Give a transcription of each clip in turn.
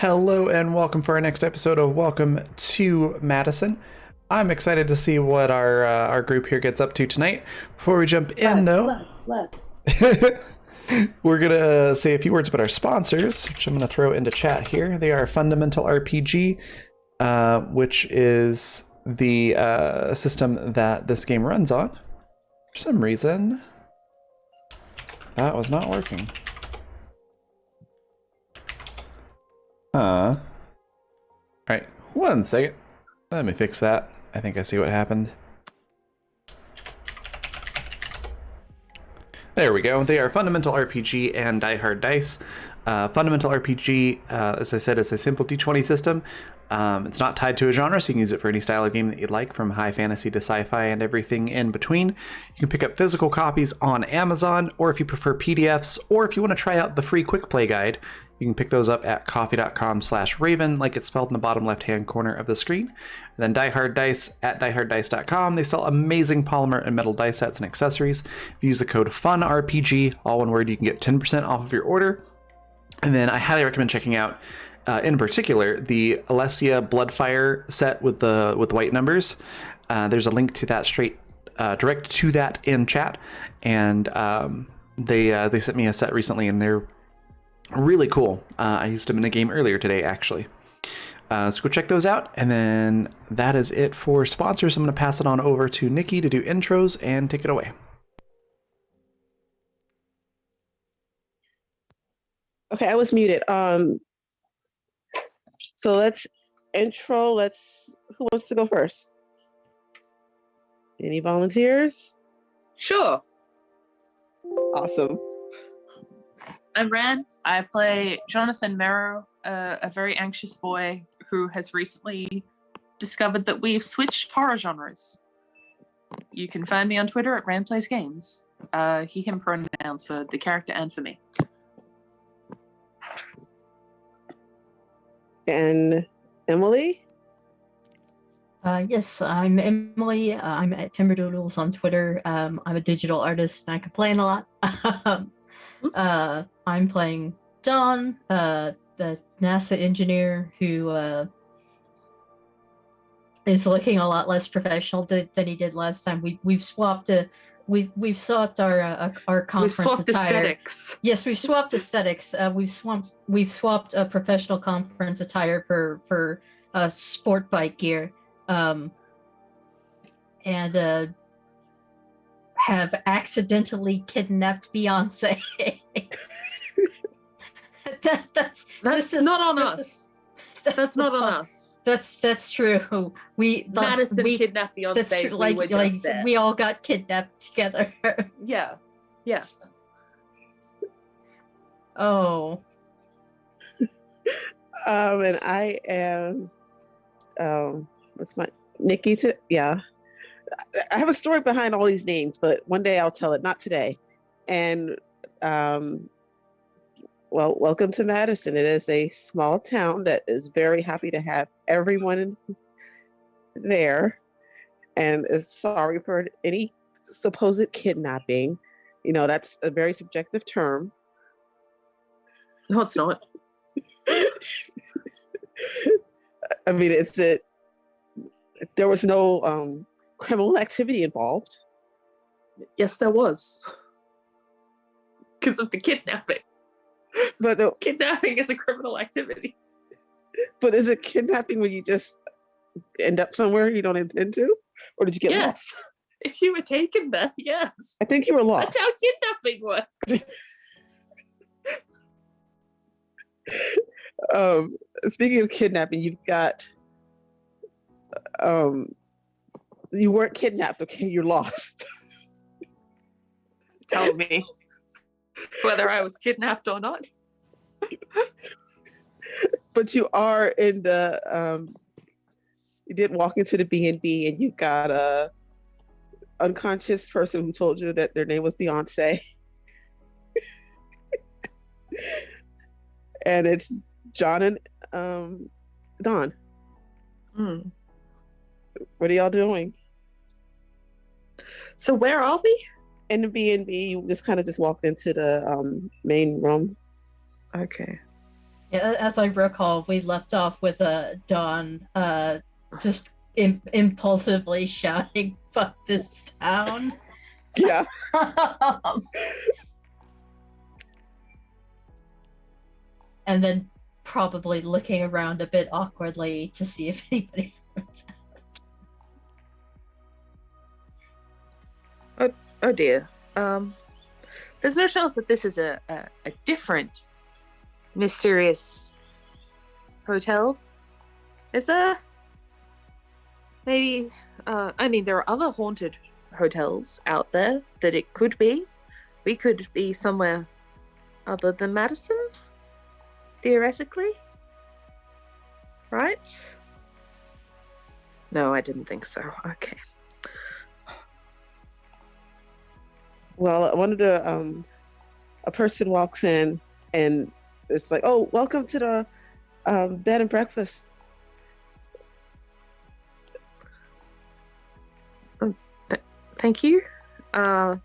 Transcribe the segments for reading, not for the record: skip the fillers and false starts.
Hello and welcome for our next episode of Welcome to Madison. I'm excited to see what our group here gets up to tonight. Before we jump in, Let's. we're gonna say a few words about our sponsors, which I'm gonna throw into chat here. They are Fundamental RPG, which is the system that this game runs on. For some reason, that was not working. All right, one second. Let me fix that. I think I see what happened. There we go. They are Fundamental RPG and Die Hard Dice. Fundamental RPG, as I said, is a simple D20 system. It's not tied to a genre, so you can use it for any style of game that you'd like, from high fantasy to sci-fi and everything in between. You can pick up physical copies on Amazon, or if you prefer PDFs, or if you want to try out the free quick play guide, you can pick those up at coffee.com/raven, like it's spelled in the bottom left-hand corner of the screen. And then Die Hard Dice at dieharddice.com. They sell amazing polymer and metal dice sets and accessories. If you use the code FUNRPG, all one word, you can get 10% off of your order. And then I highly recommend checking out, in particular, the Alessia Bloodfire set with the white numbers. There's a link to that direct to that in chat. And they sent me a set recently, and they're really cool. I used them in a game earlier today, actually. So go check those out. And then that is it for sponsors. I'm going to pass it on over to Nikki to do intros and take it away. Okay, I was muted. So let's intro. Who wants to go first? Any volunteers? Sure. Awesome. I'm Ren. I play Jonathan Merrow, a very anxious boy who has recently discovered that we've switched horror genres. You can find me on Twitter at Ran Plays Games. He, him pronouns for the character and for me. And Emily? Yes, I'm Emily. I'm at Timberdoodles on Twitter. I'm a digital artist and I complain a lot. I'm playing Don, the NASA engineer who is looking a lot less professional than he did last time. We've swapped our conference swapped attire. aesthetics. Yes, we've swapped aesthetics. We've swapped a professional conference attire for sport bike gear. And have accidentally kidnapped Beyonce. That's not on us. That's not on us. That's true. Madison kidnapped Beyonce. That's true. We all got kidnapped together. Yeah. Oh. And I am what's my Nikki I have a story behind all these names, but one day I'll tell it, not today. And welcome to Madison. It is a small town that is very happy to have everyone there, and is sorry for any supposed kidnapping. You know, that's a very subjective term. No, it's not. I mean, there was no criminal activity involved. Yes, there was. Because of the kidnapping. But kidnapping is a criminal activity. But is it kidnapping when you just end up somewhere you don't intend to? Or did you get lost? If you were taken there, yes. I think you were lost. That's how kidnapping works. Speaking of kidnapping, you've got you weren't kidnapped, okay? You're lost. Tell me whether I was kidnapped or not. But you are in the you did walk into the B&B and you got a unconscious person who told you that their name was Beyonce. And it's John and Don. What are y'all doing? So where are we? In the B&B, you just walked into the main room. Okay. Yeah, as I recall, we left off with Dawn just impulsively shouting, "Fuck this town!" Yeah. And then probably looking around a bit awkwardly to see if anybody. Oh dear. There's no chance that this is a different mysterious hotel, is there? Maybe. I mean, there are other haunted hotels out there that it could be. We could be somewhere other than Madison, theoretically. Right? No, I didn't think so. Okay. Well, one of the a person walks in and it's like, "Oh, welcome to the bed and breakfast." Thank you. Are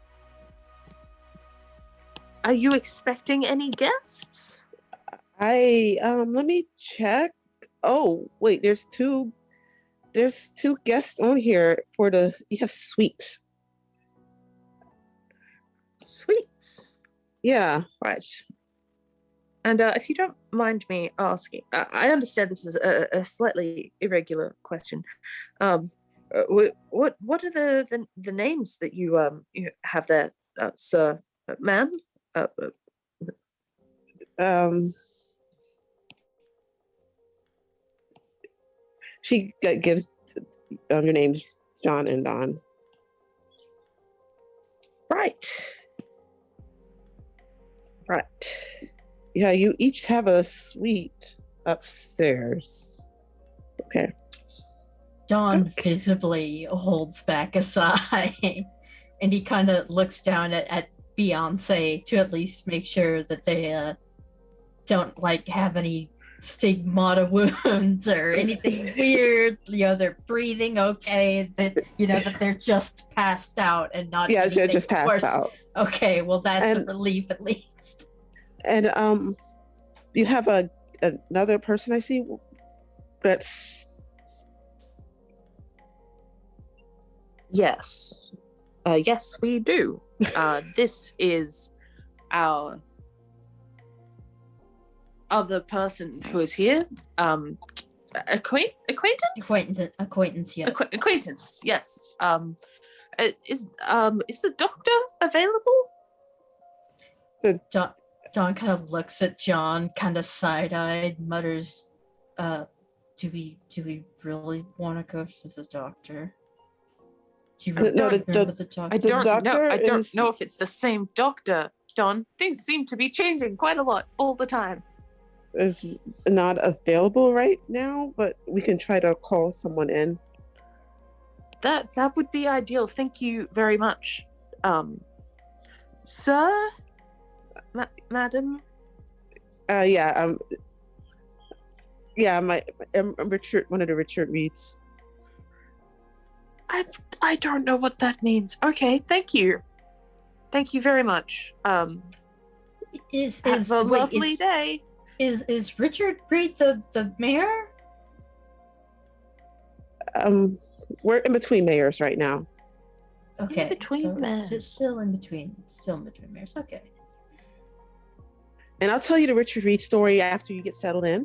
you expecting any guests? Let me check. Oh, wait, there's two guests on here for you have suites. Sweets. Yeah. Right. And if you don't mind me asking, I understand this is a slightly irregular question. What are the names that you have there, sir, ma'am? She gives your names John and Don. Right. Yeah, you each have a suite upstairs. Okay. Dawn visibly holds back a sigh, and he kind of looks down at Beyonce to at least make sure that they don't like have any stigmata wounds or anything weird. They're breathing okay. That that they're just passed out and not. Yeah, they're anything just passed worse. out. Okay, well that's a relief at least. And you have another person I see that's. Yes. Yes, we do. This is our other person who is here. Acquaintance? Acquaintance, yes. Acquaintance, yes. Is the doctor available? Dawn kind of looks at John, kind of side-eyed, mutters, do we really want to go to the doctor? Do you really remember the doctor? I don't know if it's the same doctor, Don. Things seem to be changing quite a lot all the time. Is not available right now, but we can try to call someone in. That would be ideal. Thank you very much. Sir? Madam? I'm Richard, one of the Richard Reeds. I don't know what that means. Okay, thank you. Thank you very much. Have a lovely day. Is Richard Reed the mayor? We're in between mayors right now. Okay, in between mayors. Still in between mayors. Okay. And I'll tell you the Richard Reed story after you get settled in.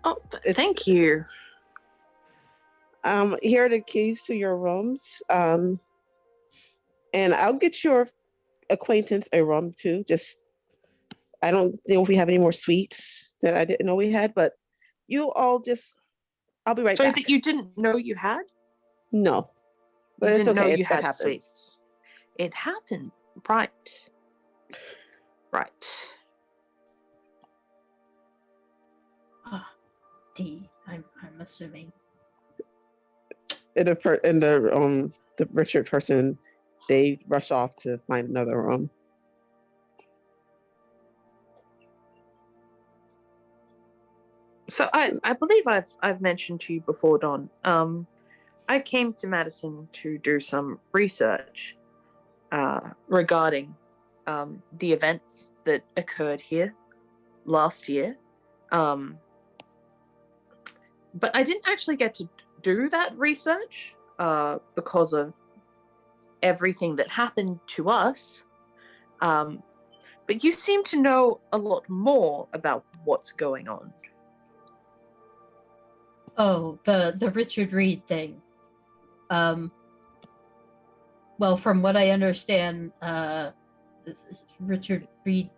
Oh, thank you. Here are the keys to your rooms. And I'll get your acquaintance a room too. I don't know if we have any more suites that I didn't know we had, but I'll be right back. Sorry, that you didn't know you had? No. But you it's didn't okay. know you had happens. suites. It happens. Right. D, I'm assuming. And the Richard person, they rush off to find another room. So I believe I've mentioned to you before, Don. I came to Madison to do some research regarding the events that occurred here last year. But I didn't actually get to do that research because of everything that happened to us. But you seem to know a lot more about what's going on. Oh, the Richard Reed thing. Well, from what I understand, Richard Reed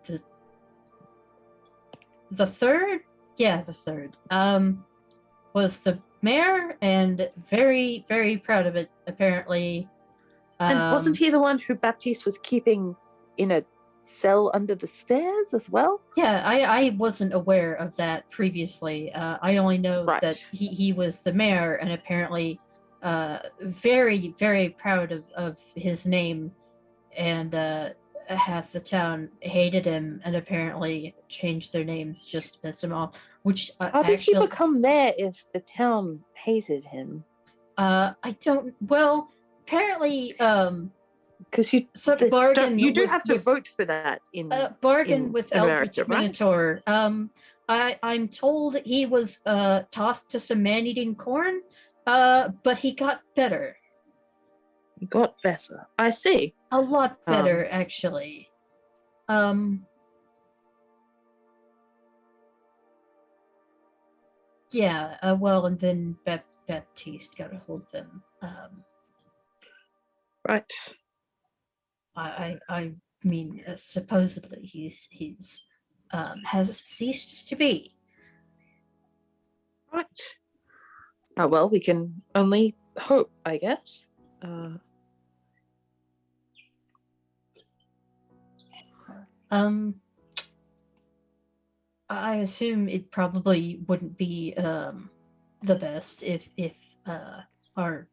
the third, yeah, the third, was the mayor and very, very proud of it. Apparently, And wasn't he the one who Baptiste was keeping in a cell under the stairs as well? Yeah, I wasn't aware of that previously. I only know Right. that he was the mayor and apparently very, very proud of his name, and half the town hated him and apparently changed their names just to piss him off. Which How did he become mayor if the town hated him? I don't. Well, apparently, Because you bargain. You do have to vote for that in bargain in with America, Eldritch right? Minotaur. I'm told he was tossed to some man-eating corn, but he got better. He got better. I see. A lot better, actually. Yeah. Well, and then Baptiste got a hold of him. Right. I mean, supposedly he's has ceased to be. Right. Oh, well, we can only hope, I guess. I assume it probably wouldn't be the best if our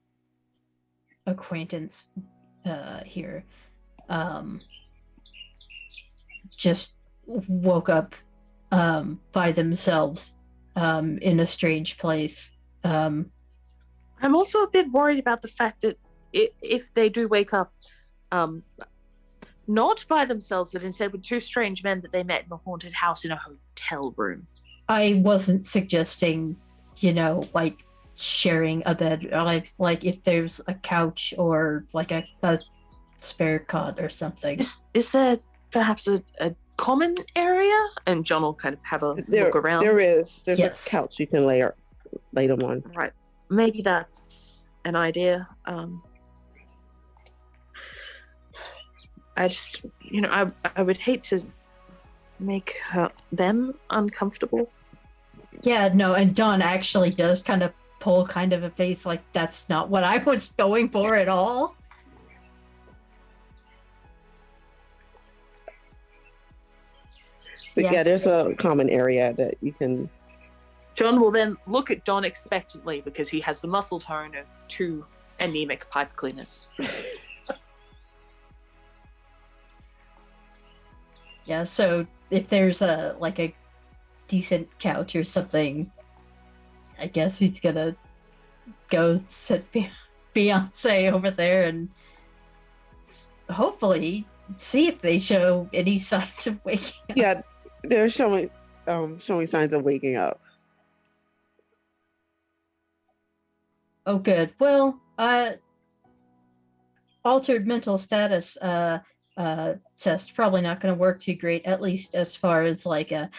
acquaintance here just woke up by themselves in a strange place. I'm also a bit worried about the fact that if they do wake up, not by themselves, but instead with two strange men that they met in a haunted house in a hotel room. I wasn't suggesting, like sharing a bed, like if there's a couch or like a spare cot or something. Is there perhaps a common area? And John will kind of have a look around. There's Yes. a couch you can lay them on. Right. Maybe that's an idea. I just, I would hate to make them uncomfortable. Yeah, no, and Dawn actually does kind of pull kind of a face like that's not what I was going for at all. But yeah, there's a common area that you can. John will then look at Don expectantly because he has the muscle tone of two anemic pipe cleaners. Yeah, so if there's a decent couch or something, I guess he's gonna go sit Beyonce over there and hopefully see if they show any signs of waking up. Yeah, they're showing signs of waking up. Oh, good. Well, altered mental status test probably not going to work too great, at least as far as like a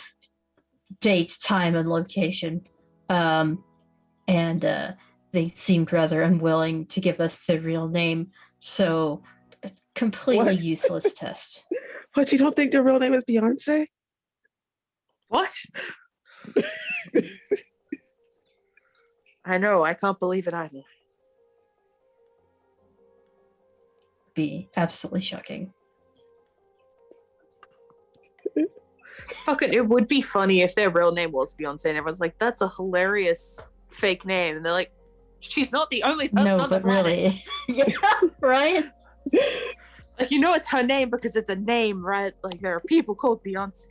date, time, and location. And they seemed rather unwilling to give us their real name, so a completely useless test. What, you don't think their real name is Beyonce? What? I know, I can't believe it either. Be absolutely shocking. Fucking, it would be funny if their real name was Beyonce and everyone's like, that's a hilarious fake name. And they're like, she's not the only person on the planet. Really. Yeah, right? Like, it's her name because it's a name, right? Like, there are people called Beyonce.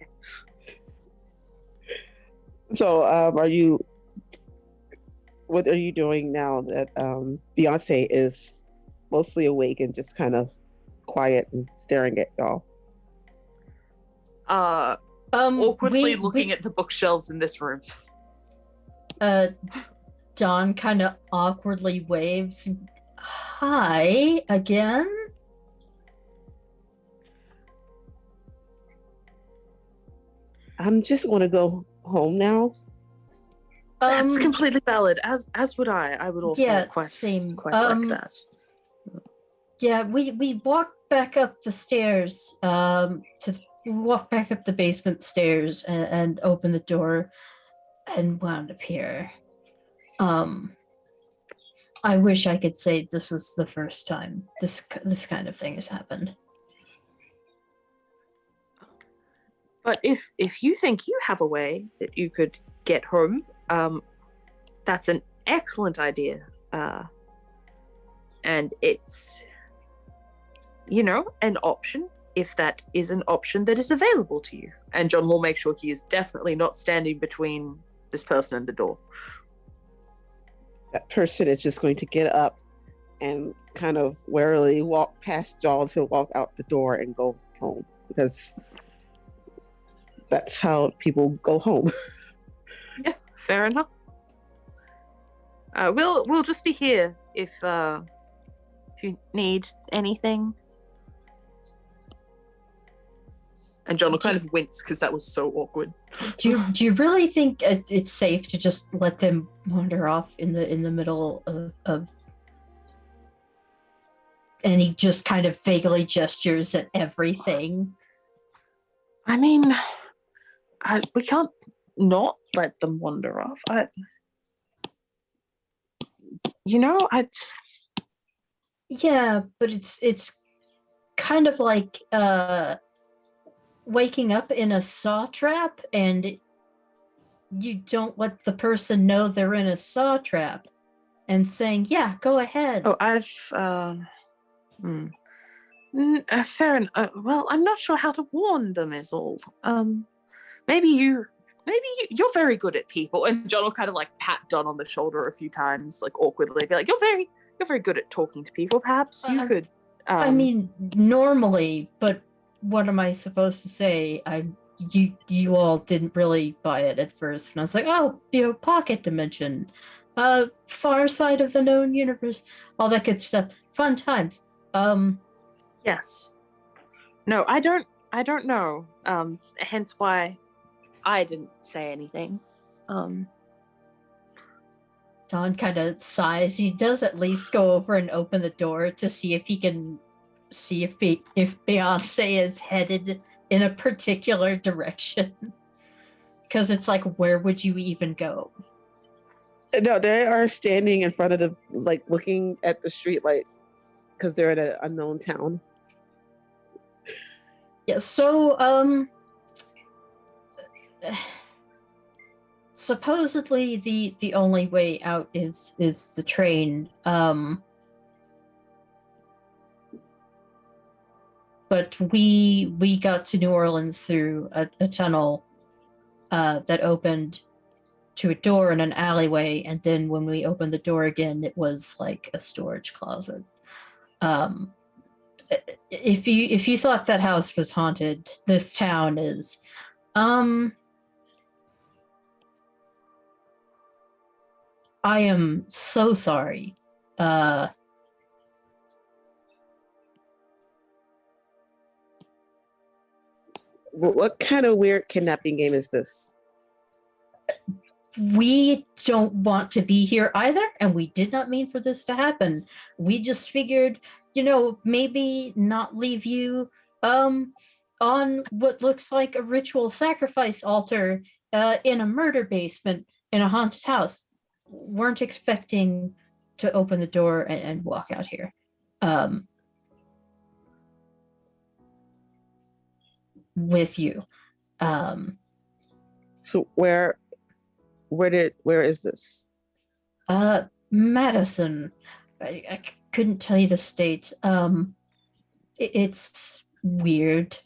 So, what are you doing now that Beyonce is mostly awake and just kind of quiet and staring at y'all? awkwardly we looking at the bookshelves in this room. Dawn kind of awkwardly waves. Hi again. I'm just want to go home now. That's completely valid. As would I. I would also yeah, quite same. like that. Yeah, we walked back up the stairs. We walked back up the basement stairs and opened the door, and wound up here. I wish I could say this was the first time this kind of thing has happened. But if you think you have a way that you could get home, that's an excellent idea. And it's, an option, if that is an option that is available to you. And John will make sure he is definitely not standing between this person and the door. That person is just going to get up and kind of warily walk past Jaws. He'll walk out the door and go home, because that's how people go home. Yeah, fair enough. We'll just be here if you need anything. And John will kind of wince because that was so awkward. Do you really think it's safe to just let them wander off in the middle of? And he just kind of vaguely gestures at everything. I mean, we can't not let them wander off. I just. Yeah, but it's kind of like waking up in a saw trap, and you don't let the person know they're in a saw trap, and saying, "Yeah, go ahead." Oh, I've fair enough. Well, I'm not sure how to warn them is all. Maybe you're very good at people. And John will kind of like pat Don on the shoulder a few times, like awkwardly, be like, you're very good at talking to people. Perhaps you could. I mean, normally, but what am I supposed to say? You all didn't really buy it at first, and I was like, oh, pocket dimension, far side of the known universe, all that good stuff, fun times. Yes. No, I don't know. Hence why I didn't say anything. Don kind of sighs. He does at least go over and open the door to see if he can see if Beyonce is headed in a particular direction. Because it's like, where would you even go? No, they are standing in front of the, like, looking at the street light, because they're in an unknown town. Yeah, so supposedly the only way out is the train. But we got to New Orleans through a tunnel that opened to a door in an alleyway, and then when we opened the door again, it was like a storage closet. If you thought that house was haunted, this town is. I am so sorry. What kind of weird kidnapping game is this? We don't want to be here either, and we did not mean for this to happen. We just figured, maybe not leave you on what looks like a ritual sacrifice altar in a murder basement in a haunted house. Weren't expecting to open the door and walk out here. With you. So where is this? Madison. I couldn't tell you the state. It's weird,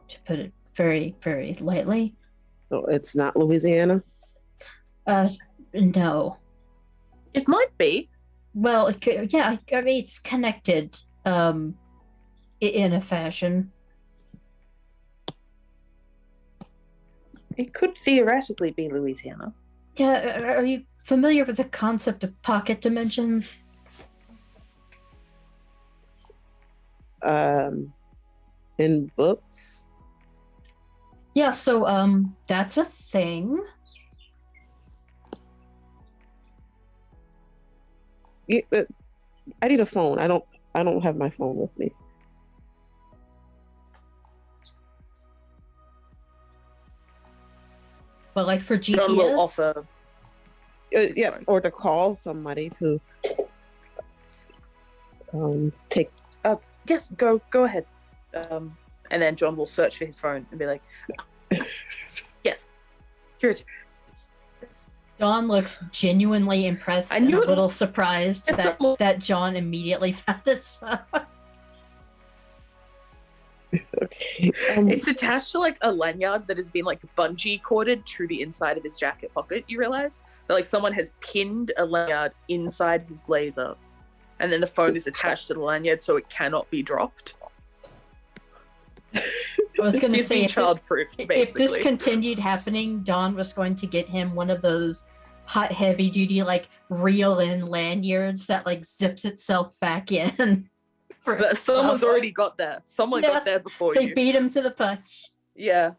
to put it very, very lightly. So it's not Louisiana? No. It might be. Well, yeah, I mean, it's connected in a fashion. It could theoretically be Louisiana. Yeah, are you familiar with the concept of pocket dimensions? In books. Yeah, so that's a thing. I need a phone. I don't have my phone with me. But like for John will GPS, offer. Yeah, Sorry. or to call somebody to take. Yes, go ahead. And then John will search for his phone and be like, yes, here it is. Yes. Dawn looks genuinely impressed I and knew a it- little surprised that John immediately found his phone. Okay. It's attached to like a lanyard that has been like bungee corded to the inside of his jacket pocket. You realize that like someone has pinned a lanyard inside his blazer, and then the phone is attached to the lanyard so it cannot be dropped. I was going to He's say, been if, child-proofed, if basically. this continued happening, Dawn was going to get him one of those hot heavy duty like reel in lanyards that like zips itself back in. For But someone's itself. already got there. Someone Yeah, got there before They you. beat him to the punch. Yeah.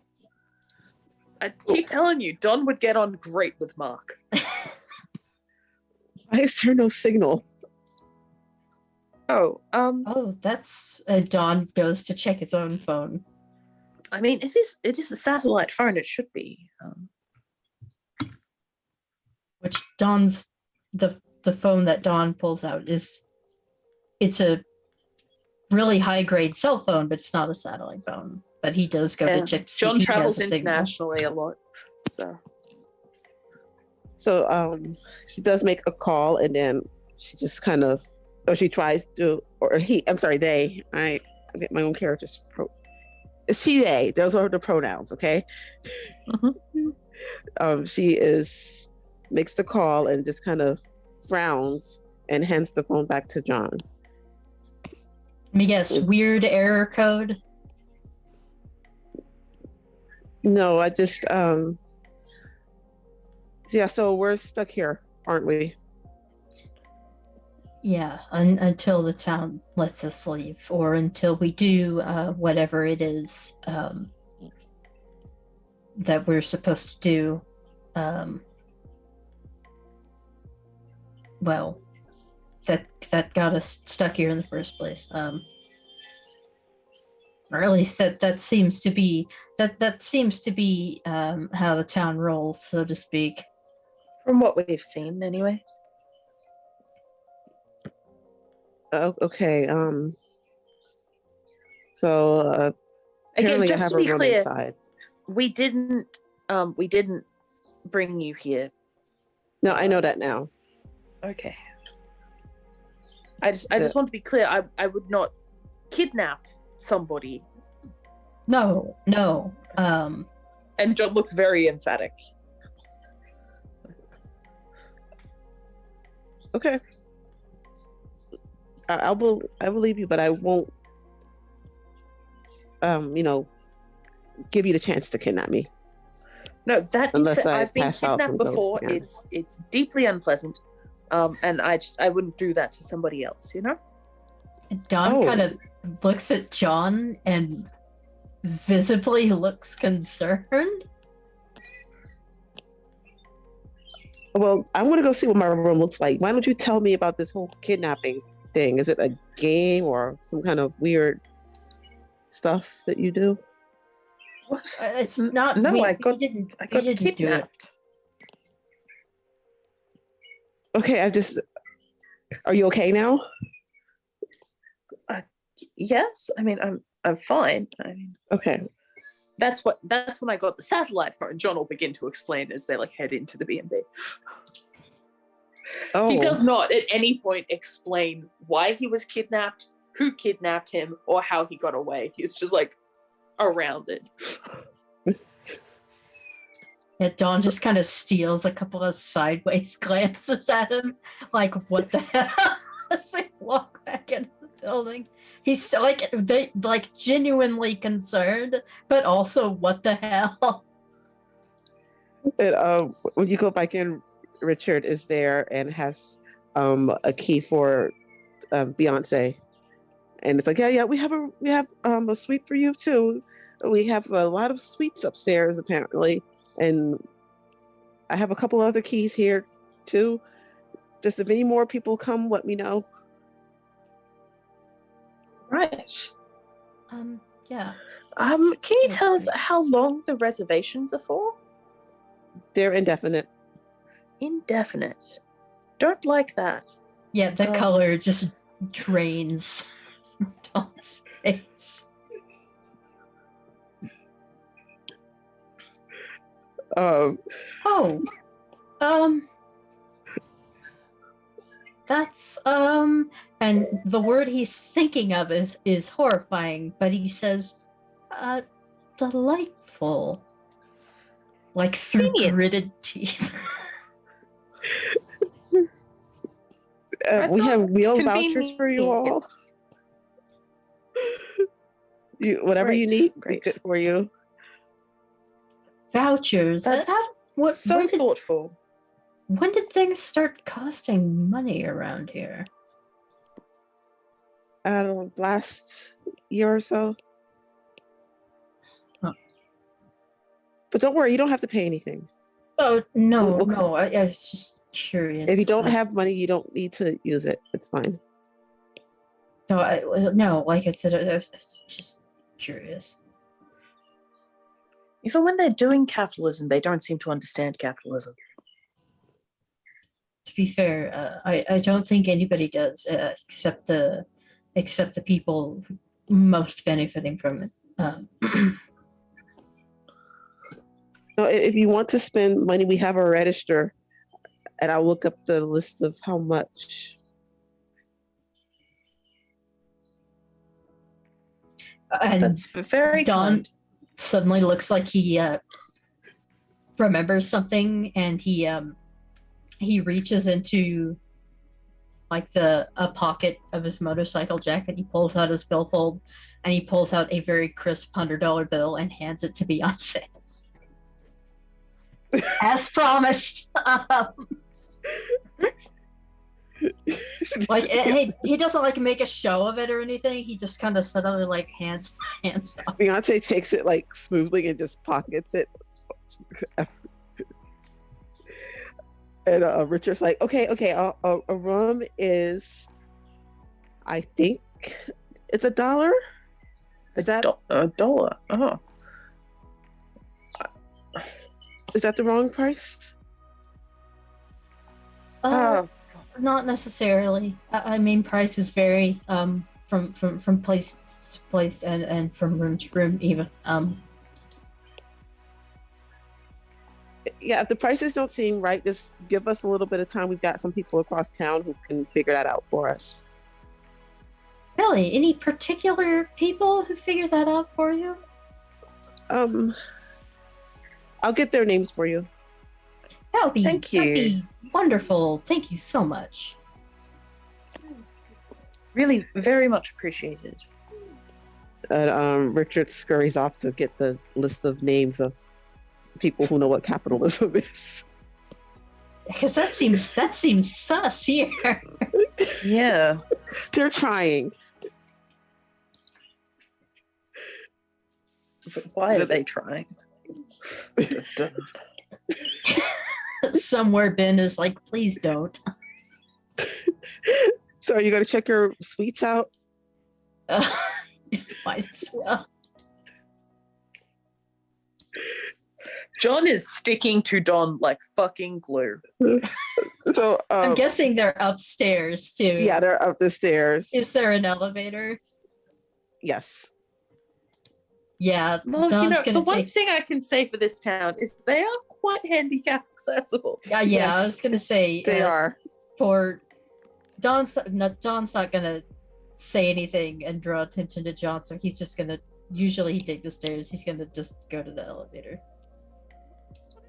I keep telling you, Don would get on great with Mark. Why is there no signal? Oh, Oh, that's Dawn goes to check his own phone. I mean, it is a satellite phone. It should be. Which Dawn's the phone that Dawn pulls out it's a really high grade cell phone, but it's not a satellite phone. But he does go Yeah. to check to see John if he travels has a signal. internationally a lot, so So she does make a call, and then she just kind of, or she tries to, or he. I'm sorry, they. I get my own characters. She, they. Those are the pronouns. Okay. She makes the call and just kind of frowns and hands the phone back to John. Let me guess, Is- weird error code. No, I just yeah, so we're stuck here, aren't we? Yeah, until the town lets us leave, or until we do whatever it is that we're supposed to do. Well, that got us stuck here in the first place. Or at least that seems to be how the town rolls, so to speak. from what we've seen, anyway. Okay. So Again, apparently I just have to a be room clear, inside. we didn't bring you here. No, I know that now. Okay. I just want to be clear. I would not kidnap somebody. No. And John looks very emphatic. Okay. I will believe you, but I won't give you the chance to kidnap me. No, that is Unless fair. I I've been pass out kidnapped from ghosts before. again. It's deeply unpleasant. And I wouldn't do that to somebody else, you know? Don Oh. kind of looks at John and visibly looks concerned. Well, I'm gonna go see what my room looks like. Why don't you tell me about this whole kidnapping thing? Is it a game or some kind of weird stuff that you do? What? It's not. No, we, I got we didn't. I got we didn't do it. kidnapped. Okay, are you okay now? Yes, I mean I'm fine. I mean Okay. that's when I got the satellite phone. John will begin to explain as they like head into the B&B. Oh, He does not at any point explain why he was kidnapped, who kidnapped him, or how he got away. He's just like around it. Yeah, Dawn just kind of steals a couple of sideways glances at him, like, "What the hell?" As they walk back into the building, he's still genuinely concerned, but also, "What the hell?" And when you go back in, Richard is there and has a key for Beyonce, and it's like, yeah, we have a suite for you too. We have a lot of suites upstairs apparently, and I have a couple other keys here too. Just if any more people come, let me know. Right. Yeah. Can you tell us how long the reservations are for? They're indefinite. Indefinite. Don't like that. Yeah, the color just drains from Dawn's face. That's and the word he's thinking of is horrifying, but he says delightful. Like through gritted teeth. We have meal vouchers for you all. Whatever you need, great. good for you. Vouchers. That's so thoughtful. When did things start costing money around here? Last year or so. Huh. But don't worry, you don't have to pay anything. Oh no, We'll no! I was just curious. If you don't have money, you don't need to use it. It's fine. No, like I said, I was just curious. Even when they're doing capitalism, they don't seem to understand capitalism. To be fair, I don't think anybody does, except the people most benefiting from it. No, if you want to spend money, we have a register, and I'll look up the list of how much. And That's very Don kind. suddenly looks like he remembers something, and he reaches into like a pocket of his motorcycle jacket. He pulls out his billfold, and he pulls out a very crisp $100 bill and hands it to Beyonce. As promised. Like he doesn't like make a show of it or anything. He just kind of suddenly like hands off. Beyonce takes it like smoothly and just pockets it. And Richard's like, okay, a rum is, I think it's $1. Is that $1? Oh. Is that the wrong price? Not necessarily. I mean, prices vary from place to place and from room to room even. Yeah, if the prices don't seem right, just give us a little bit of time. We've got some people across town who can figure that out for us. Really? Any particular people who figure that out for you? I'll get their names for you. That'd Thank you. be wonderful. Thank you so much. Really, very much appreciated. And Richard scurries off to get the list of names of people who know what capitalism is. Because that seems sus here. Yeah. They're trying. But why are they trying? Somewhere Ben is like, please don't. So are you going to check your suites out? Might as well. John is sticking to Don like fucking glue. So I'm guessing they're upstairs too. Yeah, they're up the stairs. Is there an elevator? Yes. Yeah. Well, Don's the one thing I can say for this town is they are quite handicap accessible. Yeah, Yes. I was gonna say They are. For Don's not gonna say anything and draw attention to John, so he's just gonna usually take the stairs. He's gonna just go to the elevator.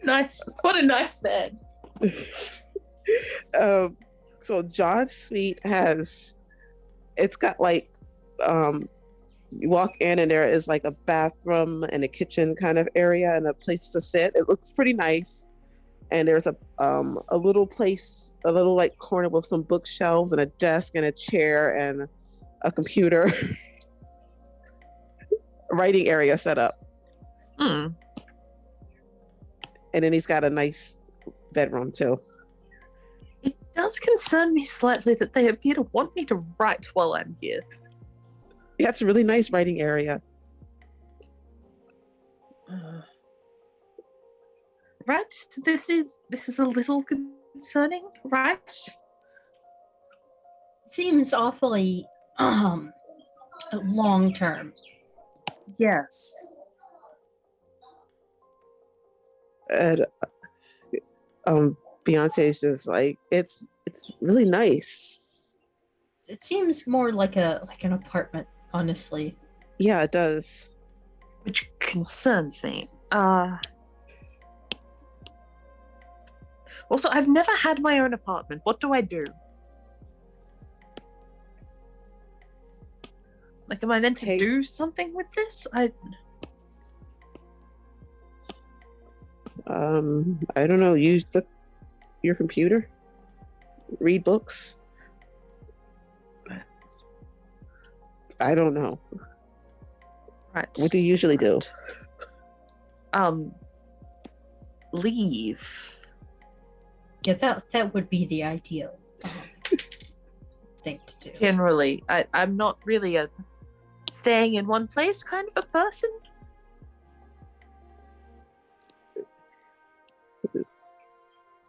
Nice. What a nice man. So John's suite it's got like You walk in and there is like a bathroom and a kitchen kind of area and a place to sit. It looks pretty nice. And there's a little place, a little like corner with some bookshelves and a desk and a chair and a computer writing area set up. Hmm. And then he's got a nice bedroom too. It does concern me slightly that they appear to want me to write while I'm here. Yeah, it's a really nice writing area. Right? This is a little concerning, right? Seems awfully long term. Yes. And Beyonce's just like, it's really nice. It seems more like an apartment, honestly. Yeah, it does. Which concerns me. Also, I've never had my own apartment. What do I do? Like, am I meant to do something with this? I don't know. Use your computer. Read books. I don't know. Right. What do you usually do? Leave. Yeah, that would be the ideal thing to do. Generally, I'm not really a staying in one place kind of a person.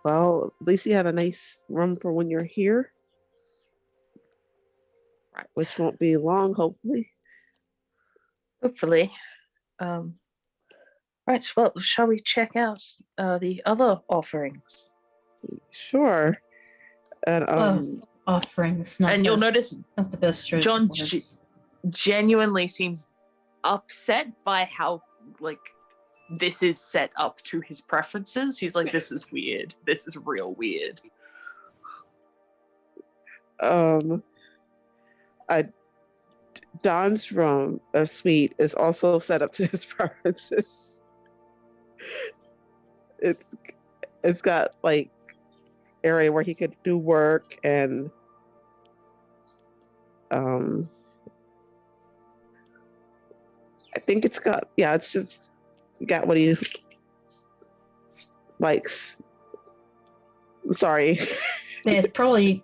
Well, at least you have a nice room for when you're here. Right. Which won't be long, hopefully. Hopefully. Right, well, shall we check out the other offerings? Sure. And Offerings, not and you'll notice not the best choice. John of words. genuinely seems upset by how, like, this is set up to his preferences. He's like, this is weird. This is real weird. Don's room or suite is also set up to his preferences. It's got like area where he could do work and I think it's just got what he likes. Sorry. Yeah, it's probably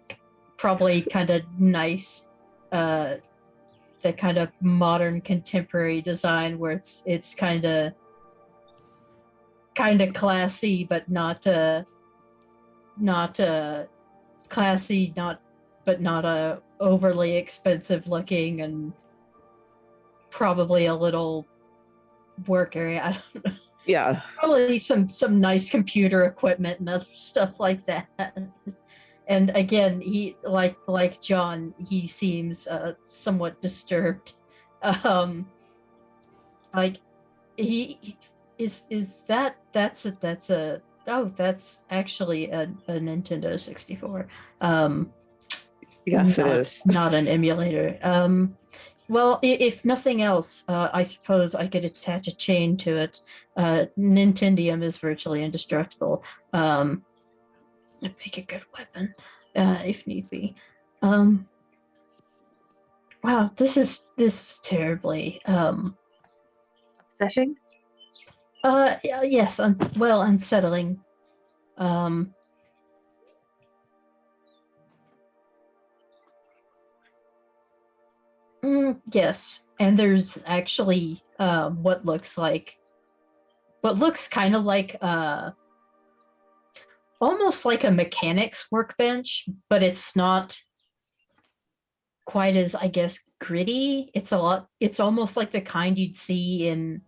kind of nice. The kind of modern contemporary design where it's kind of classy, but not classy, but not overly expensive looking, and probably a little work area. I don't know. Yeah. Probably some nice computer equipment and other stuff like that. And again, he like John, he seems somewhat disturbed. Like he is that's actually a Nintendo 64. Yes, it is. Not an emulator. Well, if nothing else, I suppose I could attach a chain to it. Nintendium is virtually indestructible. It'd make a good weapon, if need be. Wow, this is terribly Upsetting? yes, unsettling. Yes, and there's actually what looks kind of like almost like a mechanic's workbench, but it's not quite as, I guess, gritty. It's almost like the kind you'd see in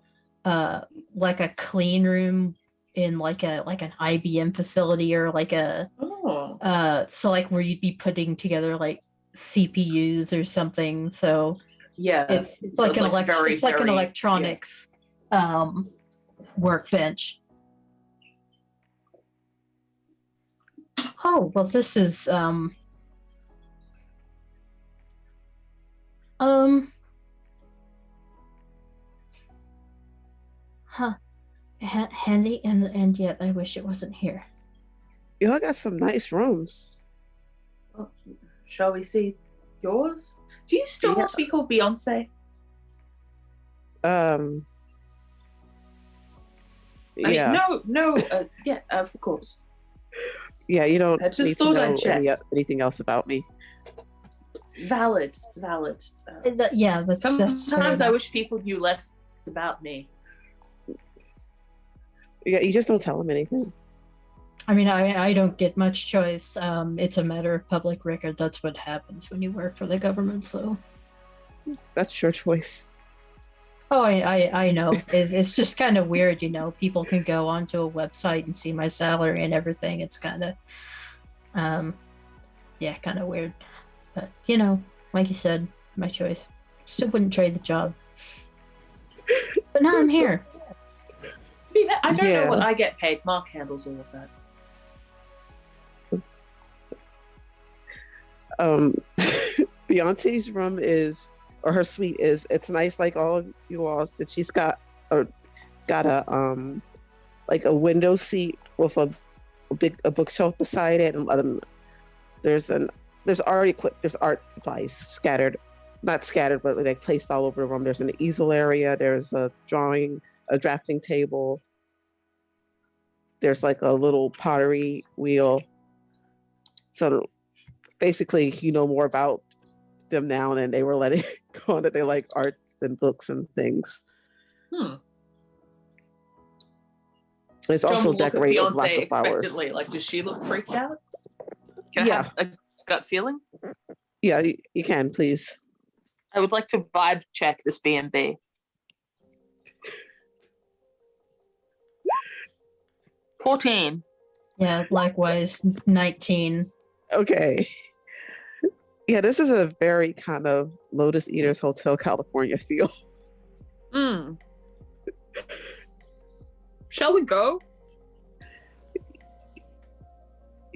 like a clean room in like an IBM facility, or like so like where you'd be putting together like CPUs or something. So Yeah. it's like an electronics workbench. Oh, well, this is Huh. Handy, and yet I wish it wasn't here. Y'all got some nice rooms. Well, shall we see yours? Do you still want to be called Beyonce? Yeah. Yeah, of course. Yeah, you don't I just need to thought know I'd check. anything else about me. Valid. Yeah, that's fair Sometimes I enough. wish people knew less about me. Yeah, you just don't tell them anything. I mean, I don't get much choice. It's a matter of public record. That's what happens when you work for the government. So, That's your choice. oh, I know. It's just kind of weird, you know. People can go onto a website and see my salary and everything. It's kind of, yeah, kind of weird. But you know, like you said, my choice. Still wouldn't trade the job. But now I'm here. I don't Yeah. know what I get paid. Mark handles all of that. Beyonce's room is, or her suite is, it's nice like all of you all. So she's got a like a window seat with a bookshelf beside it, and there's art supplies scattered, not scattered, but like placed all over the room. There's an easel area. There's a drafting table. There's like a little pottery wheel. So basically, you know more about them now than they were letting go on that they like arts and books and things. It's also decorated with lots of flowers. Expectantly. Like, does she look freaked out? Can Yeah. I have a gut feeling? Yeah, you can, please. I would like to vibe check this B&B. 14. Yeah, likewise, 19. Okay. Yeah, this is a very kind of Lotus Eaters Hotel California feel. Shall we go?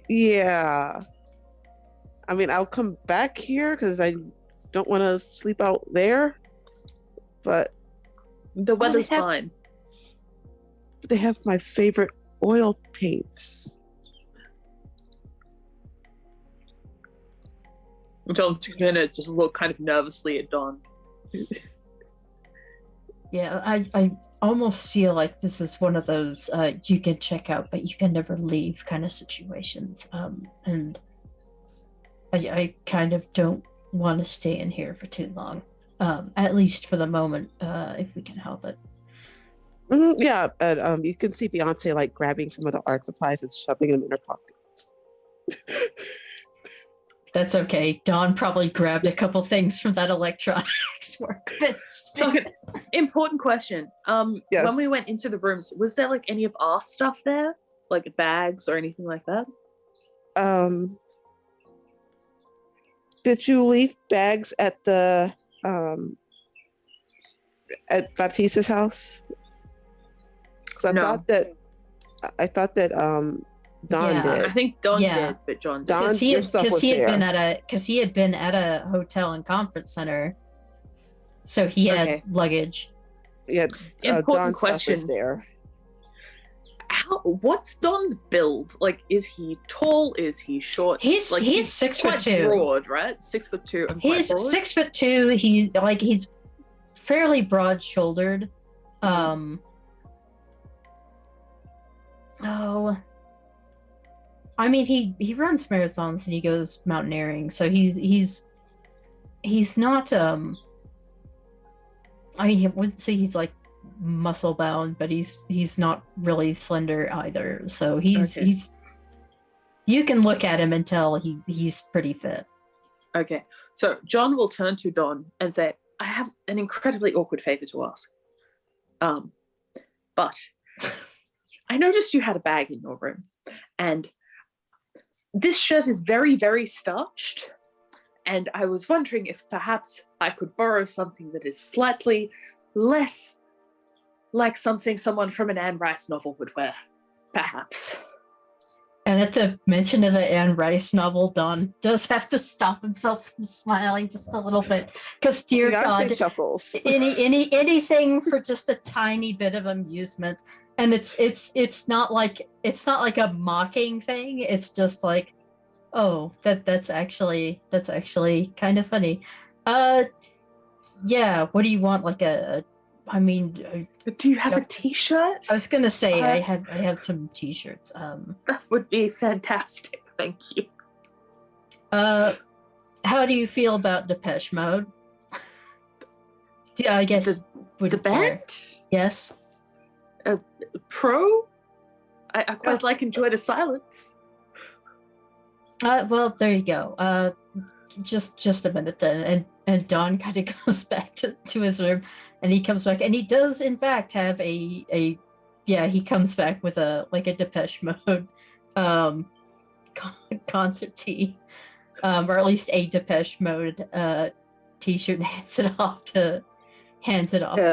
Yeah. I mean, I'll come back here because I don't want to sleep out there. But The weather's fine. they have my favorite oil paints. John's gonna just look kind of nervously at Dawn. Yeah, I almost feel like this is one of those you can check out but you can never leave kind of situations. And I kind of don't want to stay in here for too long. At least for the moment, if we can help it. Yeah, and you can see Beyonce like grabbing some of the art supplies and shoving them in her pockets. That's okay. Dawn probably grabbed a couple things from that electronics workbench. Okay, important question. Yes. When we went into the rooms, was there like any of our stuff there? Like bags or anything like that? Did you leave bags at the at Baptiste's house? Because I thought that Don Yeah. did. I think Don Yeah. did, but John did. Don- Because he your stuff was had there. been at a hotel and conference center, so he had Okay. luggage. Yeah, Important Don's stuff is question. there. What's Don's build? Like, is he tall? Is he short? He's like, 6'2". Broad, right? 6'2" and quite He's broad. 6'2". He's fairly broad shouldered. Oh, I mean he runs marathons and he goes mountaineering, so he's not I mean, I wouldn't say he's like muscle bound, but he's not really slender either. So he's you can look at him and tell he's pretty fit. Okay, so John will turn to Don and say, I have an incredibly awkward favor to ask. But I noticed you had a bag in your room, and this shirt is very, very starched, and I was wondering if perhaps I could borrow something that is slightly less like something someone from an Anne Rice novel would wear, perhaps. And And at the mention of the Anne Rice novel, Don does have to stop himself from smiling just a little bit. Because dear Beyonce God, chuckles. anything for just a tiny bit of amusement. And it's not like a mocking thing. It's just like, oh, that's actually kind of funny. Yeah, what do you want? Like Do you have a T-shirt? I was gonna say I have some T-shirts. That would be fantastic. Thank you. How do you feel about Depeche Mode? I guess The band? Yes. Pro? I quite Enjoy the Silence. Well, there you go. Just a minute then, and Don kind of goes back to his room, and he comes back, and he does in fact have he comes back with a Depeche Mode concert tee, or at least a Depeche Mode T-shirt, and hands it off to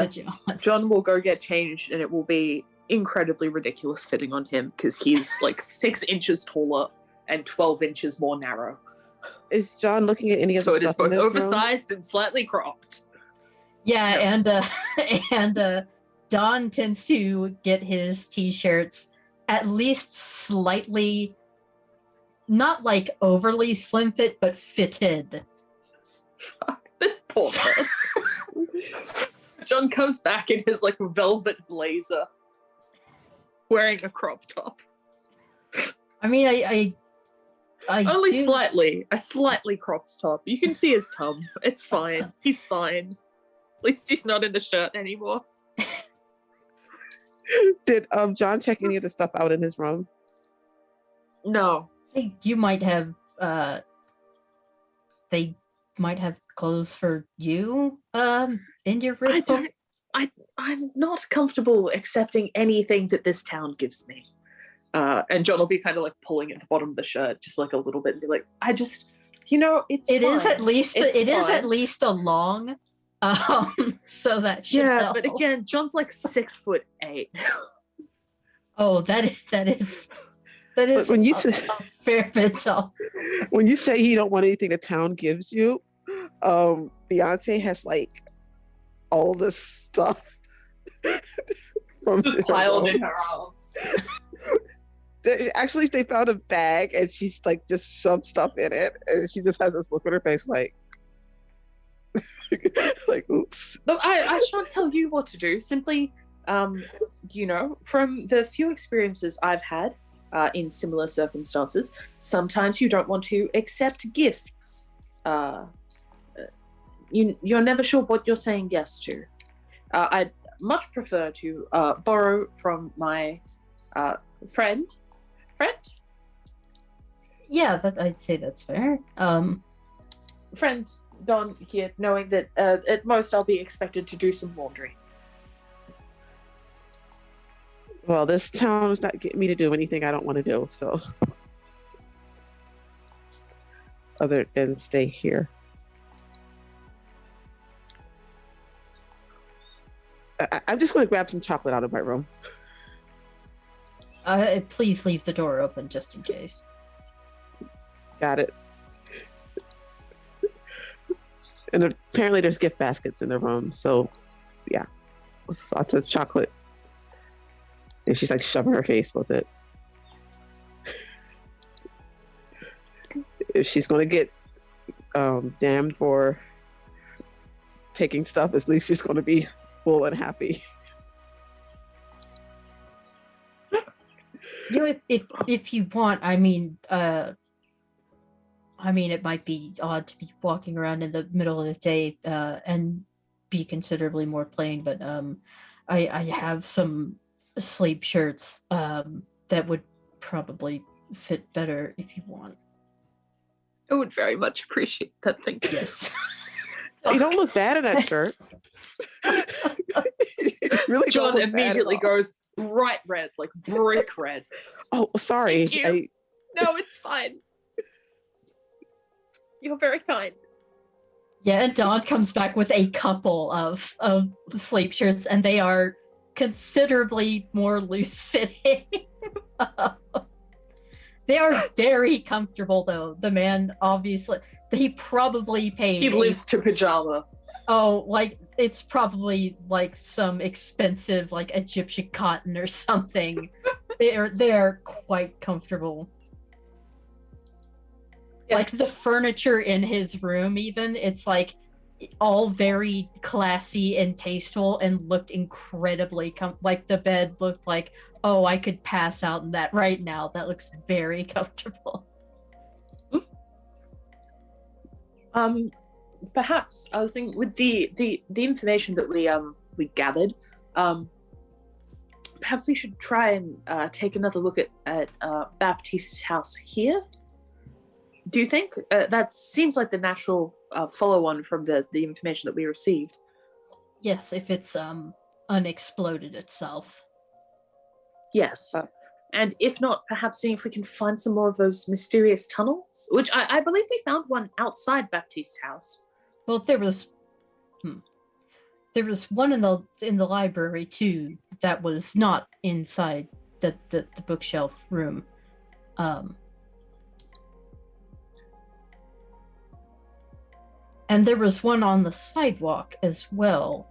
John. John will go get changed, and it will be incredibly ridiculous fitting on him because he's like 6 inches taller and 12 inches more narrow. Is John looking at any of So the it is stuff in both this room? oversized and slightly cropped. Yeah, and Don tends to get his T-shirts at least slightly, not like overly slim fit, but fitted. This poor man. John comes back in his like velvet blazer, wearing a crop top. I mean, I Only do- a slightly cropped top. You can see his tum. It's fine. He's fine. At least he's not in the shirt anymore. Did John check any of the stuff out in his room? No. think you might have they might have clothes for you in your room. I'm not comfortable accepting anything that this town gives me. And John will be kind of like pulling at the bottom of the shirt just like a little bit and be like, I just, it's It fine. is at least It's it is fine. at least a long so that should Yeah, help. but again, John's like 6'8". Oh, that is But when you a say fair bit tall. when you say you don't want anything the town gives you, Beyonce has like all this stuff from Just piled in her arms. Actually, they found a bag and she's like just shoved stuff in it, and she just has this look on her face like, like, oops. Look, I shan't tell you what to do. Simply, from the few experiences I've had in similar circumstances, sometimes you don't want to accept gifts. You're never sure what you're saying yes to. I'd much prefer to borrow from my friend. Yeah, I'd say that's fair. Friend Don here, knowing that at most I'll be expected to do some laundry. Well, this town is not getting me to do anything I don't want to do, so other than stay here. I'm just going to grab some chocolate out of my room. Please leave the door open just in case. Got it. And apparently there's gift baskets in the room, so yeah, lots of chocolate. And she's like shoving her face with it. If she's going to get damned for taking stuff, at least she's going to be full and happy. If you want, I mean, it might be odd to be walking around in the middle of the day and be considerably more plain, but I have some sleep shirts that would probably fit better if you want. I would very much appreciate that. Thank you. Yes. You don't look bad in that shirt. You really don't John look bad at immediately all. goes bright red, like brick red. Oh, sorry. Thank you. No, it's fine. You're very kind. Yeah, and Dawn comes back with a couple of sleep shirts, and they are considerably more loose fitting. They are very comfortable, though. The man, obviously, he probably paid. He lives to pajama. Oh, like it's probably like some expensive, like Egyptian cotton or something. They're quite comfortable. Yeah. Like the furniture in his room, even it's like all very classy and tasteful, and looked incredibly like the bed looked like, oh, I could pass out in that right now. That looks very comfortable. Perhaps I was thinking with the information that we gathered, perhaps we should try and take another look at Baptiste's house here. Do you think that seems like the natural follow-on from the information that we received? Yes, if it's unexploded itself. Yes. And if not, perhaps seeing if we can find some more of those mysterious tunnels, which I believe we found one outside Baptiste's house. Well, there was one in the library too that was not inside the bookshelf room. And there was one on the sidewalk as well.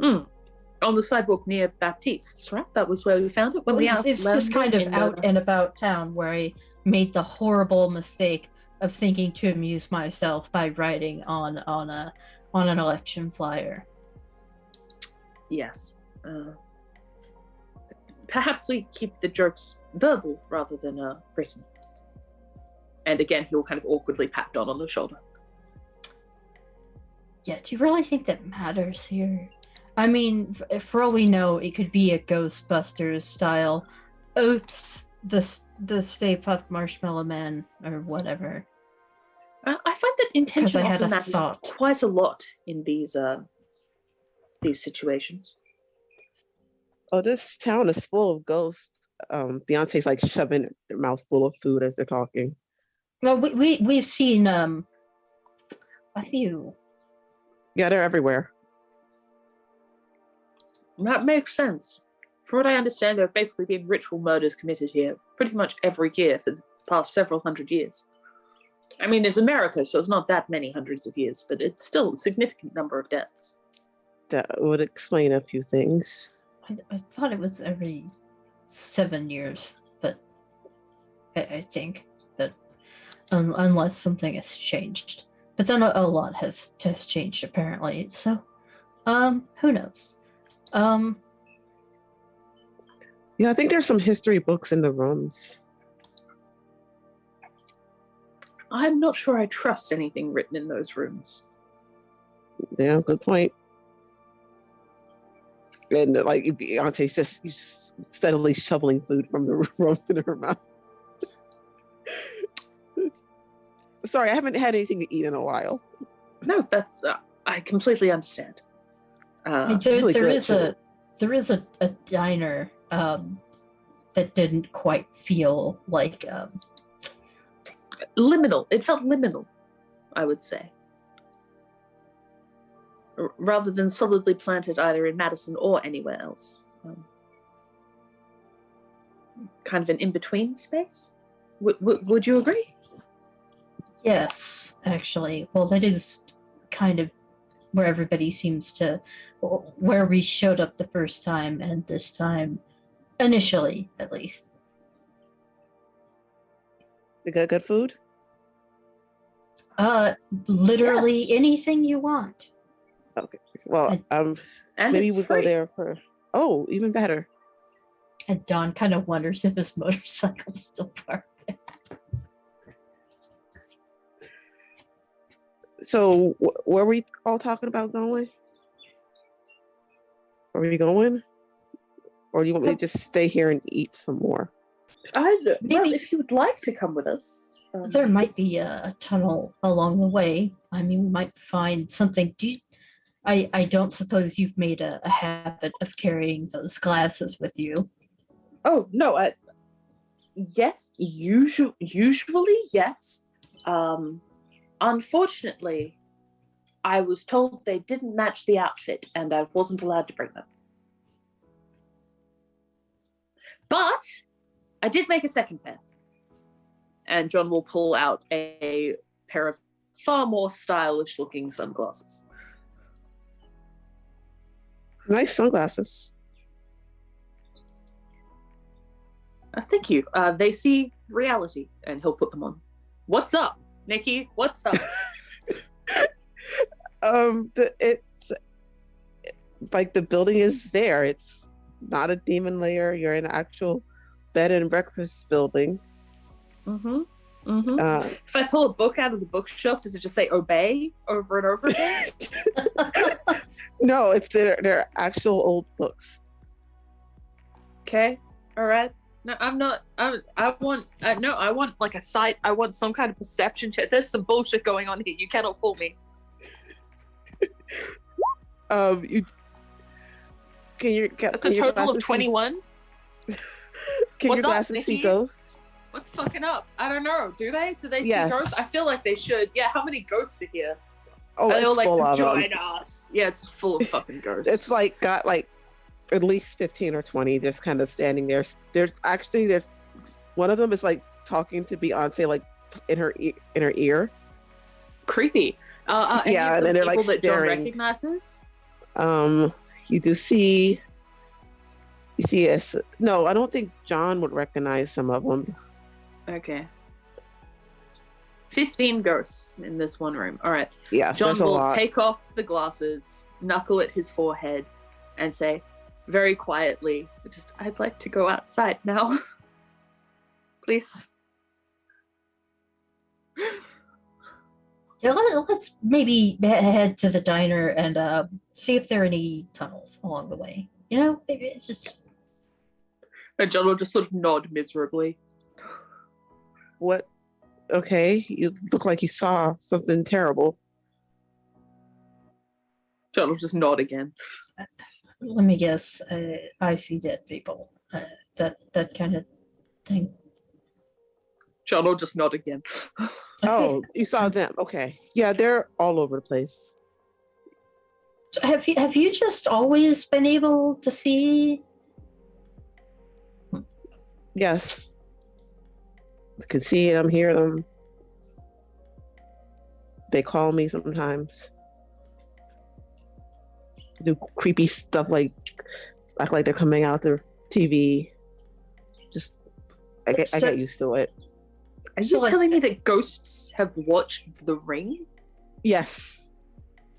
On the sidewalk near Baptiste's, right? That was where we found it. When we asked it's just kind of out and about town where I made the horrible mistake of thinking to amuse myself by writing on an election flyer. Yes. Perhaps we keep the jokes verbal rather than written. And again, he'll kind of awkwardly pat Don on the shoulder. Yeah, do you really think that matters here? I mean, for all we know, it could be a Ghostbusters style, oops, the Stay Puft Marshmallow Man, or whatever. I find that intention I had often a matters thought. quite a lot in these situations. Oh, this town is full of ghosts. Beyonce's like shoving their mouth full of food as they're talking. No, we've seen a few. Yeah, they're everywhere. That makes sense. From what I understand, there have basically been ritual murders committed here pretty much every year for the past several hundred years. I mean, it's America, so it's not that many hundreds of years, but it's still a significant number of deaths. That would explain a few things. I thought it was every 7 years, but I think that unless something has changed. But then a lot has changed apparently. So, who knows? Yeah, I think there's some history books in the rooms. I'm not sure I trust anything written in those rooms. Yeah, good point. And like Beyonce's just steadily shoveling food from the room in her mouth. Sorry, I haven't had anything to eat in a while. No, that's I completely understand. really there good, is a diner that didn't quite feel like liminal. It felt liminal, I would say. Rather than solidly planted either in Madison or anywhere else. Kind of an in-between space? Would you agree? Yes, actually. Well, that is kind of where everybody seems to, where we showed up the first time, and this time, initially, at least. They got good food? Literally Yes. anything you want. Okay. Well, And maybe it's we free. go there for. Oh, even better. And Don kind of wonders if his motorcycle's still parked. So, where were we all talking about going? Are we going? Or do you want me to just stay here and eat some more? Well, Maybe- if you would like to come with us. There might be a tunnel along the way. I mean, we might find something. I don't suppose you've made a habit of carrying those glasses with you. Oh, no. Yes, usually, yes. Unfortunately, I was told they didn't match the outfit and I wasn't allowed to bring them. But I did make a second pair. And John will pull out a pair of far more stylish looking sunglasses. Nice sunglasses. Thank you. They see reality, and he'll put them on. What's up, Nikki? What's up? It's like the building is there. It's not a demon lair. You're in an actual bed and breakfast building. Mm-hmm. Mm-hmm. If I pull a book out of the bookshelf, does it just say "obey" over and over again? No, it's their actual old books. Okay. All right. No, I'm not. I want like a sight. I want some kind of perception check. There's some bullshit going on here. You cannot fool me. That's a total of 21. Can What's your glasses up, see Nikki? ghosts? What's fucking up? I don't know. Do they? Do they Yes. see ghosts? I feel like they should. Yeah. How many ghosts are here? Oh, Are they all it's like full of them. join us? Yeah, it's full of fucking ghosts. It's like got like at least 15 or 20 just kind of standing there. There's one of them is like talking to Beyonce like in her ear. creepy. Yeah, and then they're like people that John staring. recognizes. You see no, I don't think John would recognize some of them. Okay. 15 ghosts in this one room. All right. Yes, John there's a will lot. take off the glasses, knuckle at his forehead, and say, very quietly, I'd like to go outside now. Please. Yeah, let's maybe head to the diner and see if there are any tunnels along the way. You know, maybe it's just. And John will just sort of nod miserably. What? Okay, you look like you saw something terrible. John will just nod again. Let me guess. I see dead people. That kind of thing. John will just nod again. Oh, you saw them. Okay. Yeah, they're all over the place. So have you just always been able to see? Yes. I can see them, hear them. They call me sometimes. Do creepy stuff like act like they're coming out their TV. Just I get used to it. Are So, you like- telling me that ghosts have watched The Ring? Yes.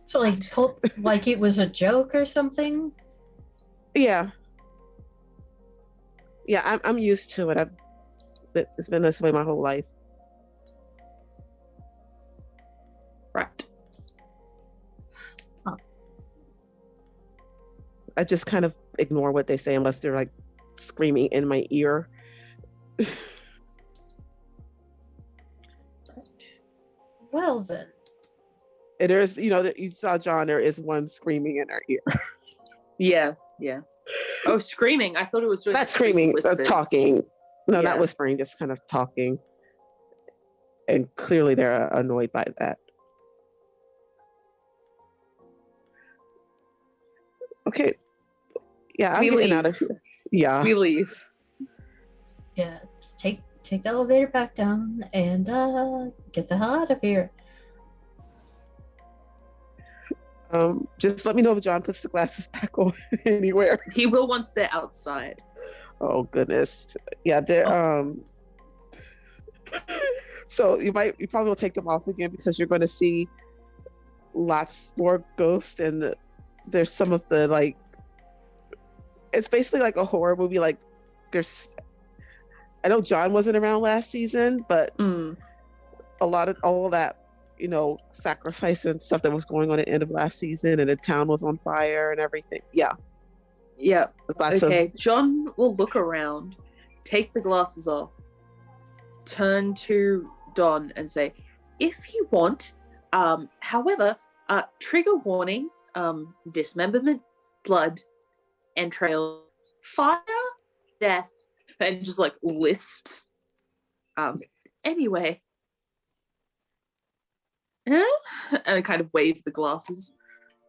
So like it was a joke or something? Yeah. Yeah, I'm used to it. It's been this way my whole life. Right. I just kind of ignore what they say unless they're like screaming in my ear. Well then. And there's, that you saw John, there is one screaming in her ear. Yeah, yeah. Oh, screaming. I thought it was doing Not screaming, whispers. talking. No, Yeah. not whispering, just kind of talking. And clearly they're annoyed by that. Okay. Yeah, I'm We getting leave. out of here. Yeah. We leave. Yeah, just take the elevator back down and get the hell out of here. Just let me know if John puts the glasses back on anywhere. He will once they're outside. Oh goodness. Yeah, they're so you probably will take them off again because you're going to see lots more ghosts, and there's some of the like it's basically like a horror movie. Like I know John wasn't around last season, but a lot of all that sacrifice and stuff that was going on at the end of last season, and the town was on fire and everything. Yeah. Yeah. Lots Okay. John will look around, take the glasses off, turn to Don and say, if you want, however, trigger warning, dismemberment, blood, entrails, fire, death, and just like lists. Anyway. And I kind of wave the glasses.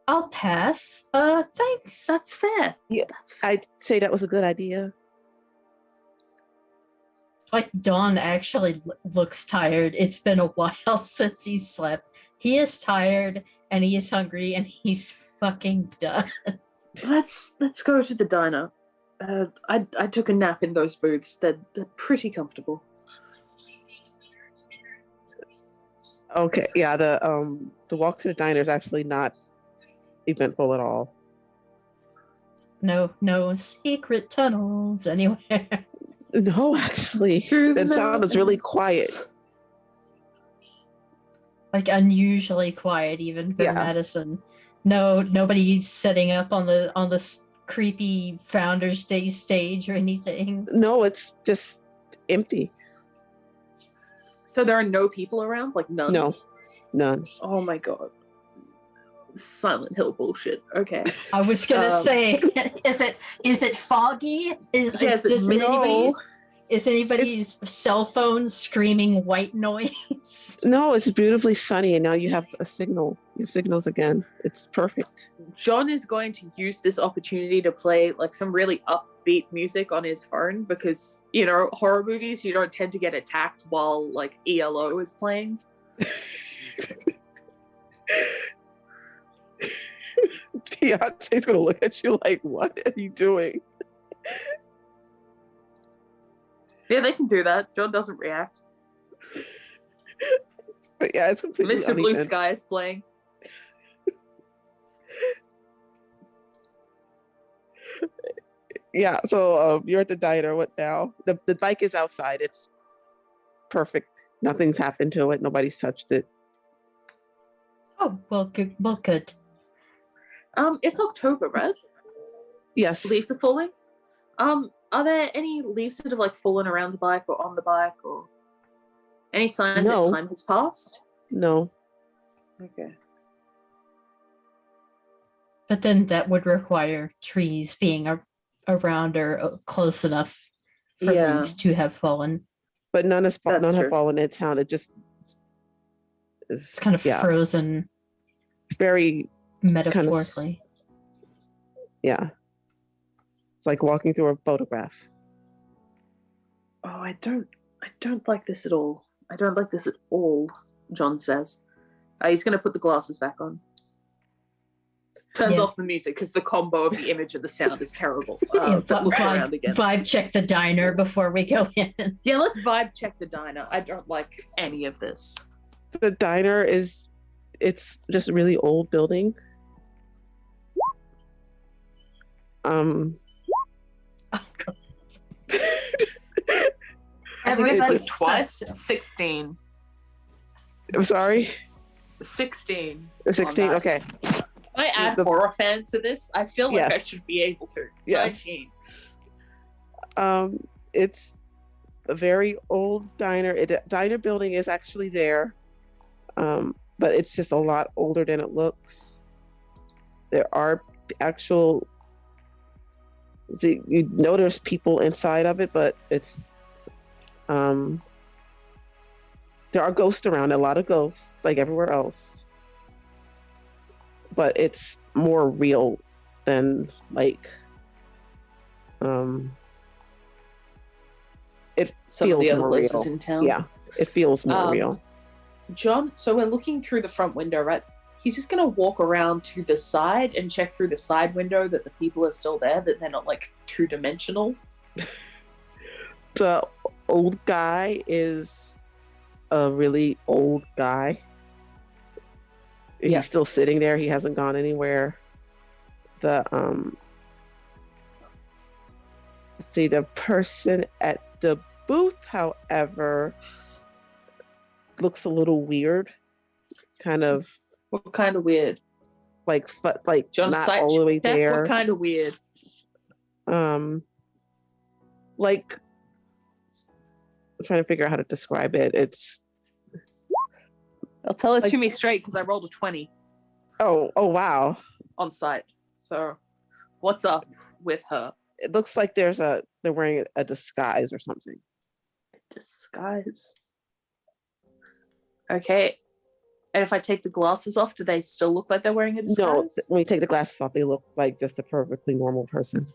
I'll pass. Thanks. That's fair. Yeah, That's fair. I'd say that was a good idea. Like Dawn actually looks tired. It's been a while since he slept. He is tired and he is hungry and he's fucking done. Let's go to the diner. I took a nap in those booths. They're pretty comfortable. Okay, yeah, the walk to the diner is actually not eventful at all. No secret tunnels anywhere. No, actually, Through the the town is really quiet. Like unusually quiet even for Yeah. Madison. Nobody's setting up on the creepy Founders Day stage or anything. No, it's just empty. So there are no people around? Like none? No, none. Oh my god. Silent Hill bullshit. Okay. I was gonna say, is it foggy? Is anybody's cell phone screaming white noise? No, it's beautifully sunny, and now you have a signal. You have signals again. It's perfect. John is going to use this opportunity to play like some really upbeat music on his phone because, you know, horror movies, you don't tend to get attacked while like ELO is playing. Beyonce's gonna look at you like, "What are you doing?" Yeah, they can do that. John doesn't react. But yeah, it's completely Mr. Blue uneven. Sky is playing. Yeah, so you're at the diner. What now? The bike is outside. It's perfect. Nothing's happened to it. Nobody's touched it. Oh, well, good. Well, good. It's October, right? Yes. Leaves are falling. Are there any leaves that have like fallen around the bike or on the bike or any signs No. that time has passed? No. Okay. But then that would require trees being around or close enough for Yeah. leaves to have fallen. But none That's have true. fallen in town. It just is It's kind of frozen very metaphorically. yeah. It's like walking through a photograph. Oh, I don't like this at all. I don't like this at all, John says. He's going to put the glasses back on. Turns Yeah. off the music because the combo of the image and the sound is terrible. Yeah, But look around again. vibe check the diner before we go in. Yeah, let's vibe check the diner. I don't like any of this. The diner it's just a really old building. Everybody it's Twice? sucks. 16. I'm sorry. 16. 16. on that. Okay. Can I add The- horror fan to this? I feel like I Yes. should be able to. Yes. 19. It's a very old diner. Diner building is actually there, but it's just a lot older than it looks. There are actual. See, you know, there's people inside of it, but it's. There are ghosts around. A lot of ghosts, like everywhere else. But it's more real than like. It Some of feels the other more places real. in town. Yeah, it feels more real. John, so we're looking through the front window, right? He's just going to walk around to the side and check through the side window that the people are still there, that they're not like two-dimensional. The old guy is a really old guy. Yeah. He's still sitting there. He hasn't gone anywhere. The the person at the booth, however, looks a little weird. Kind of What kind of weird? like John, not sight all the way check, there. What kind of weird? Like I'm trying to figure out how to describe it. It's I'll tell it like- to me straight because I rolled a 20 oh wow. on sight. So, what's up with her? It looks like they're wearing a disguise or something. Disguise. Okay. And if I take the glasses off, do they still look like they're wearing a disguise? No, when you take the glasses off, they look like just a perfectly normal person.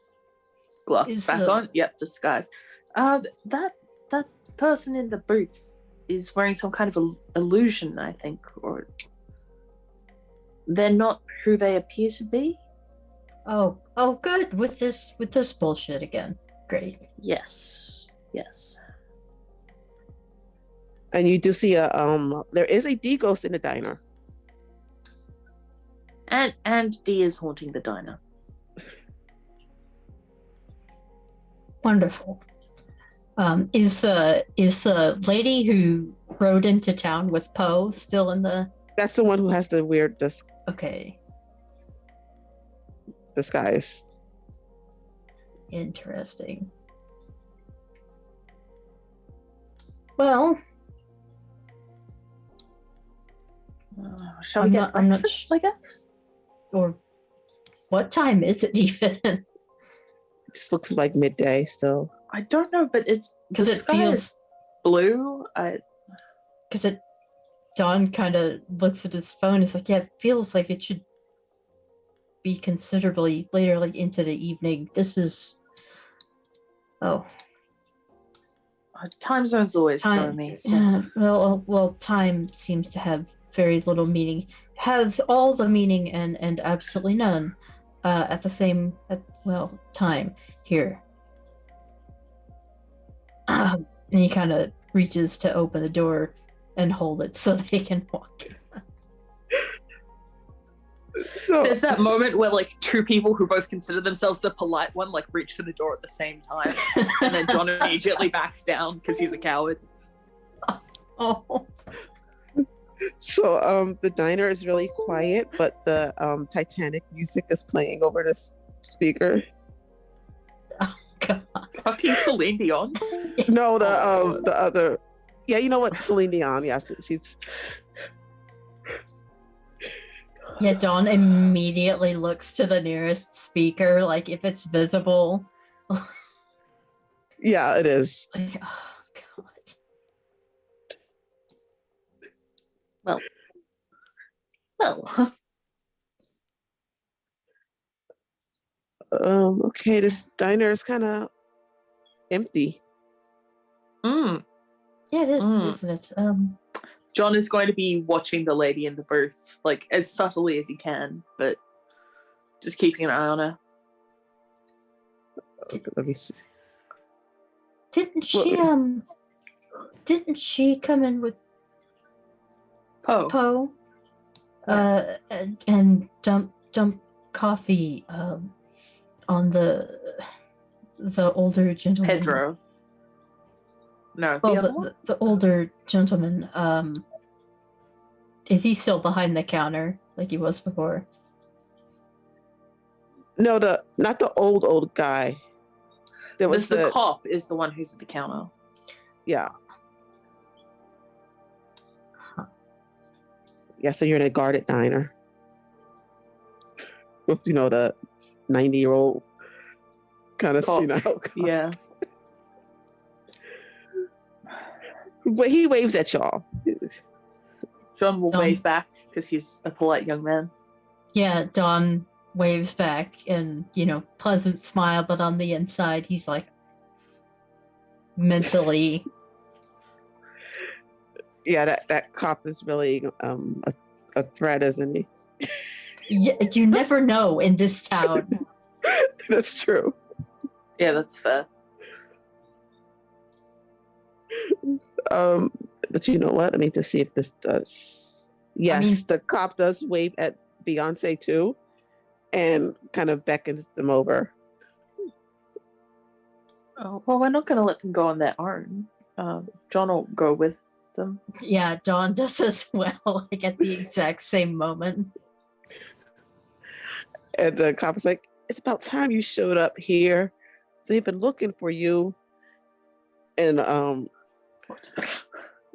Glasses Is back the- on. Yep, disguise. That that person in the booth is wearing some kind of illusion, I think, or they're not who they appear to be. Oh, good. With this bullshit again. Great. Yes. And you do see there is a D ghost in the diner. And D is haunting the diner. Wonderful. Is the lady who rode into town with Poe still in the? That's the one who has the weird Okay. disguise. Interesting. Well, Shall we get breakfast, I guess? Or what time is it even? It just looks like midday still. I don't know, but it's Because it feels blue. Because it. Don kind of looks at his phone. He's like, "Yeah, it feels like it should be considerably later, like into the evening. This is." Oh. Time zones always throw me. So. Yeah, well, time seems to have very little meaning. Has all the meaning and absolutely none at the same time here. And he kind of reaches to open the door and hold it so they can walk in. So There's that moment where like two people who both consider themselves the polite one like reach for the door at the same time, and then John immediately backs down because he's a coward. Oh. So the diner is really quiet, but the Titanic music is playing over the speaker. God. Fucking Celine Dion. No, the other. Yeah, you know what? Celine Dion. Yes, she's. Yeah, Dawn immediately looks to the nearest speaker, like if it's visible. Yeah, it is. Like, oh God. Well. Okay, this diner is kind of empty. Yeah, it is, isn't it? John is going to be watching the lady in the booth, like as subtly as he can, but just keeping an eye on her. Okay, let me see. Didn't she come in with Poe? Yes. And dump coffee on the older gentleman. Pedro. No, Well, the older gentleman, is he still behind the counter like he was before? No, not the old guy. There was the cop is the one who's at the counter. Yeah. Yeah, so you're in a guarded diner. With, the 90-year-old kind of, cop. Yeah. But he waves at y'all. John will wave back because he's a polite young man. Yeah, Don waves back and, pleasant smile, but on the inside, he's like mentally. Yeah, that cop is really a threat, isn't he? Yeah, you never know in this town. That's true. Yeah, that's fair. But you know what? I mean, to see if this does. Yes, the cop does wave at Beyonce too, and kind of beckons them over. Oh, well, we're not going to let them go on their own. John will go with them. Yeah, Dawn does as well, like at the exact same moment. And the cop is like, "It's about time you showed up here. They've been looking for you." And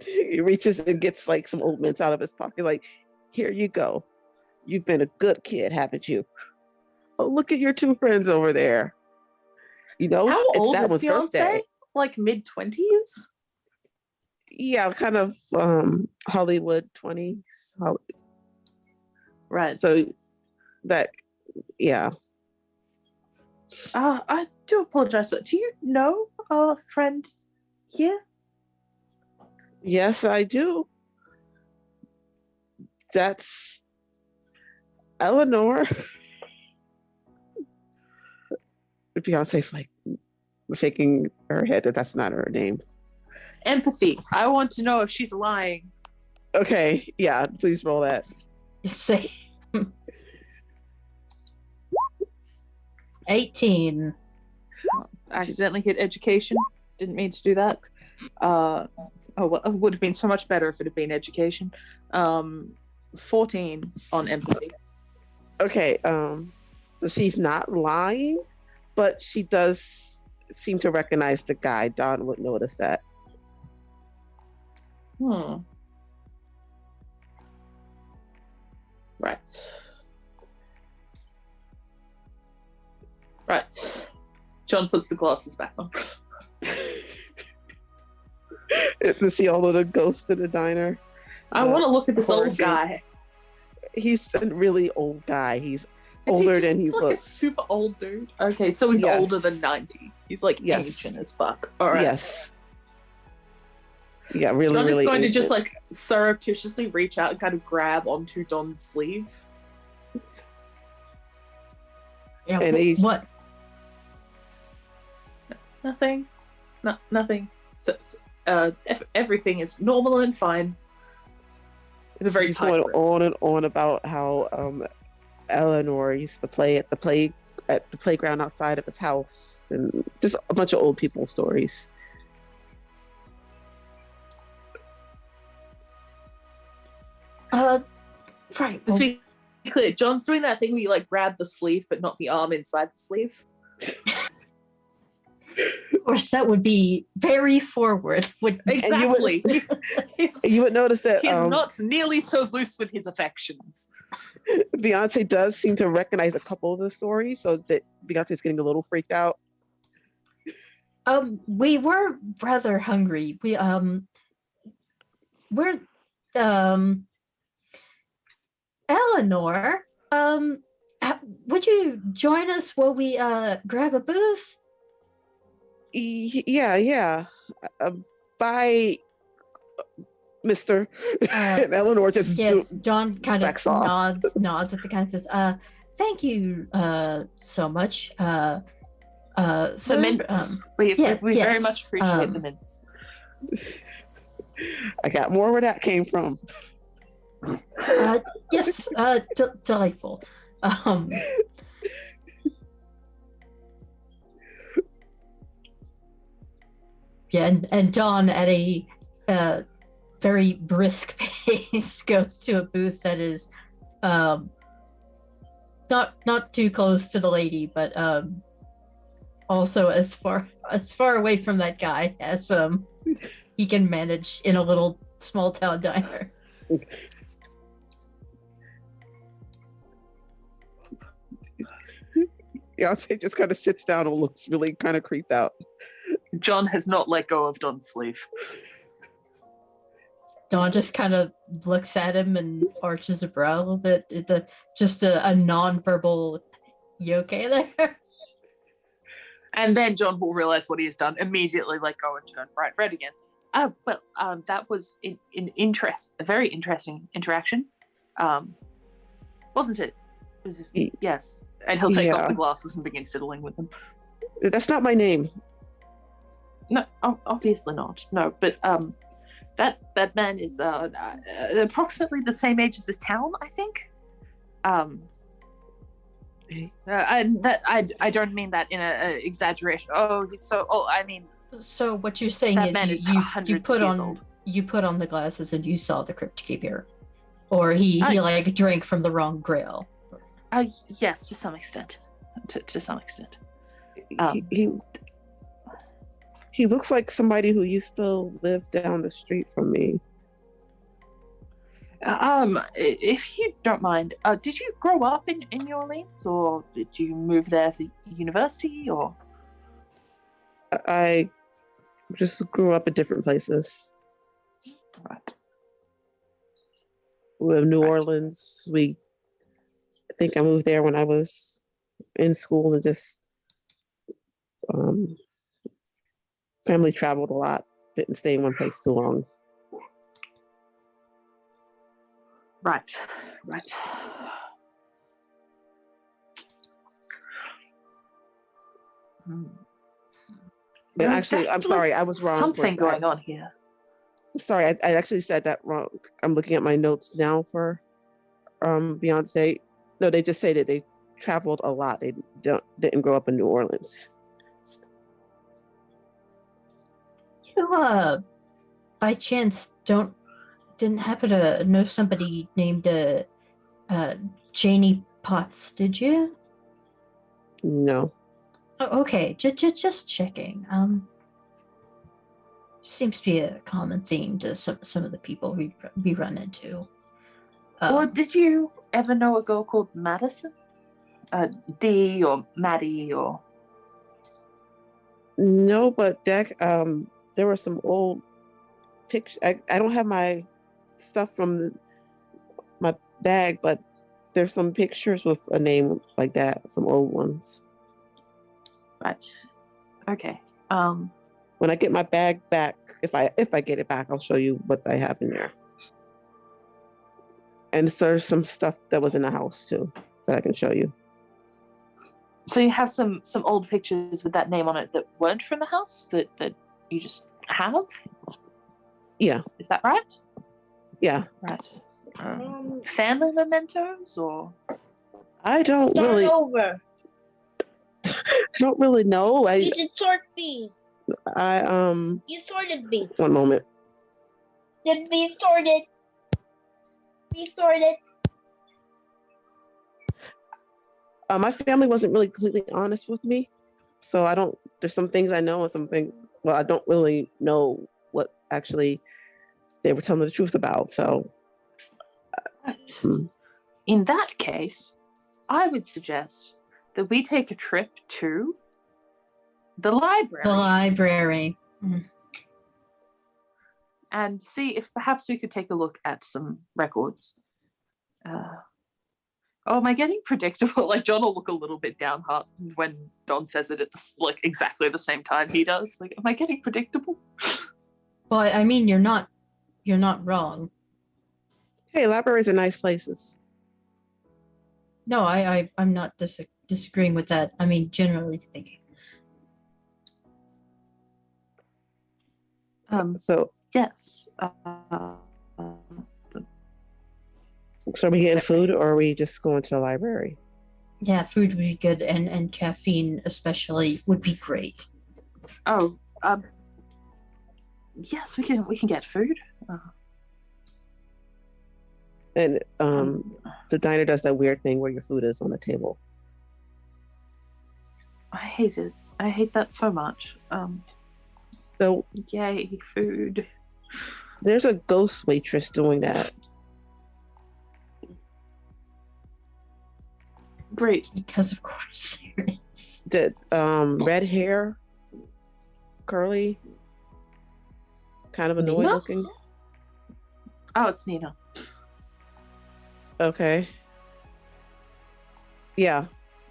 he reaches and gets like some old mints out of his pocket. Like, "Here you go. You've been a good kid, haven't you? Oh, look at your two friends over there. How it's old that is one's Beyonce? birthday." Like mid-20s? Yeah, kind of Hollywood 20s. Right. So that, yeah. I do apologize. Do you know our friend here? Yes, I do. That's Eleanor. Beyonce's like shaking her head that that's not her name. Empathy. I want to know if she's lying. Okay, yeah, please roll that. Say 18. Accidentally hit education. Didn't mean to do that. Oh, well, it would have been so much better if it had been education. 14 on empathy. Okay, so she's not lying, but she does seem to recognize the guy. Don would notice that. Right. John puts the glasses back on. To see all of the ghosts in the diner. I want to look at this horror old scene. guy. He's a really old guy. He's Is older he just than he like looks. a super old dude? Okay, so he's Yes. older than 90. He's like Yes. ancient as fuck. All right. Yes. Yeah, really, John really. is going to ancient. just like surreptitiously reach out and kind of grab onto Don's sleeve. Yeah, And he's- what? Nothing. Nothing. So, everything is normal and fine. It's a very He's tight going room. on and on about how Eleanor used to play at the playground outside of his house, and just a bunch of old people stories. Right. To Well, be clear, John's doing that thing where you like grab the sleeve but not the arm inside the sleeve. of course, that would be very forward. Would Exactly. He's You would notice that he's not nearly so loose with his affections. Beyonce does seem to recognize a couple of the stories, so that Beyonce's getting a little freaked out. We were rather hungry. We're Eleanor. Would you join us while we grab a booth? Yeah. Bye, Mister. And Eleanor just Yes, John kind of backs off. nods at the guy and says, thank you so much. The So mints. We yeah, very yes, much appreciate the mints. I got more where that came from. yes, delightful. Yeah, and Don at a very brisk pace goes to a booth that is not too close to the lady, but also as far away from that guy as he can manage in a little small town diner. Beyonce just kind of sits down and looks really kind of creeped out. John has not let go of Don's sleeve. Dawn just kind of looks at him and arches a brow a little bit. Just a non-verbal, you okay there? And then John will realize what he has done, immediately let go and turn bright red again. That was a very interesting interaction. Wasn't it? Yes. And he'll take off Yeah. the glasses and begin fiddling with them. That's not my name. No, obviously not. No, but that man is approximately the same age as this town, I think. I don't mean that in a exaggeration. I mean, So what you're saying that is man you, is you hundreds put of years on old. you put on the glasses and you saw the crypt keeper, or he like drank from the wrong grail. Yes, to some extent. To some extent. He looks like somebody who used to live down the street from me. If you don't mind, did you grow up in New Orleans, or did you move there for university, or? I just grew up in different places. Right. New Right. Orleans. I think I moved there when I was in school and just family traveled a lot. didn't stay in one place too long. Right. Right. Hmm. And There's actually, I'm sorry, definitely I was wrong. Something going on here. I'm sorry, I actually said that wrong. I'm looking at my notes now for Beyonce. No, they just say that they traveled a lot. They didn't grow up in New Orleans. You by chance didn't happen to know somebody named Janie Potts, did you? No. Oh, okay, just checking. Seems to be a common theme to some of the people we run into. Or did you ever know a girl called Madison? D or Maddie or... No, but Deck, there were some old pictures. I don't have my stuff from my bag, but there's some pictures with a name like that, some old ones. Right. Okay. When I get my bag back, if I get it back, I'll show you what I have in there. And so there's some stuff that was in the house too that I can show you. So you have some old pictures with that name on it that weren't from the house that you just have? Yeah. Is that right? Yeah. Right. Family mementos or? I don't Start really. over. I don't really know. You did sort these. You sorted beef. One moment. Did be sorted. Be sorted. My family wasn't really completely honest with me, so I don't. There's some things I know and something. Well, I don't really know what actually they were telling the truth about. So, in that case, I would suggest that we take a trip to the library. The library. And see if perhaps we could take a look at some records. Am I getting predictable? Like, John will look a little bit downhearted when Don says it at exactly the same time he does. Like, am I getting predictable? Well, I mean, you're not wrong. hey, libraries are nice places. No, I'm not disagreeing with that. I mean, generally speaking. So, Yes. so are we getting food, or are we just going to the library? Yeah, food would be good, and caffeine especially would be great. Oh, yes, we can get food. And the diner does that weird thing where your food is on the table. I hate it. I hate that so much. So Yay, food. there's a ghost waitress doing that. Great. Because of course there is. That red hair, curly, kind of annoyed Nina? looking. Oh, it's Nina. Okay. Yeah,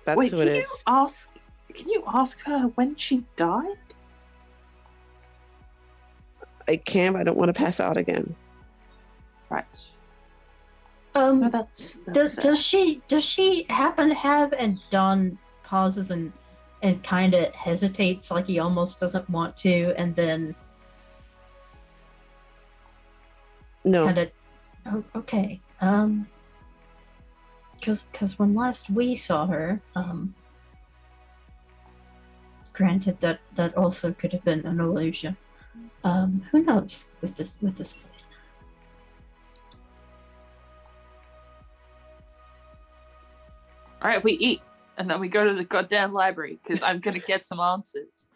that's Wait, who it is. Can you ask her when she died? I can, but I don't want to pass out again. Right. No, that's Does she happen to have? And Don pauses and kind of hesitates, like he almost doesn't want to, and then No. kind of, oh, okay. Because when last we saw her, granted that also could have been an illusion. Who knows with this place? All right, we eat, and then we go to the goddamn library because I'm gonna get some answers.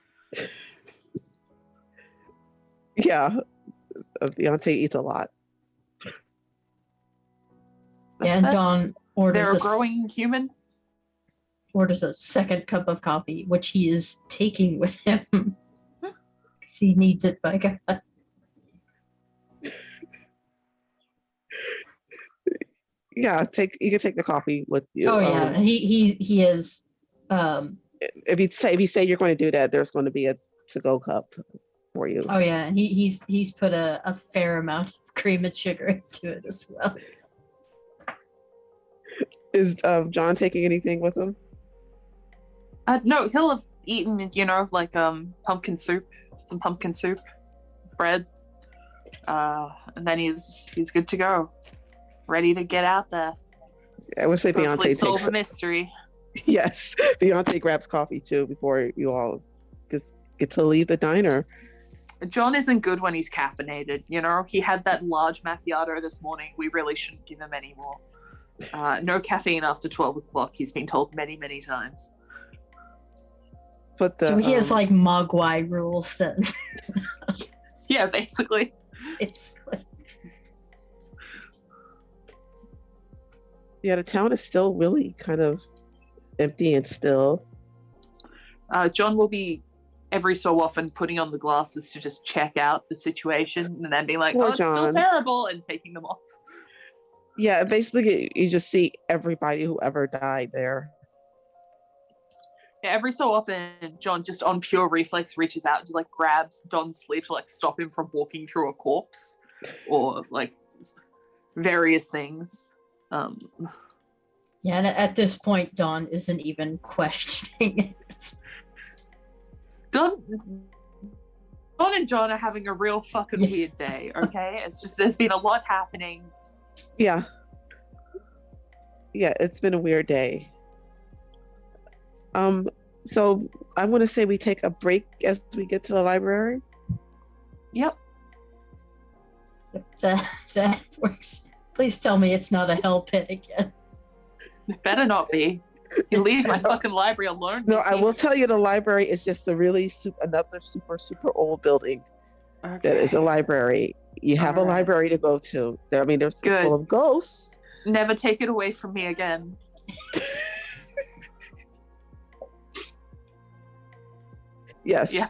Yeah, Beyonce eats a lot. Yeah, and Don orders They're a growing human. orders a second cup of coffee, which he is taking with him because he needs it by God. Yeah, you can take the coffee with you. Oh yeah, he is. If you say you're going to do that, there's going to be a to-go cup for you. Oh yeah, and he's put a fair amount of cream and sugar into it as well. Is John taking anything with him? No, he'll have eaten, like pumpkin soup, some pumpkin soup, bread, and then he's good to go, ready to get out there. I would say Hopefully Beyonce solve takes. a mystery. Yes, Beyonce grabs coffee too before you all just get to leave the diner. John isn't good when he's caffeinated. He had that large macchiato this morning. We really shouldn't give him any more. No caffeine after 12 o'clock. He's been told many, many times. But So he has like Mogwai rules then. Yeah, basically. Basically. yeah, the town is still really kind of empty and still. John will be every so often putting on the glasses to just check out the situation and then being like, Poor oh, it's John. still terrible, and taking them off. Yeah, basically you just see everybody who ever died there. Yeah, every so often, John, just on pure reflex, reaches out and just like grabs Don's sleeve to like stop him from walking through a corpse or like various things. Yeah, and at this point, Dawn isn't even questioning it. Don and John are having a real fucking weird day, okay? It's just there's been a lot happening. Yeah. Yeah, it's been a weird day. So I want to say we take a break as we get to the library. Yep. That works. Please tell me it's not a hell pit again. It better not be. You leave my fucking library alone. No, I will tell you the library is just a really another super old building. Okay. That is a library. You have a Alright. library to go to. There's Good. full of ghosts. Never take it away from me again. Yes. Yeah.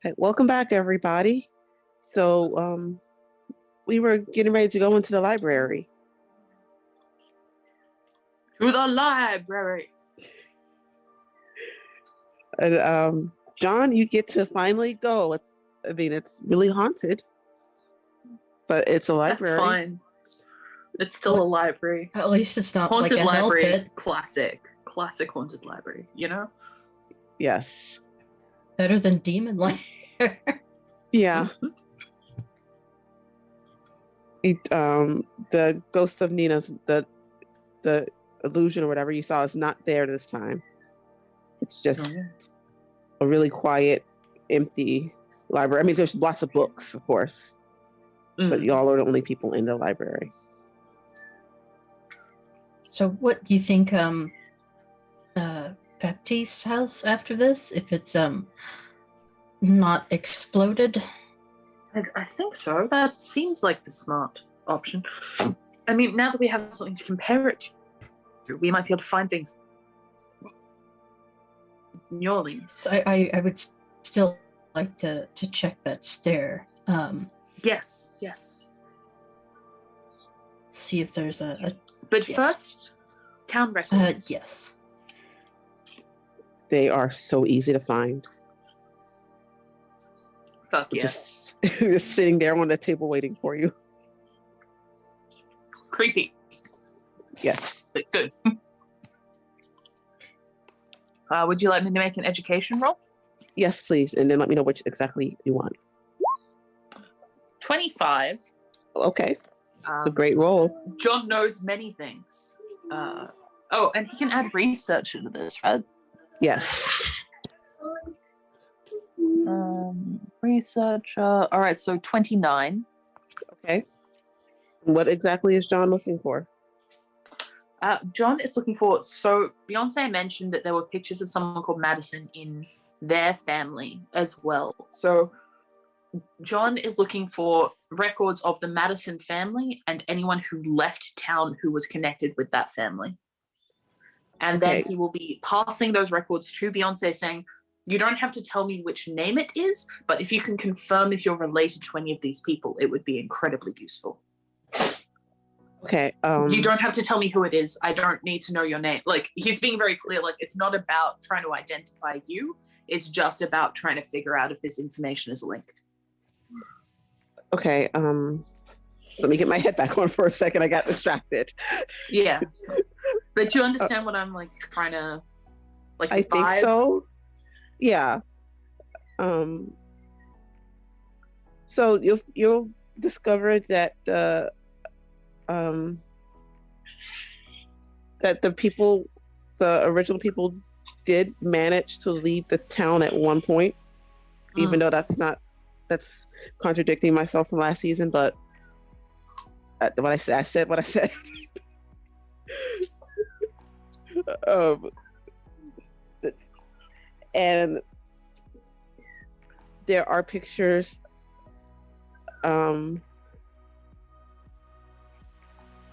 Okay, welcome back, everybody. So, we were getting ready to go into the library. To the library. And John, you get to finally go. It's really haunted, but it's a library. That's fine. It's still a library. At least it's not Haunted like a hell library. pit. Classic haunted library. You know. Yes. Better than demon lair. Yeah. The ghost of Nina's the illusion or whatever you saw is not there this time. It's just a really quiet, empty library. I mean, there's lots of books, of course, but y'all are the only people in the library. So, what do you think Baptiste has after this? If it's not exploded? I think so. That seems like the smart option. I mean, now that we have something to compare it to, we might be able to find things. New Orleans. So I would still like to check that stair. Yes. See if there's a But first, town records. yes. They are so easy to find. Fuck yes. Just sitting there on the table waiting for you. Creepy, Yes. but good. Would you like me to make an education roll? Yes, please. And then let me know which exactly you want. 25. Okay. It's a great roll. John knows many things. Oh, and he can add research into this, right? Yes. Research. All right, so 29. Okay. What exactly is John looking for? John is looking for. So Beyonce mentioned that there were pictures of someone called Madison in their family as well. So John is looking for records of the Madison family and anyone who left town who was connected with that family. And then he will be passing those records to Beyonce saying, you don't have to tell me which name it is, but if you can confirm if you're related to any of these people, it would be incredibly useful. Okay. You don't have to tell me who it is. I don't need to know your name. Like, he's being very clear. Like, it's not about trying to identify you. It's just about trying to figure out if this information is linked. Okay. So let me get my head back on for a second. I got distracted. Yeah. But you understand what I'm like trying to like I think so. Yeah. So you'll discover that the original people did manage to leave the town at one point, even though that's contradicting myself from last season, but what I said what I said. And there are pictures. Well,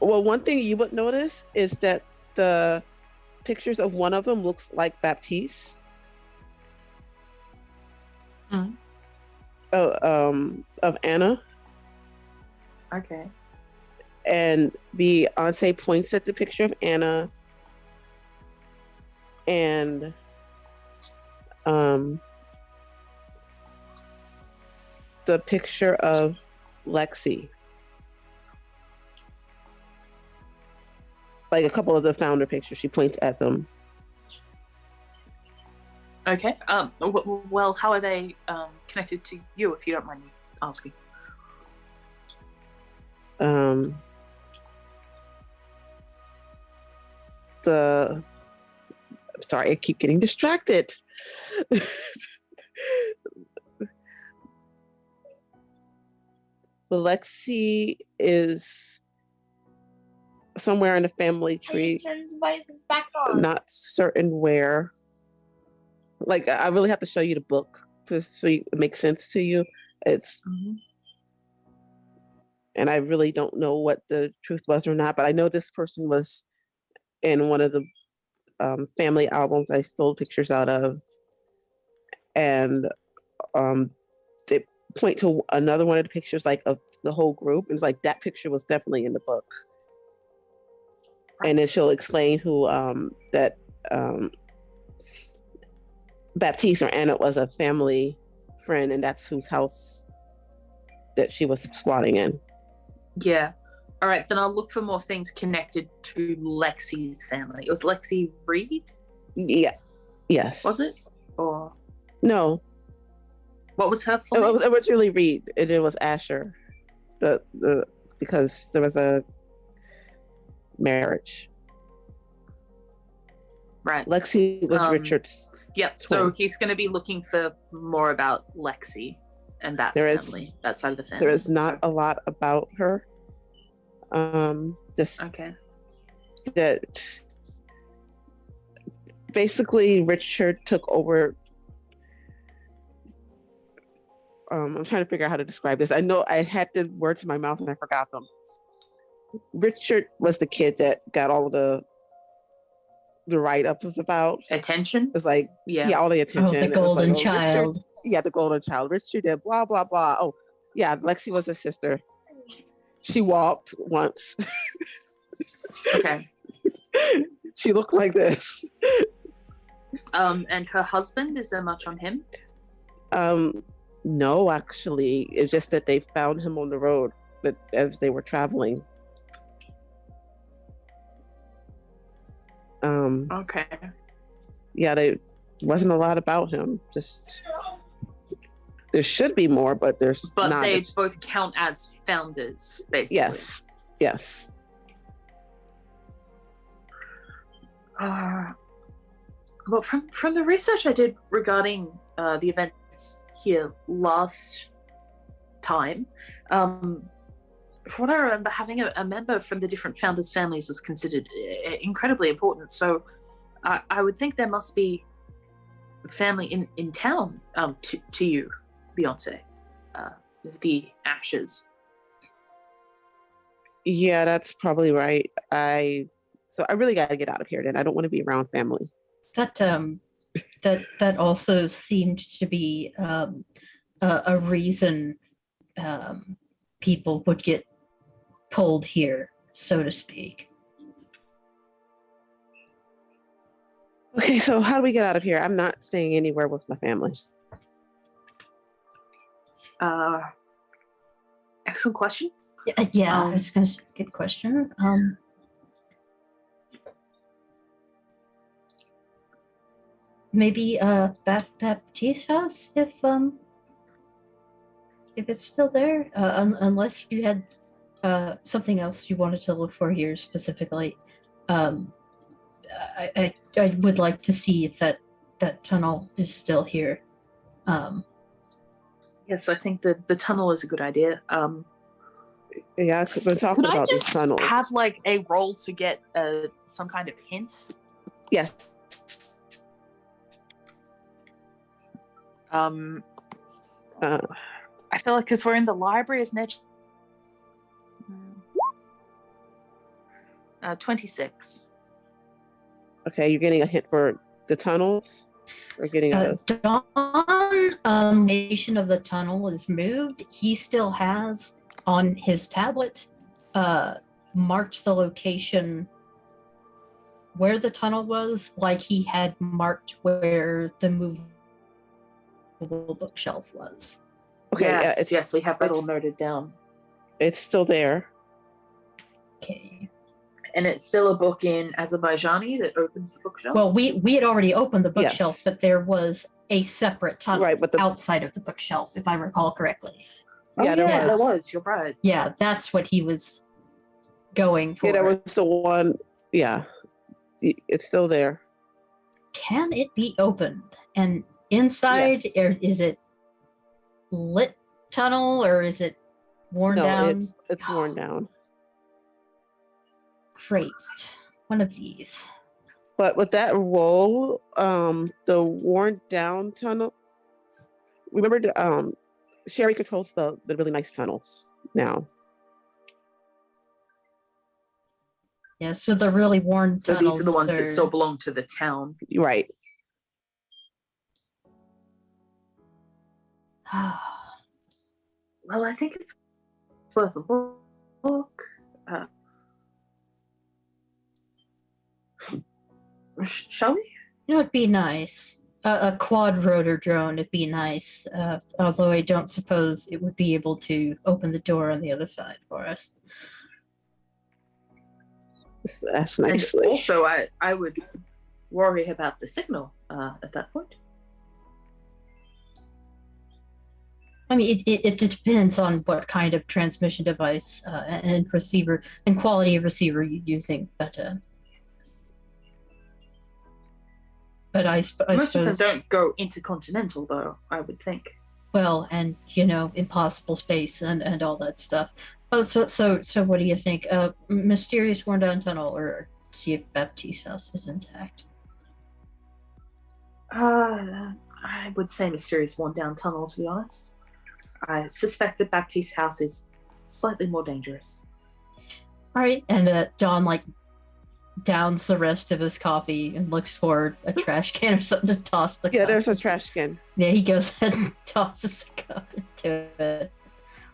one thing you would notice is that the pictures of one of them looks like Baptiste. Of Anna. Okay. And Beyonce points at the picture of Anna, and the picture of Lexi. Like a couple of the founder pictures, she points at them. Okay. Well, how are they connected to you, if you don't mind me asking? I'm sorry, I keep getting distracted. Lexi is somewhere in the family tree. Not certain where. Like, I really have to show you the book so it makes sense to you. It's and I really don't know what the truth was or not, but I know this person was in one of the family albums I stole pictures out of, and point to another one of the pictures, like of the whole group, and it's like that picture was definitely in the book. And then she'll explain who that Baptiste or Anna was a family friend, and that's whose house that she was squatting in. Yeah. All right, then I'll look for more things connected to Lexi's family. It was Lexi Reed? Yeah. Yes. Was it? Or No. what was her full It name? was originally Reed, and it was Asher. Because there was a marriage. Right. Lexi was Richard's. Yep. So twin. he's going to be looking for more about Lexi and that There family, is- that side of the family. There is not a lot about her. Just Okay. that basically Richard took over. I'm trying to figure out how to describe this. I know I had the words in my mouth and I forgot them. Richard was the kid that got all of the write-up was about. Attention. It was like, Yeah. yeah, all the Oh, attention. the It was like, golden Richard- child. yeah, the golden child. Richard did blah, blah, blah. Oh, yeah, Lexi was a sister. She walked once. Okay. She looked like this. And her husband, is there much on him? No, actually. It's just that they found him on the road but as they were traveling. Okay. Yeah, there wasn't a lot about him. Just there should be more, but there's But not. they It's- both count as founders, basically. yes, yes. Well, from the research I did regarding the events here last time, from what I remember, having a member from the different founders' families was considered incredibly important. So I would think there must be family in town to you, Beyonce, the Ashes. Yeah, that's probably right. So I really got to get out of here. Then I don't want to be around family. That also seemed to be a reason people would get pulled here, so to speak. Okay, so how do we get out of here? I'm not staying anywhere with my family. Excellent question. Yeah, I was gonna say, good question. Maybe Baptiste house if it's still there, unless you had something else you wanted to look for here specifically. I would like to see if that tunnel is still here. Yes, I think the tunnel is a good idea. Yeah, I've been talking Could I about these just tunnels. have like a roll to get some kind of hint? Yes. I feel like because we're in the library, isn't it? 26. Okay, you're getting a hint for the tunnels? Or getting a... Dawn, nation of the tunnel is moved. He still has on his tablet marked the location where the tunnel was, like he had marked where the movable bookshelf was. Okay, Yes, we have that all it's- noted down. It's still there. Okay. And it's still a book in Azerbaijani that opens the bookshelf? Well, we had already opened the bookshelf, Yes. but there was a separate tunnel Right, but the... outside of the bookshelf, if I recall correctly. Yeah, there there was. was. You're right. Yeah, that's what he was going for. Yeah, there was the one... Yeah. It's still there. Can it be opened? And inside, Yes. or is it lit tunnel or is it worn No, down? it's worn down. Great. One of these. But with that roll, the worn down tunnel... Remember, Sherry controls the really nice tunnels now. Yeah, so the really worn So tunnels. these are the ones that they're- still belong to the town. Right. Well, I think it's worth a look. Shall we? It would be nice. A quad rotor drone would be nice. Although I don't suppose it would be able to open the door on the other side for us. That's And nicely. also, I would worry about the signal at that point. I mean, it depends on what kind of transmission device and receiver and quality of receiver you're using, but I Most of suppose them don't go intercontinental, though, I would think. well, and impossible space and all that stuff. So what do you think? Mysterious worn down tunnel, or see if Baptiste's house is intact? I would say mysterious worn down tunnel, to be honest. I suspect that Baptiste's house is slightly more dangerous. All right, and Don downs the rest of his coffee and looks for a trash can or something to toss the. Yeah, cup. there's a trash can. Yeah, he goes ahead and tosses the cup into it,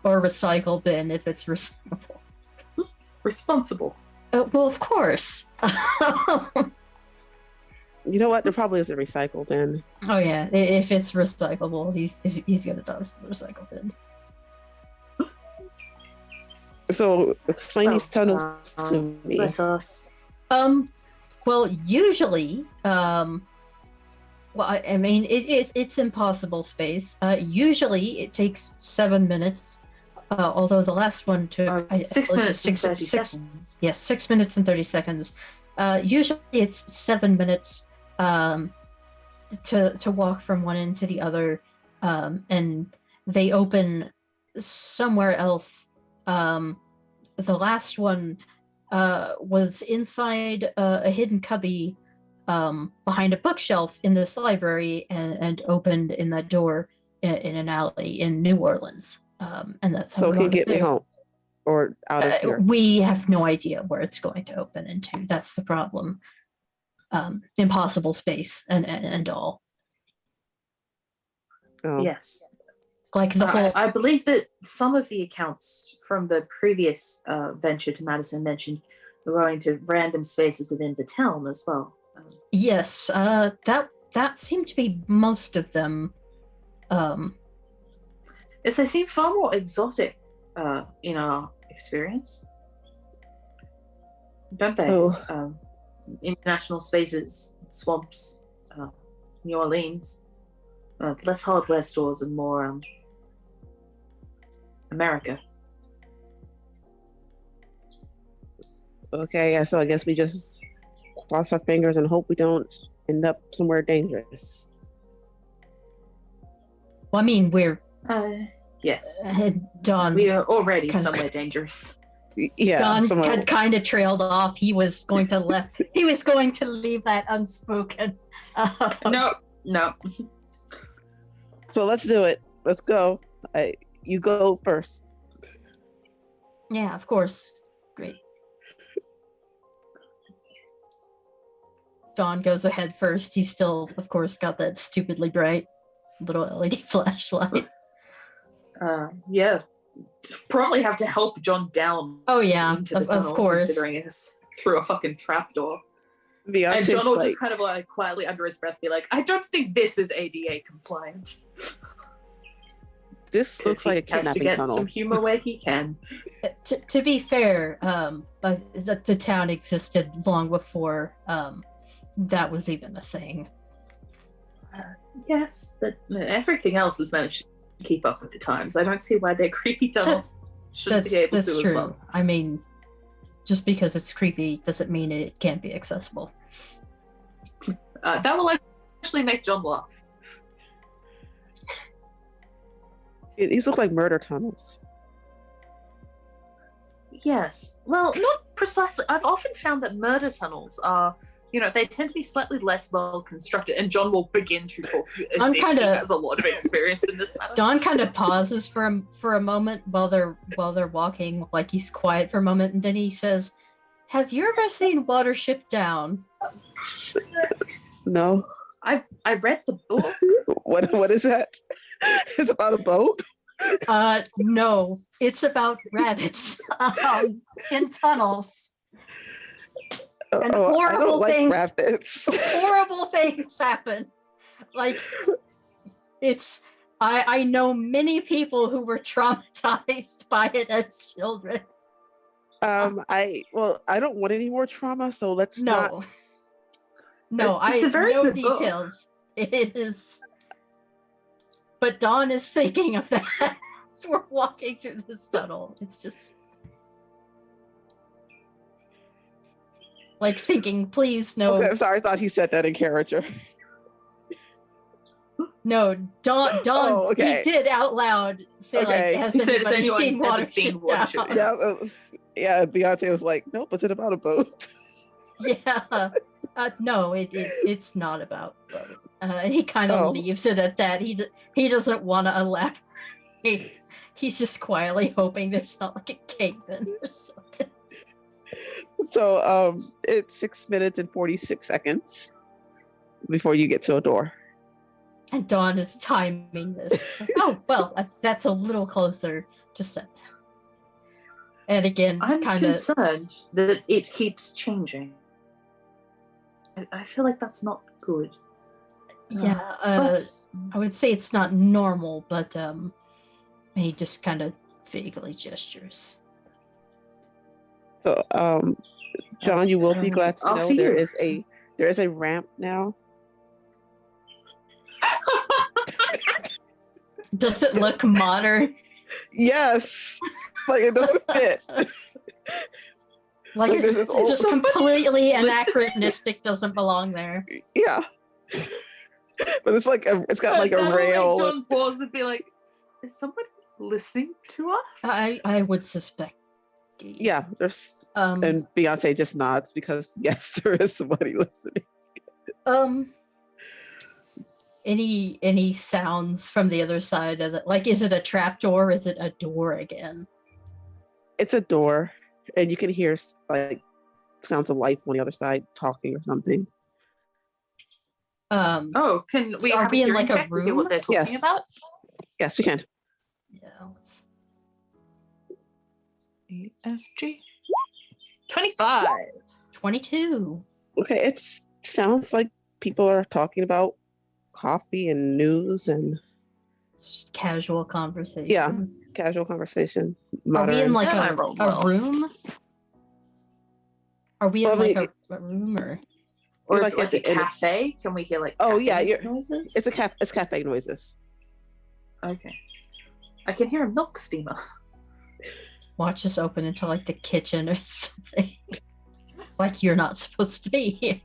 or a recycle bin if it's recyclable. Responsible. Well, of course. You know what? There probably is a recycle bin. Oh yeah, if it's recyclable, he's gonna toss the recycle bin. So explain these tunnels to me. Let us. Well, usually, well, I mean, it's impossible space. Usually, it takes 7 minutes. Although the last one took 6 minutes and 30 seconds. Yes, 6 minutes and 30 seconds. Usually, it's 7 minutes to walk from one end to the other, and they open somewhere else. The last one was inside a hidden cubby behind a bookshelf in this library, and opened in that door in an alley in New Orleans. And that's how So it we're can going get me through. home or out of here. We have no idea where it's going to open into. That's the problem. Impossible space and all. Oh. Yes. Like the whole. I believe that some of the accounts from the previous venture to Madison mentioned going to random spaces within the town as well. Yes, that seemed to be most of them. Yes, they seem far more exotic in our experience. Don't they? So- International spaces, swamps, New Orleans, less hardware stores and more America. Okay, yeah, so I guess we just cross our fingers and hope we don't end up somewhere dangerous. Well, I mean, we're Yes. Don. We are already Kind of- somewhere dangerous. Yeah, Don somewhere. had kind of trailed off. He was going to leave that unspoken. No. So let's do it. Let's go. You go first. Yeah, of course. Great. Don goes ahead first. He's still, of course, got that stupidly bright little LED flashlight. Yeah. Probably have to help John down Oh yeah, into the of tunnel, course. considering it's through a fucking trapdoor. And Beyonce's John will like, just kind of quietly under his breath be like, I don't think this is ADA compliant. this looks like a He has to kidnapping get tunnel. some humor where he can. To be fair, the town existed long before that was even a thing. Yes, but everything else has managed to keep up with the times. I don't see why their creepy tunnels shouldn't be able That's to true. as well. I mean, just because it's creepy doesn't mean it can't be accessible. That will actually make John laugh. These look like murder tunnels. Yes. Well, not precisely. I've often found that murder tunnels are, they tend to be slightly less well constructed, and John will begin to talk as I'm if kinda- he has a lot of experience in this matter. Don kind of pauses for a moment while they're walking, like he's quiet for a moment, and then he says, "Have you ever seen Watership Down?" No. I read the book. What is that? It's about a boat? No, it's about rabbits in tunnels. And I horrible don't like things. rabbits. Horrible things happen. Like, it's. I know many people who were traumatized by it as children. I don't want any more trauma, so let's not. No, It's a very no good book. details. It is. But Dawn is thinking of that as we're walking through this tunnel. It's just like thinking, please, no. Okay, I'm sorry. I thought he said that in character. No, Dawn. Oh, okay. He did out loud say, Okay. like, has He said, anybody "Has anyone seen ever seen Watership Watership Down?" Down? Yeah, Beyonce was like, nope, it's about a boat. Yeah. No, it's not about both. And he kind of Oh. leaves it at that. He doesn't want to elaborate. He's just quietly hoping there's not like a cave in or something. So it's 6 minutes and 46 seconds before you get to a door. And Dawn is timing this. Like, oh, well, that's a little closer to 7. And again, I'm kind of. concerned that it keeps changing. I feel like that's not good. Yeah, But I would say it's not normal, but he just kind of vaguely gestures. So John, you will be glad to I'll know see there you. is a ramp now. Does it look modern? Yes. Like it doesn't fit. Like Like, it's this is old. just completely Listen. anachronistic, doesn't belong there. Yeah. But it's got like a That'll rail. make John pause and be like, "Is somebody listening to us?" I would suspect. Yeah, there's Um. and Beyonce just nods because yes, there is somebody listening. Any sounds from the other side of it? Like, is it a trapdoor? Is it a door again? It's a door, and you can hear like sounds of life on the other side talking or something. Oh, can we Are have we a in, hearing like, a check to hear room? what they're talking Yes. about? Yes, you can. Yeah. let's- EFG 25. 22. Okay, it sounds like people are talking about coffee and news and Just casual conversation. Yeah. casual conversation. Are we in Modern. like Yeah, I a rolled well. room? Are we in Well, like I mean, a room or? Or You're is like it at like the a end of- cafe? Can we hear like Oh, cafe yeah, you're- noises? It's cafe noises. Okay. I can hear a milk steamer. Watch us open into like the kitchen or something. Like you're not supposed to be here.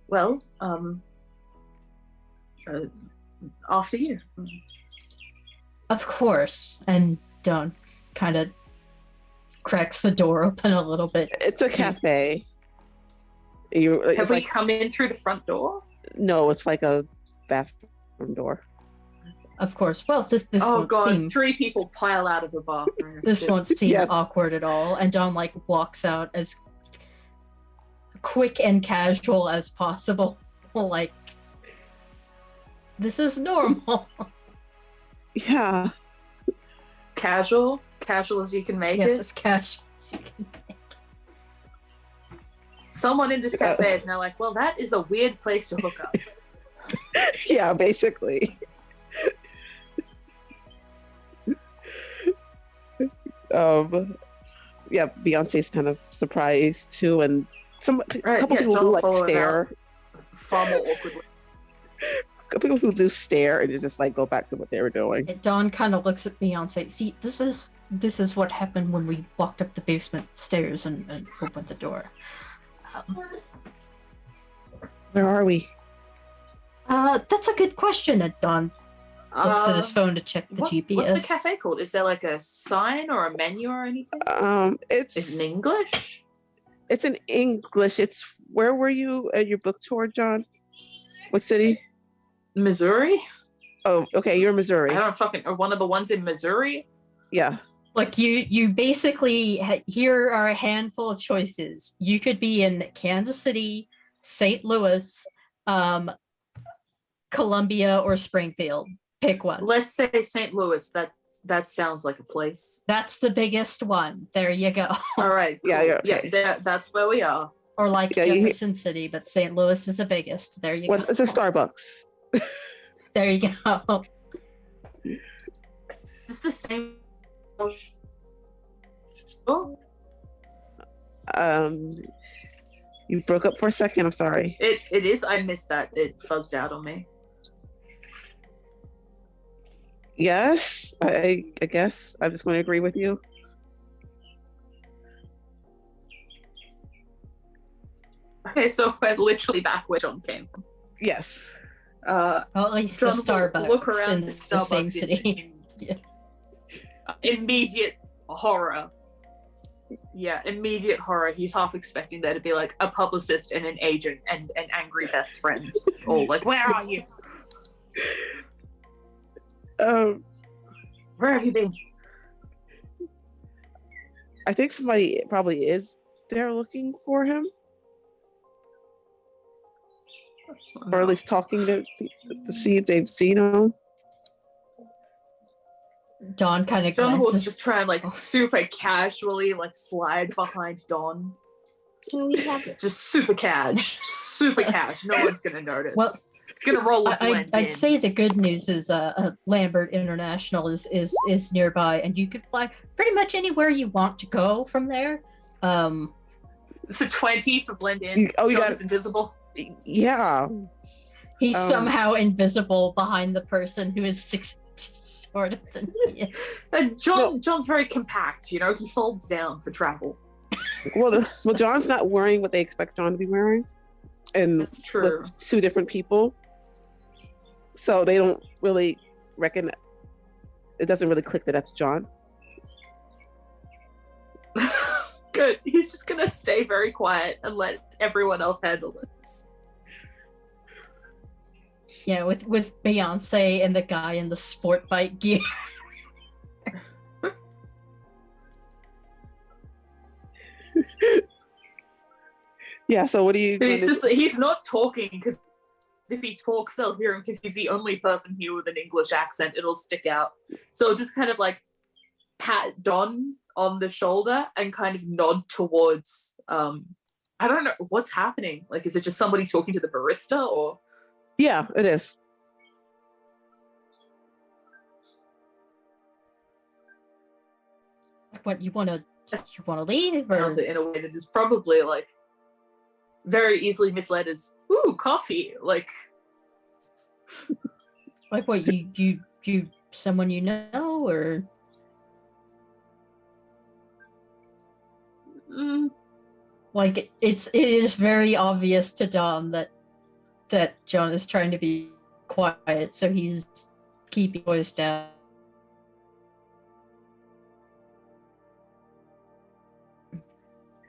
Well, after you. Of course. And Dawn kind of cracks the door open a little bit. It's a cafe. Have we come in through the front door? No, it's like a bathroom door. Of course. Well, this Oh won't god, seem 3 people pile out of a bathroom. this won't seem Yes. awkward at all. And Dawn like walks out as quick and casual as possible. Like, this is normal. Yeah. Casual as you can make Yes, it. as casual as you can. Someone in this cafe is now like, well, that is a weird place to hook up. Yeah, basically. Yeah, Beyonce's kind of surprised too, and a couple people John do like followed stare. out far more awkwardly. A couple people who do stare and just like go back to what they were doing. And Dawn kind of looks at Beyonce. See, this is what happened when we walked up the basement stairs and opened the door. Where are we? That's a good question. And Dawn looks at his phone to check the GPS. What's the cafe called? Is there like a sign or a menu or anything? Is it in English? It's in English. It's where were you at your book tour, John? What city? Missouri? Oh, okay, you're in Missouri. I don't fucking. Or one of the ones in Missouri? Yeah. Like you basically here are a handful of choices. You could be in Kansas City, St. Louis, Columbia, or Springfield. Pick one. Let's say St. Louis. That sounds like a place. That's the biggest one. There you go. All right. Cool. Yeah, you're okay. That's where we are. Or like Yeah, Jefferson City, but St. Louis is the biggest. There you go. It's a Starbucks. There you go. Is this the same? Oh, You broke up for a second. I'm sorry. it is. I missed that. It fuzzed out on me. Yes, I guess I'm just going to agree with you. Okay, so we're literally back where John came from. Yes. Well, at least John the will Starbucks look around in the the Starbucks same city. Yeah. Immediate horror. Yeah, immediate horror. He's half expecting there to be like a publicist and an agent and an angry best friend. Oh, like, where are you? Where have you been? I think somebody probably is there looking for him, or at least talking to see if they've seen him. Dawn kind of John will glances. just try and like super casually like slide behind Dawn. Can we have Just super super cash. No one's gonna notice. Well, it's gonna roll a blend in. I'd say the good news is Lambert International is nearby, and you could fly pretty much anywhere you want to go from there. So 20 for blend in. You John got is invisible. Yeah. He's Um, somehow invisible behind the person who is 6 shorter than he is. And John's very compact, you know, he folds down for travel. Well, John's not wearing what they expect John to be wearing, and That's true. with 2 different people, so they don't really reckon. It doesn't really click that that's John. Good. He's just gonna stay very quiet and let everyone else handle this. Yeah, with Beyonce and the guy in the sport bike gear. Yeah. So what do you? He's not talking because if he talks, they'll hear him because he's the only person here with an English accent. It'll stick out. So just kind of like pat Don on the shoulder and kind of nod towards. I don't know what's happening. Like, is it just somebody talking to the barista or? Yeah, it is. What you want to leave or Sounds it in a way that is probably like very easily misled as "ooh, coffee." Like what you someone you know or like it is very obvious to Dom that John is trying to be quiet, so he's keeping voice down.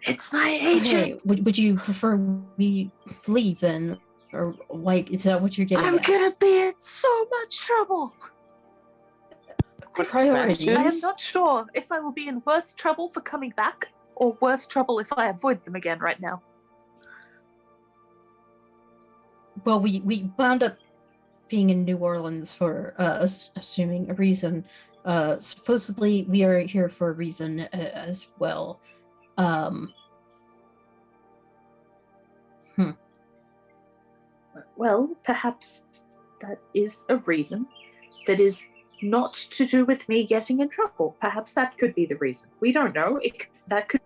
it's my agent. Okay, would you prefer we leave then, or like is that what you're getting? I'm at? gonna be in so much trouble. Priorities. I am not sure if I will be in worse trouble for coming back or worse trouble if I avoid them again right now. Well, we wound up being in New Orleans for assuming a reason. Supposedly we are here for a reason as well. Well, perhaps that is a reason that is not to do with me getting in trouble. Perhaps that could be the reason. We don't know. That could.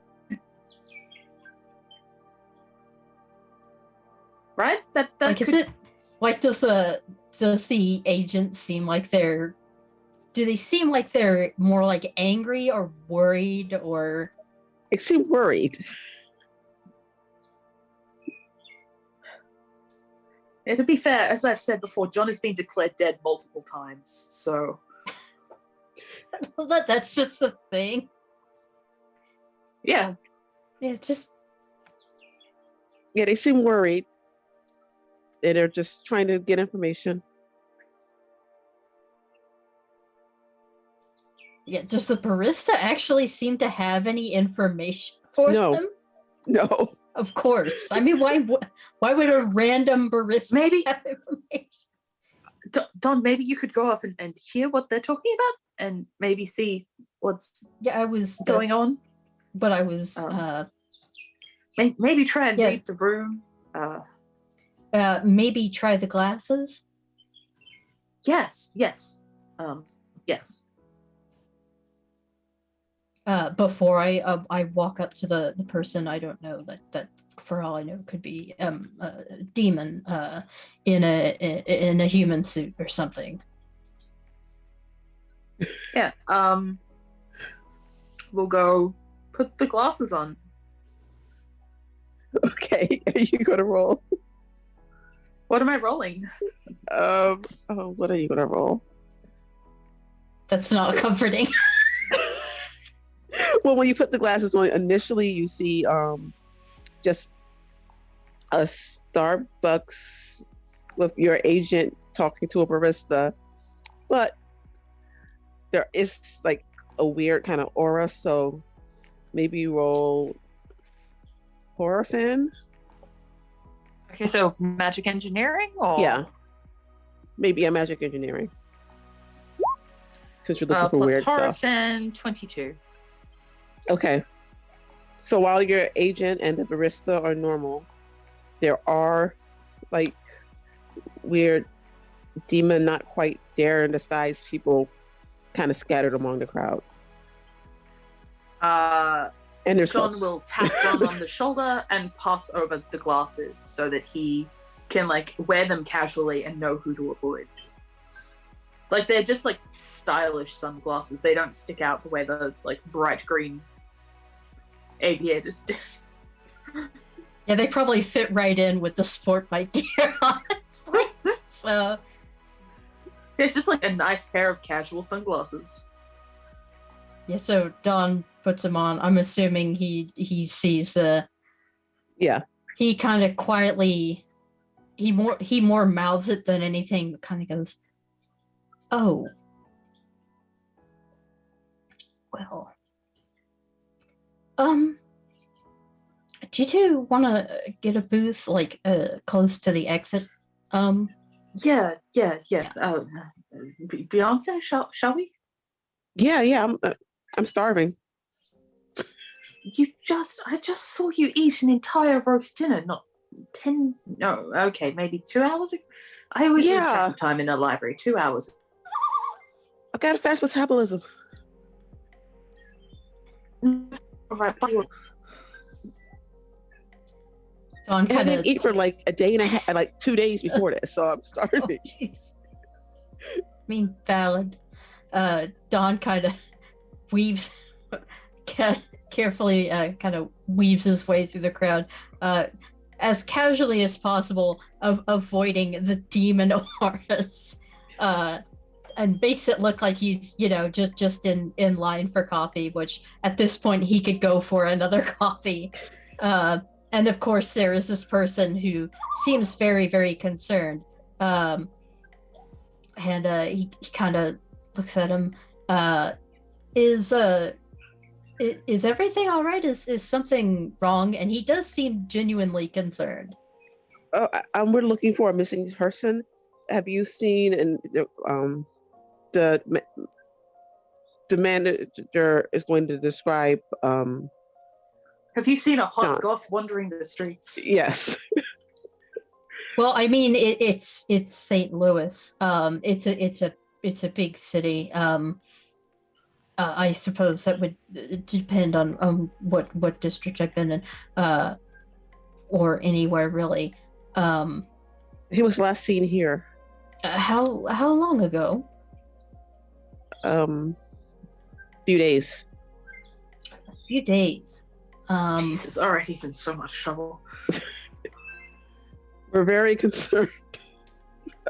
Right? That Like, could... is it like does the agent seem like they're? Do they seem like they're more like angry or worried or? They seem worried. To be fair, as I've said before, John has been declared dead multiple times, so... Well, that's just the thing. Yeah. Yeah, just... Yeah, they seem worried. And they're just trying to get information. Yeah, does the barista actually seem to have any information for No. them? No. Of course. I mean, why would a random barista Maybe- have information? Don, maybe you could go up and hear what they're talking about, and maybe see what's Yeah, I was going on. But I was Maybe try and Yeah. read the room. maybe try the glasses. Yes. Yes. Before I walk up to the person, I don't know that for all I know could be a demon in a human suit or something. Yeah. We'll go put the glasses on. Okay, are you gonna roll? What am I rolling? What are you gonna roll? That's not comforting. Well, when you put the glasses on, initially you see just a Starbucks with your agent talking to a barista, but there is like a weird kind of aura, so maybe you roll horror fan. Okay, so magic engineering, or Yeah, maybe a magic engineering, since you're looking for plus weird horror stuff. fan 22. Okay. So while your agent and the barista are normal, there are like weird demon, not quite there in disguise people kind of scattered among the crowd. And there's John clothes. will tap John on the shoulder and pass over the glasses so that he can like wear them casually and know who to avoid. Like they're just like stylish sunglasses. They don't stick out the way the like bright green aviators did. Yeah, they probably fit right in with the sport bike gear, honestly. So It's just like a nice pair of casual sunglasses. yeah, so Don puts them on. I'm assuming he sees the. Yeah. He kind of quietly, he more mouths it than anything, but kind of goes, "Oh, well, do you two want to get a booth like close to the exit? Yeah. Beyonce, shall we? Yeah. I'm starving. I just saw you eat an entire roast dinner, not 10, no, okay, maybe 2 hours ago. I always lose track of time in a library. 2 hours. I've got a fast metabolism. All right, but Don And I kind didn't of eat for like a day and a half, like 2 days before this, so I'm starving. jeez. I mean, valid. Don kind of weaves, carefully kind of weaves his way through the crowd, as casually as possible, avoiding the demon auras, and makes it look like he's, just in line for coffee, which at this point he could go for another coffee. And of course, there is this person who seems very, very concerned. And he kind of looks at him. Is everything all right? Is something wrong? And he does seem genuinely concerned. Oh, we're looking for a missing person. Have you seen the manager is going to describe? have you seen a hot John. goth wandering the streets? Yes. Well, I mean, it's St. Louis. It's a big city. I suppose that would depend on what district I've been in, or anywhere really. He was last seen here. How long ago? Few days. A few days. Jesus, all right, he's in so much trouble. We're very concerned.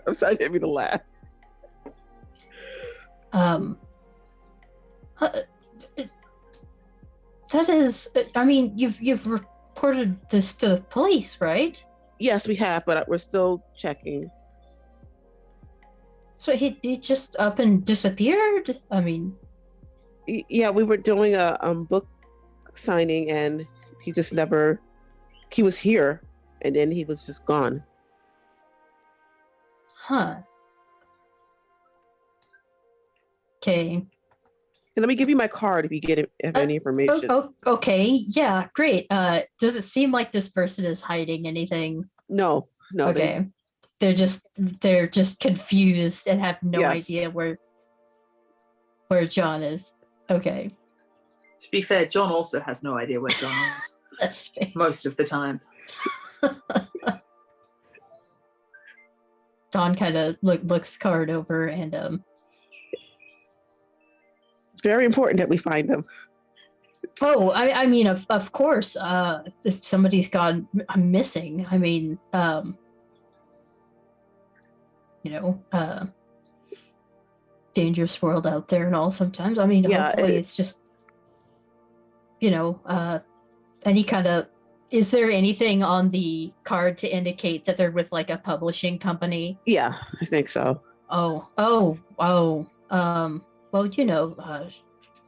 I'm sorry, I didn't mean to laugh. That is, I mean, you've reported this to the police, right? Yes, we have, but we're still checking. So he just up and disappeared? I mean, Yeah, we were doing a book signing, and he just never. He was here, and then he was just gone. huh. Okay. And let me give you my card if you have any information. Okay. Yeah. Great. Does it seem like this person is hiding anything? No. Okay. They're just confused and have no Yes. idea where John is. Okay. To be fair, John also has no idea where John is That's fair. most of the time. Don kind of looks card over and It's very important that we find them. Oh, I mean, of course. If somebody's gone missing, I mean, dangerous world out there and all. Sometimes, I mean, Yeah, hopefully it's just, any kind of. Is there anything on the card to indicate that they're with like a publishing company? Yeah, I think so. Well,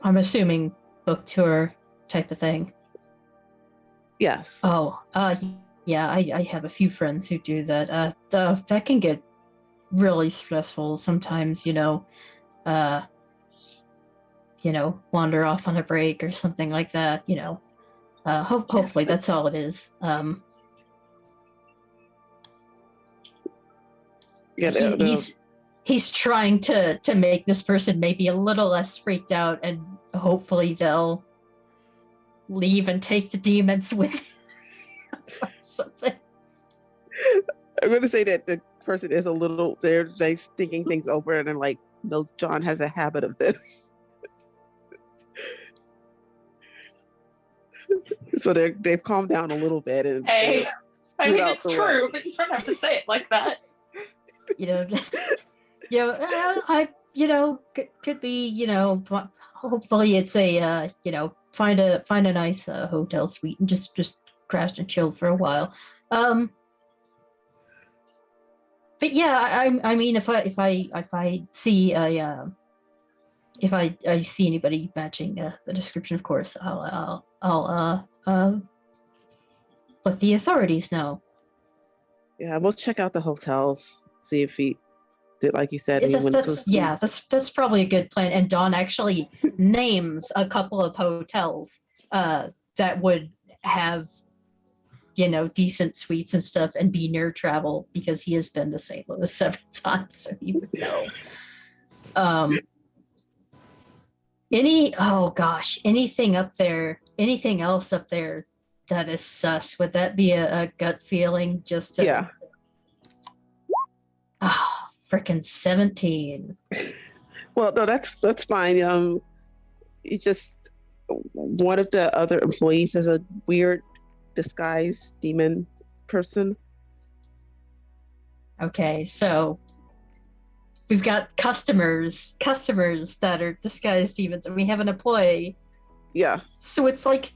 I'm assuming book tour type of thing. Yes. Yeah, I have a few friends who do that. That can get really stressful sometimes, wander off on a break or something like that, hopefully that's all it is. He's trying to make this person maybe a little less freaked out, and hopefully they'll leave and take the demons with or something. I'm going to say that the person is a little, they're thinking things over, and then like, no, John has a habit of this. So they've calmed down a little bit. And Hey, I mean, it's true, way. but you don't have to say it like that. Could be, hopefully it's a, find a nice hotel suite and just crash and chill for a while. But yeah, I mean, if I see if I see anybody matching the description, of course, I'll let the authorities know. Yeah, we'll check out the hotels, see if he did, like you said. That's probably a good plan. And Dawn actually names a couple of hotels that would have, decent suites and stuff and be near travel, because he has been to St. Louis several times, so he would know. Anything else up there that is sus? Would that be a gut feeling just to... Yeah. Oh, freaking 17. Well, no, that's fine. You just, one of the other employees has a weird disguised demon person. Okay, so we've got customers that are disguised demons, and we have an employee. Yeah. So it's like,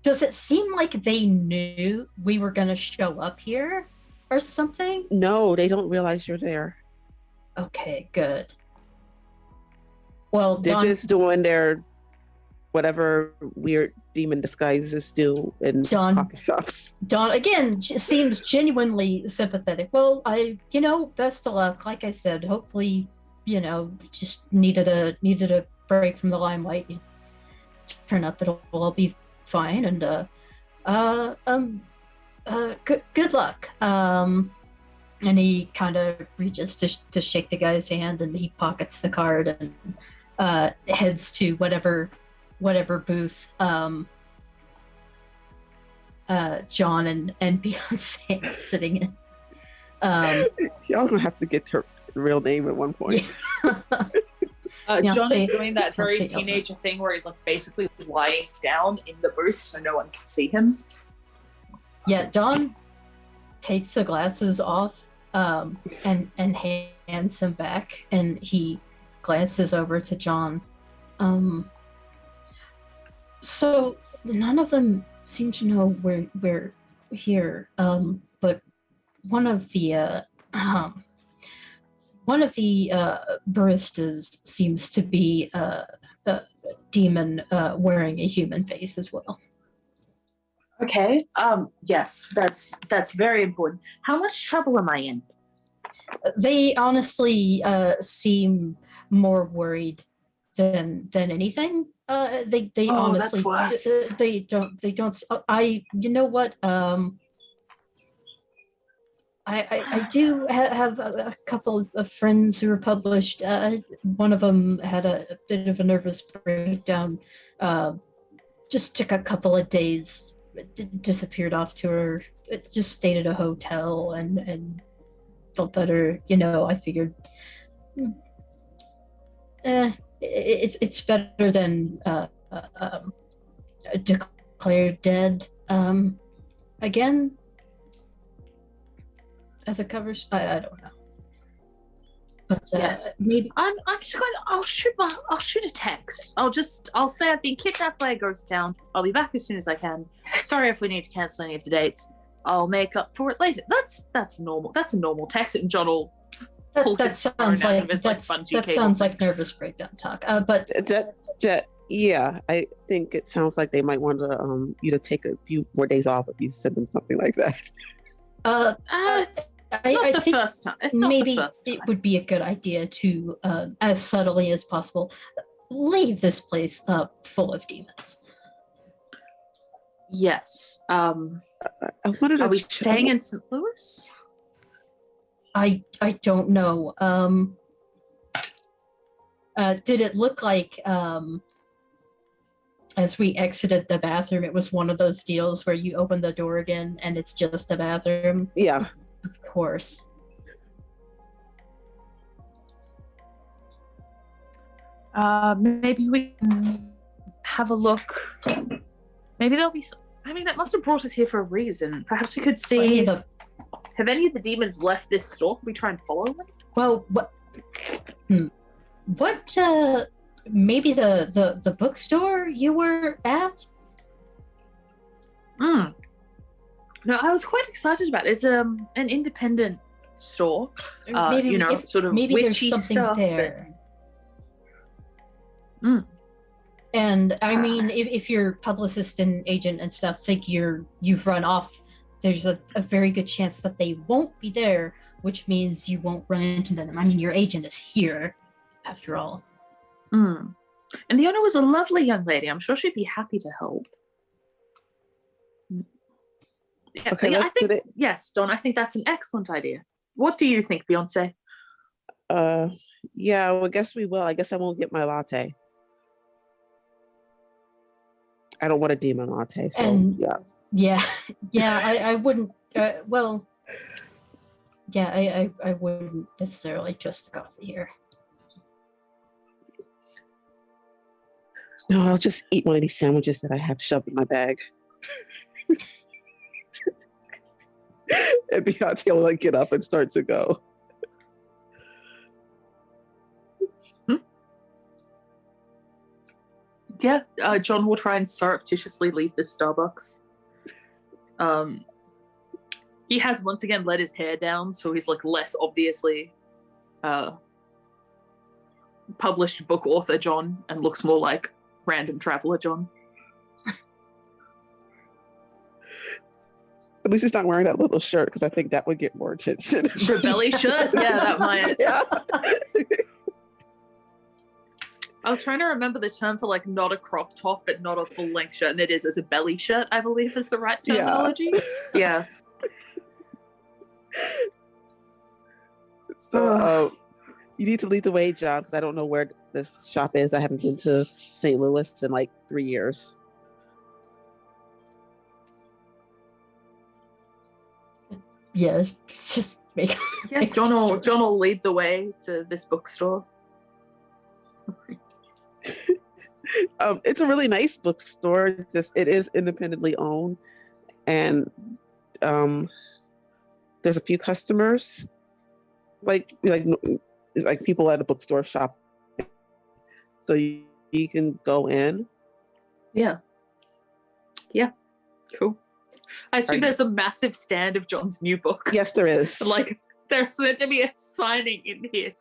does it seem like they knew we were going to show up here or something? No, they don't realize you're there. Okay, good. Well, they're just doing their whatever weird demon disguises do in coffee shops. Dawn again seems genuinely sympathetic. Well, best of luck. Like I said, hopefully, just needed a break from the limelight. You turn up, it'll all be fine. And good luck. And he kind of reaches to shake the guy's hand, and he pockets the card and heads to whatever booth John and Beyonce are sitting in. Y'all gonna have to get her real name at one point. John is doing that very teenager thing where he's like basically lying down in the booth so no one can see him. Yeah, Don takes the glasses off and hands them back, and he glances over to John. So none of them seem to know we're here, but one of the baristas seems to be a demon wearing a human face as well. Okay. Yes, that's very important. How much trouble am I in? They honestly seem more worried than anything. They Oh, honestly that's worse. they don't. I you know what I do have a couple of friends who were published. One of them had a bit of a nervous breakdown. Just took a couple of days, disappeared off to her. Just stayed at a hotel and felt better. I figured, it's better than declared dead. Again. As a cover, I don't know, but Yes. maybe I'm just going. I'll shoot a text. I'll say I've been kidnapped by a ghost town. I'll be back as soon as I can. Sorry if we need to cancel any of the dates. I'll make up for it later. That's normal. That's a normal text, and John will. that sounds like that sounds like nervous breakdown talk. But Yeah, I think it sounds like they might want to you to take a few more days off if you send them something like that. It's not the first time. It's not maybe the first time. it would be a good idea to, as subtly as possible, leave this place full of demons. Yes. I wanted to Are we staying in St. Louis? I don't know. Did it look like as we exited the bathroom, it was one of those deals where you open the door again and it's just a bathroom? Yeah. Of course. Maybe we can have a look. Maybe there'll be some. I mean, that must have brought us here for a reason. Perhaps we could see. Have any of the demons left this store? Can we try and follow them? Well, what? What? Maybe the bookstore you were at? No, I was quite excited about it. It's an independent store. Maybe sort of maybe there's witchy something stuff there. And I mean, if your publicist and agent and stuff think you've run off, there's a very good chance that they won't be there, which means you won't run into them. I mean, your agent is here, after all. And the owner was a lovely young lady. I'm sure she'd be happy to help. Yeah, Okay, I think yes, Don. I think that's an excellent idea. What do you think, Beyonce? Yeah, well, I guess we will. I guess I won't get my latte. I don't want a demon latte, so yeah, I wouldn't. Well, yeah, I wouldn't necessarily trust the coffee here. No, I'll just eat one of these sandwiches that I have shoved in my bag. And Beyonce will get up and start to go. Yeah, John will try and surreptitiously leave the Starbucks. He has once again let his hair down, so he's less obviously published book author John and looks more like random traveler John. At least he's not wearing that little shirt, because I think that would get more attention. The belly shirt? Yeah, that might. Yeah. I was trying to remember the term for not a crop top, but not a full length shirt, and it is as a belly shirt, I believe is the right terminology. Yeah. So, you need to lead the way, John, because I don't know where this shop is. I haven't been to St. Louis in 3 years. Yeah, just make. Yeah, John will lead the way to this bookstore. It's a really nice bookstore. It is independently owned, and there's a few customers, like people at a bookstore shop. So you can go in. Yeah. Cool. I assume there's a massive stand of John's new book. Yes, there is. There's meant to be a signing in here.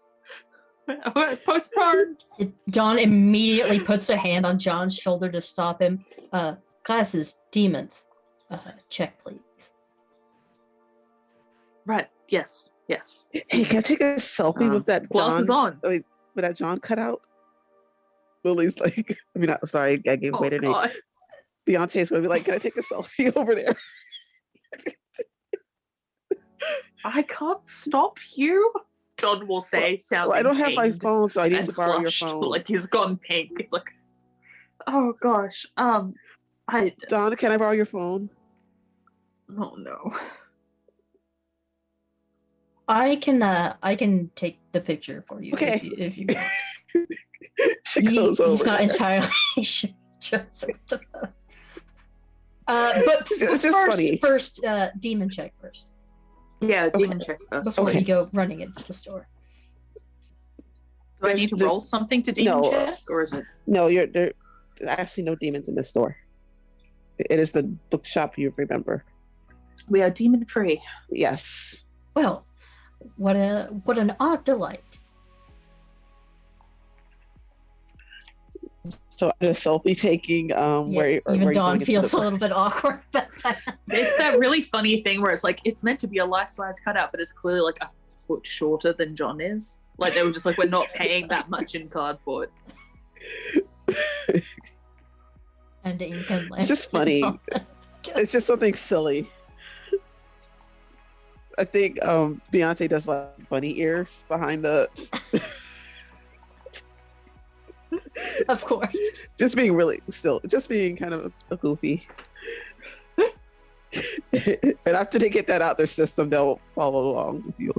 Postponed. John immediately puts a hand on John's shoulder to stop him. Classes, demons. Check, please. Right. Yes. Hey, can I take a selfie with that glasses Don? on? With where that John cut out. Lily's like, I mean, sorry, I gave away Oh the name. god. Beyonce's gonna be like, can I take a selfie over there? I can't stop you. John will say, sounding Well, I don't have my pained phone, so I need and to borrow your flushed, phone. like he's gone pink. He's like, oh gosh. I Don, can I borrow your phone? oh no. I can take the picture for you. Okay. If you want. She goes over He's not there. entirely sure. Just what the fuck. But It's just funny. first, demon check first Yeah, demon check first. before Okay. you go running into the store. Do I need to There's- roll something to demon no. check, or is it? No, there's actually no demons in this store. It is the bookshop, you remember. We are demon free. Yes. Well, what an odd delight. So I'm a selfie taking Yeah, where even you Dawn going into feels the a little bit awkward about that. It's that really funny thing where it's like it's meant to be a life-size cutout, but it's clearly like a foot shorter than John is. Like they were just like, we're not paying that much in cardboard. And ink and It's just funny. It's just something silly. I think Beyonce does like bunny ears behind the Of course. just being kind of a goofy. And after they get that out their system, they'll follow along with you.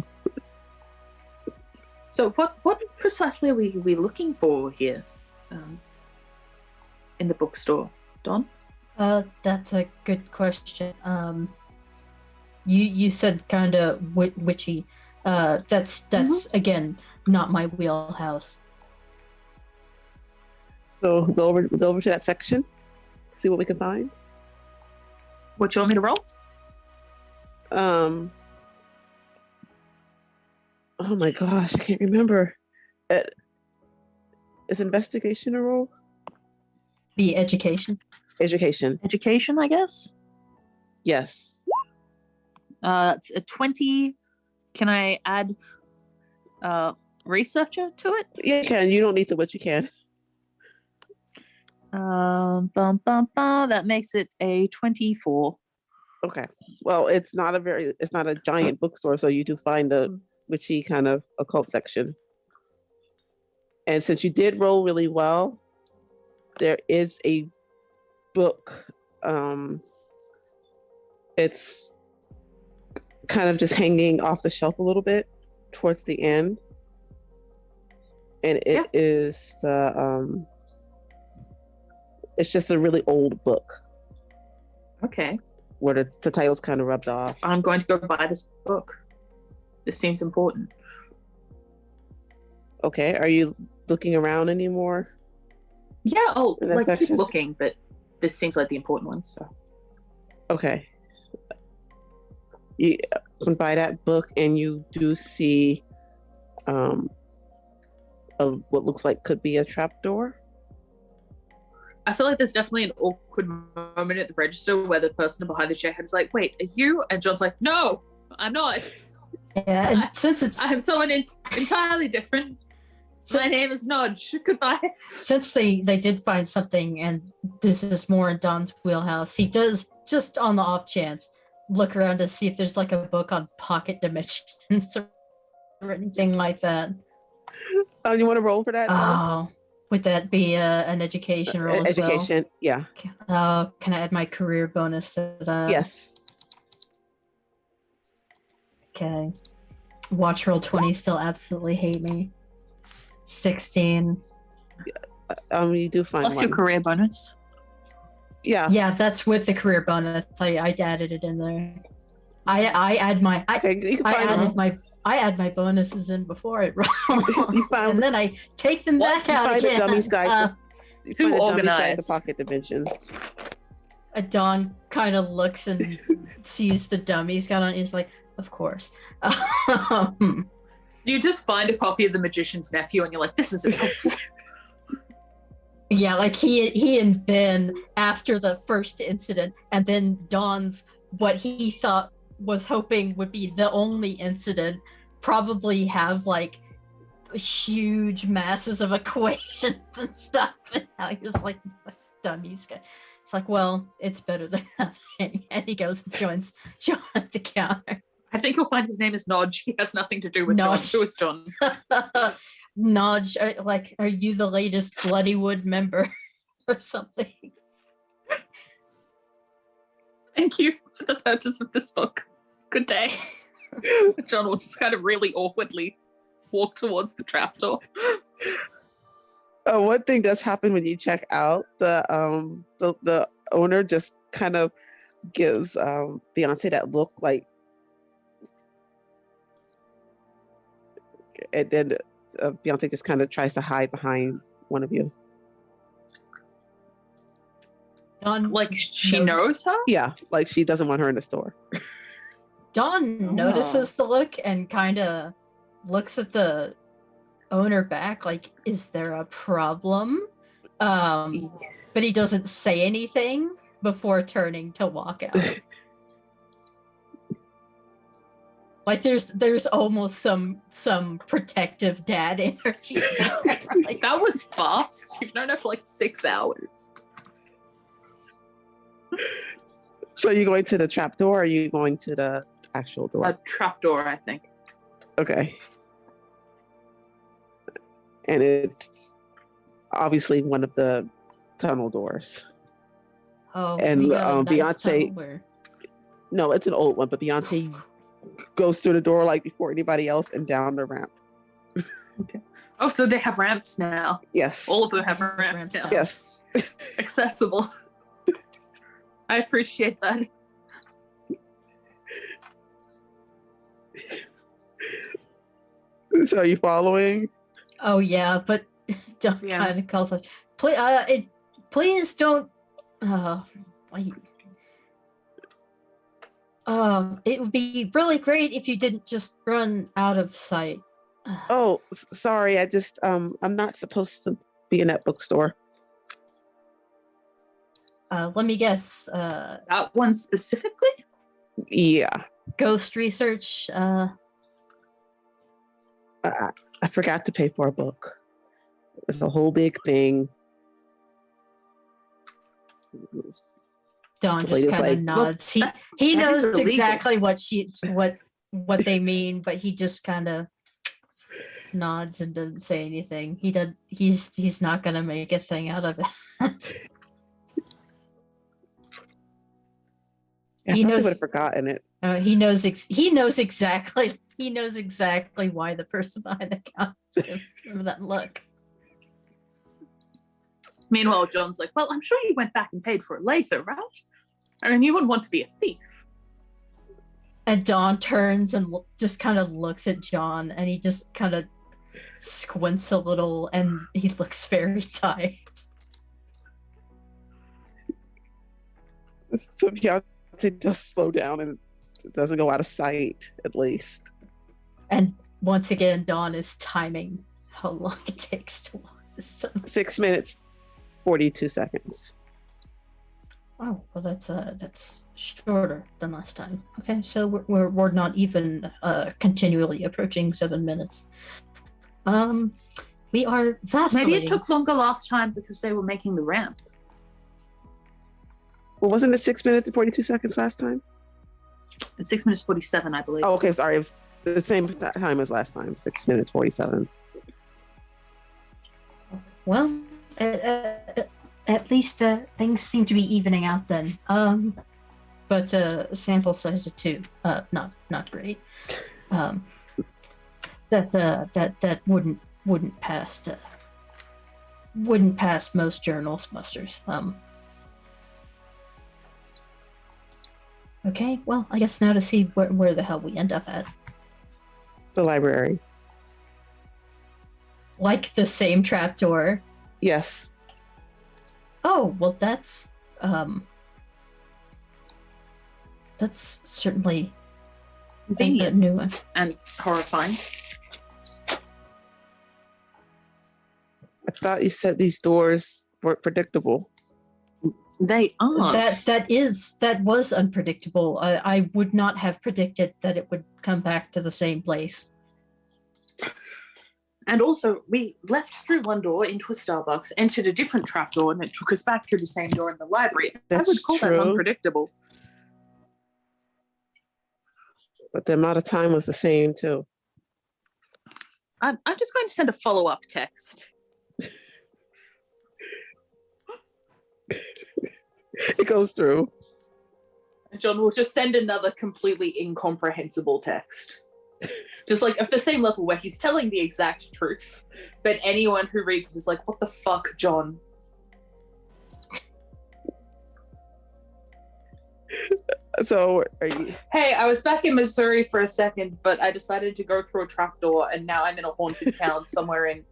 So what precisely are we looking for here, in the bookstore, Don? That's a good question. You said kind of witchy. That's again not my wheelhouse. So go over to that section, see what we can find. What you want me to roll? Oh my gosh, I can't remember. Is investigation a role? Be education. Education. Education, I guess. Yes. It's a 20. Can I add researcher to it? Yeah, you can. You don't need to, but you can. That makes it a 24. Okay. Well, it's not a giant bookstore, so you do find a witchy kind of occult section. And since you did roll really well, there is a book. It's kind of just hanging off the shelf a little bit towards the end. And it is the it's just a really old book Okay. where the title's kind of rubbed off. I'm going to go buy this book. This seems important. Okay, are you looking around anymore? Yeah, I'll In that like keep section? looking, but this seems like the important one, so. Okay. You can buy that book and you do see what looks like could be a trapdoor. I feel like there's definitely an awkward moment at the register where the person behind the check is like, wait, are you? And John's like, no, I'm not. Yeah, and since it's I'm someone entirely different. My name is Nudge. Goodbye. since they did find something, and this is more in Don's wheelhouse, he does, just on the off chance, look around to see if there's like a book on pocket dimensions or anything like that. You want to roll for that? Oh, would that be an education roll as well? Education, yeah. Can I add my career bonus to that? Yes. Okay. Watch roll 20 still absolutely hate me. 16. You do find Plus one. your career bonus. Yeah. Yeah, that's with the career bonus. I added it in there. I add my Okay, you can I find added one. I add my bonuses in before it rolls. You found- and then I take them back You out find again. the dummy's guide. You Who find the dummy's guide to organized? pocket dimensions. Dawn kind of looks and sees the dummies got on. He's like, of course. You just find a copy of The Magician's Nephew and you're like, this is helpful. Yeah, like he and Ben, after the first incident, and then Dawn's what he thought was hoping would be the only incident, probably have like huge masses of equations and stuff, and now you're just like dummies. It's like, well, it's better than nothing. And he goes and joins John at the counter. I think you'll find his name is Nodge. He has nothing to do with John. Nodge. Who is John? Nodge, are you the latest Bloodywood member or something? Thank you for the purchase of this book. Good day. John will just kind of really awkwardly walk towards the trapdoor. One thing does happen when you check out. The owner just kind of gives Beyonce that look like, and then Beyonce just kind of tries to hide behind one of you. Dawn, Like she knows her? Yeah, like she doesn't want her in the store. Dawn notices the look and kind of looks at the owner back like, is there a problem? But he doesn't say anything before turning to walk out. Like there's almost some protective dad energy there. Like, That was fast. You've known her for like 6 hours. So you're going to the trap door, or are you going to the actual door? A trapdoor, I think. Okay. And it's obviously one of the tunnel doors. oh, And, we got a nice Beyonce- tunnel where- No, it's an old one, but Beyonce goes through the door like before anybody else and down the ramp. Oh, so they have ramps now. Yes. All of them have ramps Ramps now. now. Yes. Accessible. I appreciate that. So are you following? Oh yeah, but Dawn Yeah. kind of calls like, please don't. Wait. It would be really great if you didn't just run out of sight. Oh, sorry. I just I'm not supposed to be in that bookstore. Let me guess. That one specifically? Yeah. Ghost research. I forgot to pay for a book. It's a whole big thing. Dawn The just lady's kind of like, nods. He that knows is illegal. exactly what they mean, but he just kind of nods and doesn't say anything. He's not gonna make a thing out of it. Yeah, He I thought they knows- would have forgotten it. He knows exactly why the person behind the counter is giving him that look. Meanwhile, John's like, well, I'm sure you went back and paid for it later, right? I mean, you wouldn't want to be a thief. And Dawn turns and just kind of looks at John, and he just kind of squints a little, and he looks very tired. So Beyonce does slow down and it doesn't go out of sight, at least. And once again, Dawn is timing how long it takes to walk this time. 6 minutes, 42 seconds. Oh, well, that's shorter than last time. Okay, so we're not even continually approaching 7 minutes. We are vacillating. Maybe it took longer last time because they were making the ramp. Well, wasn't it 6 minutes and 42 seconds last time? It's 6 minutes 47, I believe. Oh, okay. Sorry. It was the same time as last time. 6 minutes, 47. Well, at least things seem to be evening out then. But sample size of 2, not great. That wouldn't pass most journals musters. Okay, well, I guess now to see where the hell we end up at. The library. Like the same trapdoor. Yes. Oh, well, that's certainly a Convenient new one. and horrifying. I thought you said these doors weren't predictable. They are. That was unpredictable. I would not have predicted that it would come back to the same place. And also, we left through one door into a Starbucks, entered a different trapdoor, and it took us back through the same door in the library. That's I would call that true. unpredictable. But the amount of time was the same too. I'm just going to send a follow-up text. It goes through. John will just send another completely incomprehensible text. Just like of the same level where he's telling the exact truth, but anyone who reads it is like, what the fuck, John? So are you? Hey, I was back in Missouri for a second, but I decided to go through a trapdoor, and now I'm in a haunted town somewhere in ...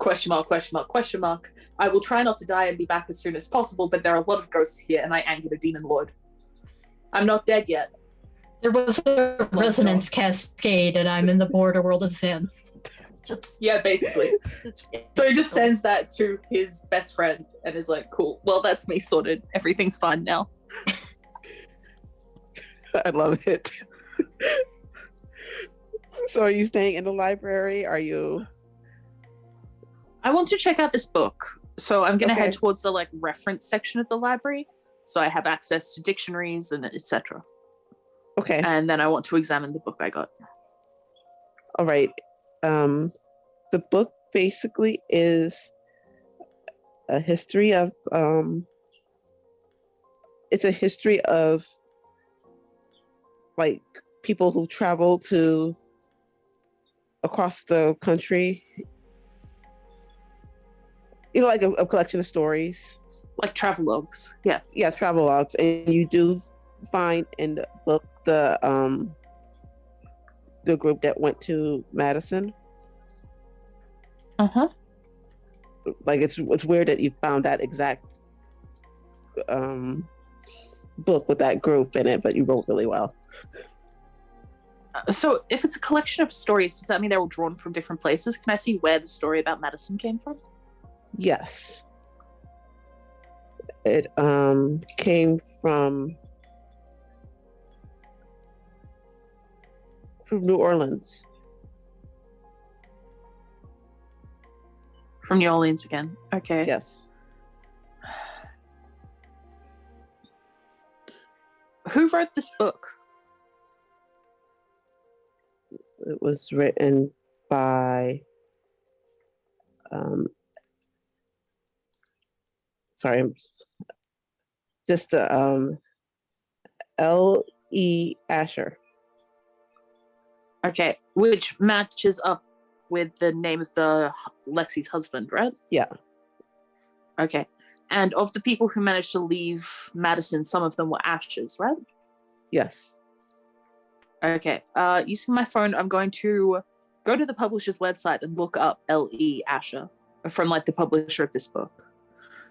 I will try not to die and be back as soon as possible, but there are a lot of ghosts here, and I angered a demon lord. I'm not dead yet. There was a resonance cascade, and I'm in the border world of Zen. Yeah, basically. So he just sends that to his best friend and is like, cool, well, that's me sorted. Everything's fine now. I love it. So are you staying in the library? Are you? I want to check out this book. So I'm going to Okay. head towards the like reference section of the library. So I have access to dictionaries and etc. Okay. And then I want to examine the book I got. All right. The book basically is a history of it's a history of like people who travel to across the country. You know, like a collection of stories. Like travelogues. Yeah. Yeah, travel logs. And you do find in the book the group that went to Madison. Uh-huh. Like it's weird that you found that exact book with that group in it, but you wrote really well. So if it's a collection of stories, does that mean they're all drawn from different places? Can I see where the story about Madison came from? Yes. It came from New Orleans. From New Orleans again. Okay. Yes. Who wrote this book? It was written by sorry, I'm just L.E. Asher. Okay, which matches up with the name of the Lexi's husband, right? Yeah. Okay. And of the people who managed to leave Madison, some of them were Ashes, right? Yes. Okay. Using my phone, I'm going to go to the publisher's website and look up L.E. Asher from like the publisher of this book.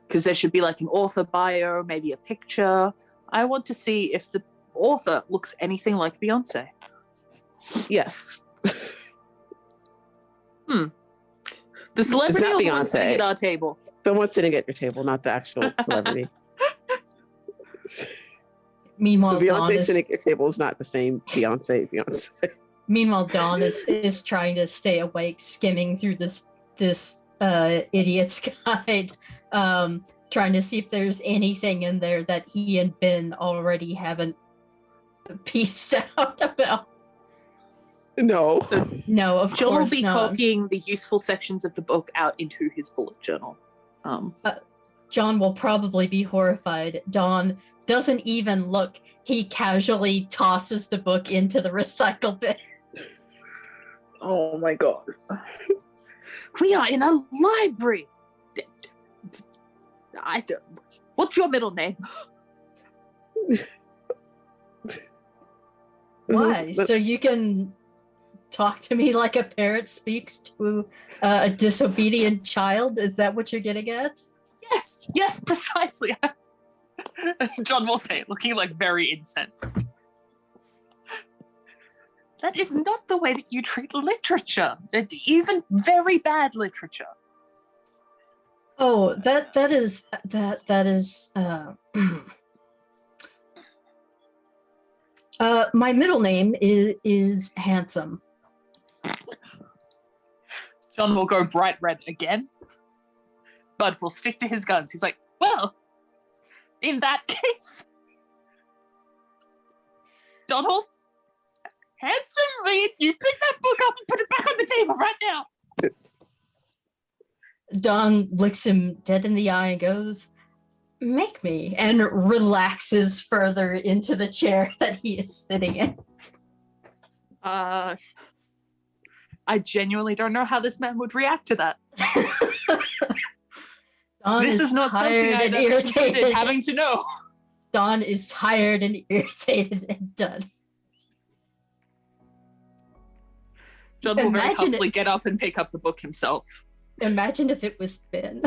Because there should be like an author bio, maybe a picture. I want to see if the author looks anything like Beyonce. Yes. The celebrity not or the one Beyonce. sitting at our table? The one sitting at your table, not the actual celebrity. Meanwhile, The Dawn Beyonce is sitting at your table is not the same Beyonce. meanwhile Dawn is trying to stay awake, skimming through this idiot's guide, trying to see if there's anything in there that he and Ben already haven't pieced out about. No. No, of John will course be not. copying the useful sections of the book out into his bullet journal. John will probably be horrified. Dawn doesn't even look. He casually tosses the book into the recycle bin. Oh my god. We are in a library. What's your middle name? Why? So you can talk to me like a parent speaks to a disobedient child? Is that what you're getting at? Yes, precisely. John will say, looking like very incensed. That is not the way that you treat literature, even very bad literature. Oh, that is my middle name is Handsome. John will go bright red again. Bud will stick to his guns. He's like, well, in that case, Donald, handsomely, you pick that book up and put it back on the table right now. Don looks him dead in the eye and goes, make me, and relaxes further into the chair that he is sitting in. I genuinely don't know how this man would react to that. Don This is not something tired I'd and ever considered irritated. having to know. Don is tired and irritated and done. John will very Imagine humbly it- get up and pick up the book himself. Imagine if it was Ben.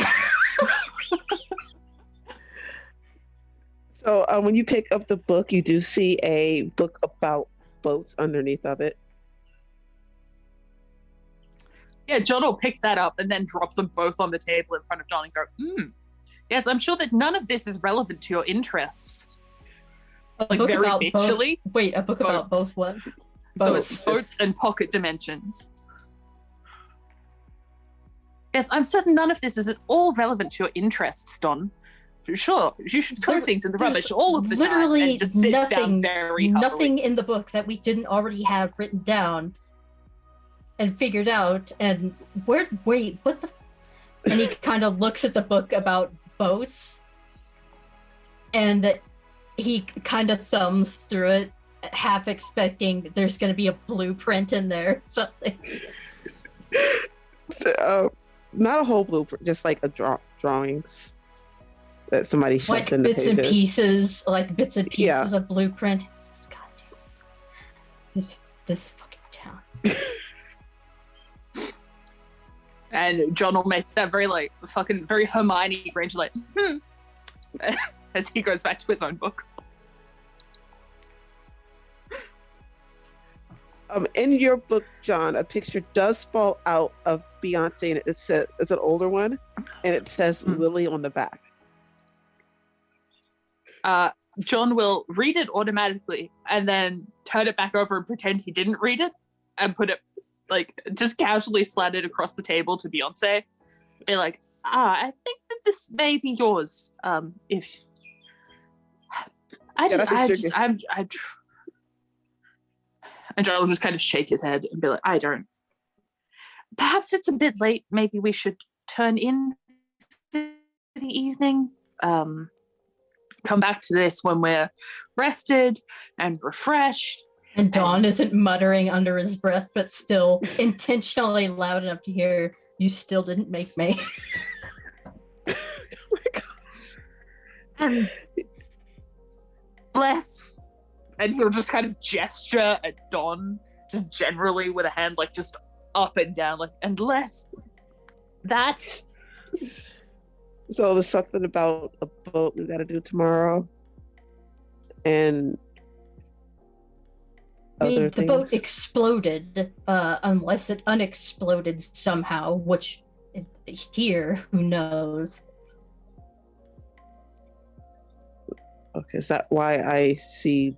So when you pick up the book, you do see a book about boats underneath of it. Yeah, John will pick that up and then drop them both on the table in front of John and go, yes, I'm sure that none of this is relevant to your interests. A Like, book very about bitchily? both. Wait, a book about Boats. both what? So Boats. it's boats and pocket dimensions. Yes, I'm certain none of this is at all relevant to your interests, Don. Sure, you should throw things in the There's rubbish all of the time. literally And just sits down nothing- very humbly. Nothing in the book that we didn't already have written down and figured out. And wait, what the? And he kind of looks at the book about boats, and he kind of thumbs through it, half expecting there's going to be a blueprint in there, or something. Not a whole blueprint, just like a drawings that somebody shoved Like in the bits and pages. pieces, like bits and Yeah. pieces of blueprint. God damn. This fucking town. And John will make that very very Hermione Granger as he goes back to his own book. In your book, John, a picture does fall out of Beyonce, and it says it's an older one, and it says Lily on the back. John will read it automatically and then turn it back over and pretend he didn't read it and put it just casually slide it across the table to Beyonce. Be like, I think that this may be yours. If that's what you're getting. And John will just kind of shake his head and be like, I don't. Perhaps it's a bit late. Maybe we should turn in for the evening. Come back to this when we're rested and refreshed. And Dawn isn't muttering under his breath, but still intentionally loud enough to hear, you still didn't make me. Oh my God. And bless. And he'll just kind of gesture at Dawn, just generally with a hand just up and down, and less that. So there's something about a boat we got to do tomorrow, and I mean, other the boat things. exploded, unless it unexploded somehow, which here, who knows? Okay, is that why I see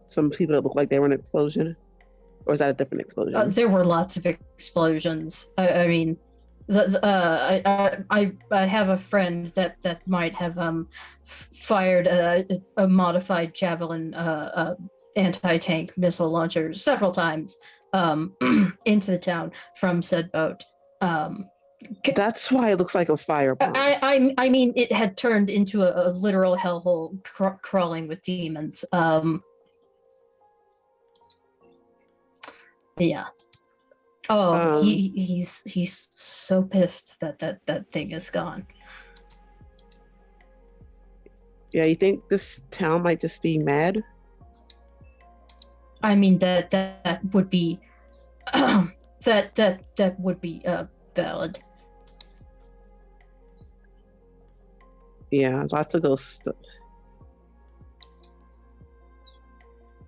some people that look like they were in an explosion? Or is that a different explosion? There were lots of explosions. I mean, I have a friend that might have fired a modified javelin anti-tank missile launchers several times into the town from said boat. That's why it looks like it was fireball. I mean, it had turned into a literal hellhole crawling with demons. Yeah. Oh, he's so pissed that thing is gone. Yeah, you think this town might just be mad? I mean that would be that would be valid. Yeah, lots of ghosts.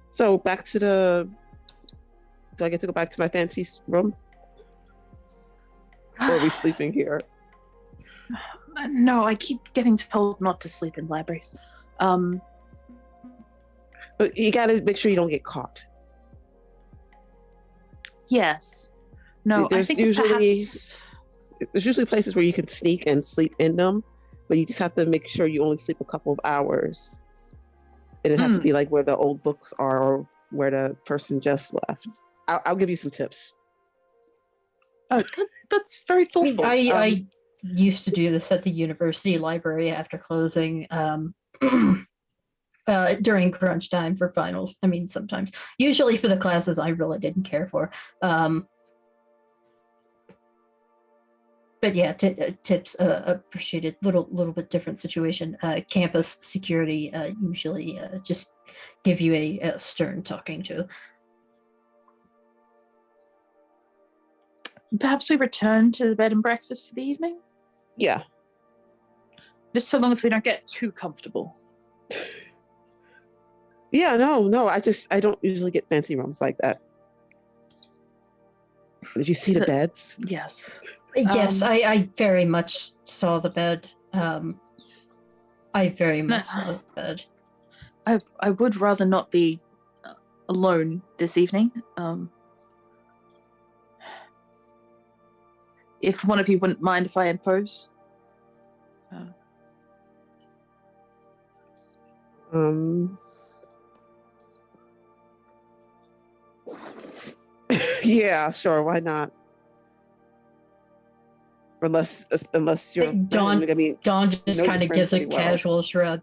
So back to the. Do I get to go back to my fancy room? Or are we sleeping here? No, I keep getting told not to sleep in libraries. But you gotta make sure you don't get caught. Yes. No, I There's think that usually perhaps there's usually places where you can sneak and sleep in them, but you just have to make sure you only sleep a couple of hours. And it has to be like where the old books are or where the person just left. I'll give you some tips. that's very thoughtful. I used to do this at the university library after closing during crunch time for finals. I mean, sometimes. Usually for the classes I really didn't care for. But yeah, tips appreciated. Little bit different situation. Campus security usually just give you a stern talking to. Perhaps we return to the bed and breakfast for the evening? Yeah. Just so long as we don't get too comfortable. Yeah, no. I don't usually get fancy rooms like that. Did you see the beds? Yes. Yes, I very much saw the bed. I very much saw the bed. I would rather not be alone this evening. If one of you wouldn't mind if I impose. Yeah, sure. Why not? Unless you're Dawn. I mean, Dawn just kind of gives a pretty well. casual shrug.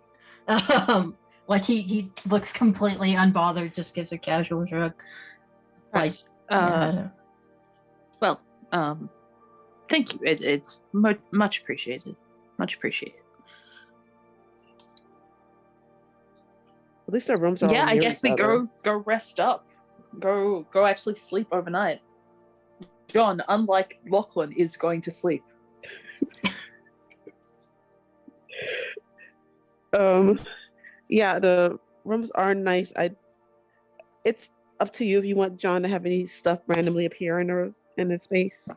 Like he looks completely unbothered, just gives a casual shrug. Like, well, thank you. It's much appreciated. Much appreciated. At least our rooms are. Yeah, all I near guess each we other. go rest up. Go actually sleep overnight. John, unlike Lachlan, is going to sleep. Yeah, the rooms are nice. It's up to you if you want John to have any stuff randomly appear in his space.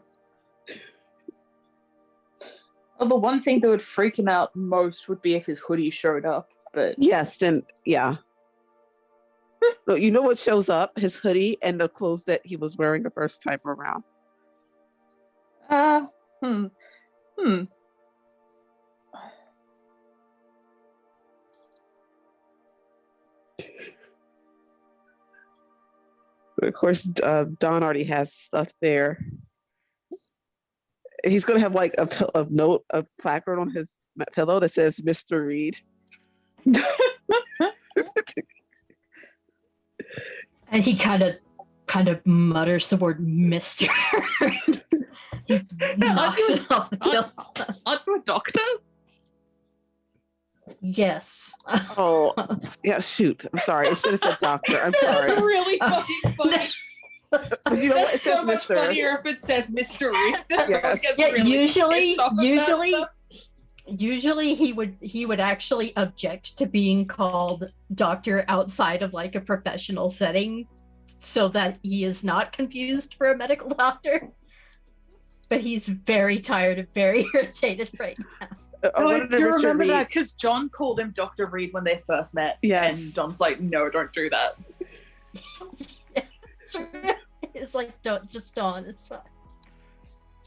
Well, the one thing that would freak him out most would be if his hoodie showed up. But yes, then yeah. No, you know what shows up? His hoodie and the clothes that he was wearing the first time around. Of course, Don already has stuff there. He's gonna have like a placard on his pillow that says "Mr. Reed." and he kind of mutters the word "Mister." He knocks it off the pillow. Aren't you a doctor? Yes. Oh, yeah. Shoot. I'm sorry. I should have said doctor. I'm That's sorry. really fucking funny. You know what? It That's says so much Mr. funnier if it says Mr. Reed. Yes. Yeah, Really pissed off at that usually he would actually object to being called doctor outside of like a professional setting so that he is not confused for a medical doctor. But he's very tired and very irritated right now. I do remember that because John called him Dr. Reed when they first met. Yes. And Dom's like, no, don't do that. It's like, just Dawn, it's fine.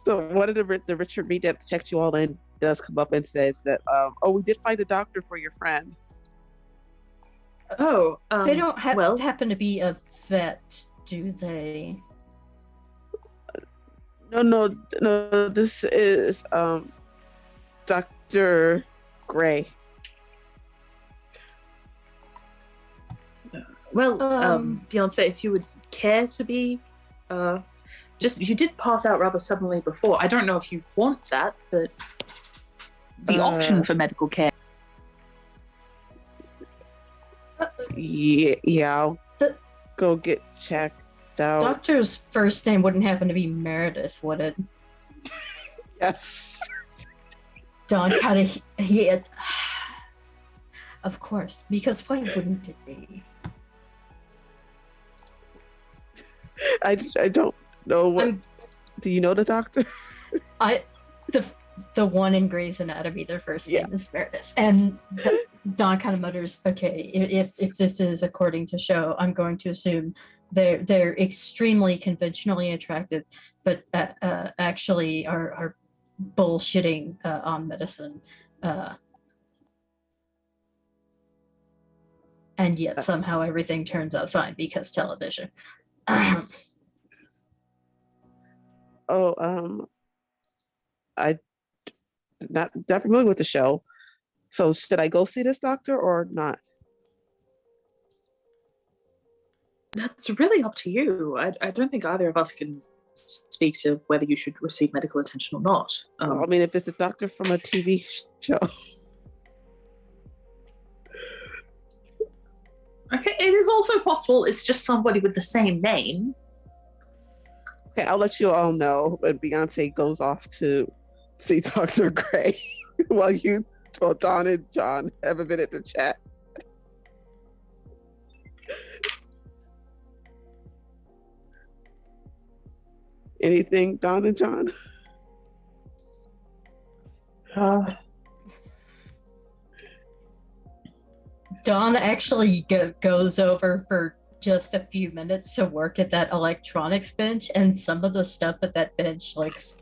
So one of the Richard Reed that checked you all in does come up and says that, we did find a doctor for your friend. Oh, they don't happen to be a vet, do they? No. This is Dr. Gray. Well, Beyonce, if you would care to be, you did pass out rather suddenly before. I don't know if you want that, but the option for medical care. Yeah, I'll go get checked out. Doctor's first name wouldn't happen to be Meredith, would it? Yes. Don kind of he had, of course, because why wouldn't it be? I don't know what. Do you know the doctor? The one in Grey's Anatomy, their first name is Meredith, and Don kind of mutters, "Okay, if this is according to show, I'm going to assume they're extremely conventionally attractive, but actually are bullshitting on medicine, and yet somehow everything turns out fine because television. I not familiar with the show. So should I go see this doctor or not? That's really up to you. I don't think either of us can speak to whether you should receive medical attention or not. Well, I mean, if it's a doctor from a TV show. Okay, it is also possible it's just somebody with the same name. Okay, I'll let you all know when Beyonce goes off to see Dr. Gray while Don and John have a minute to chat. Anything, Don and John? Dawn actually goes over for just a few minutes to work at that electronics bench, and some of the stuff at that bench looks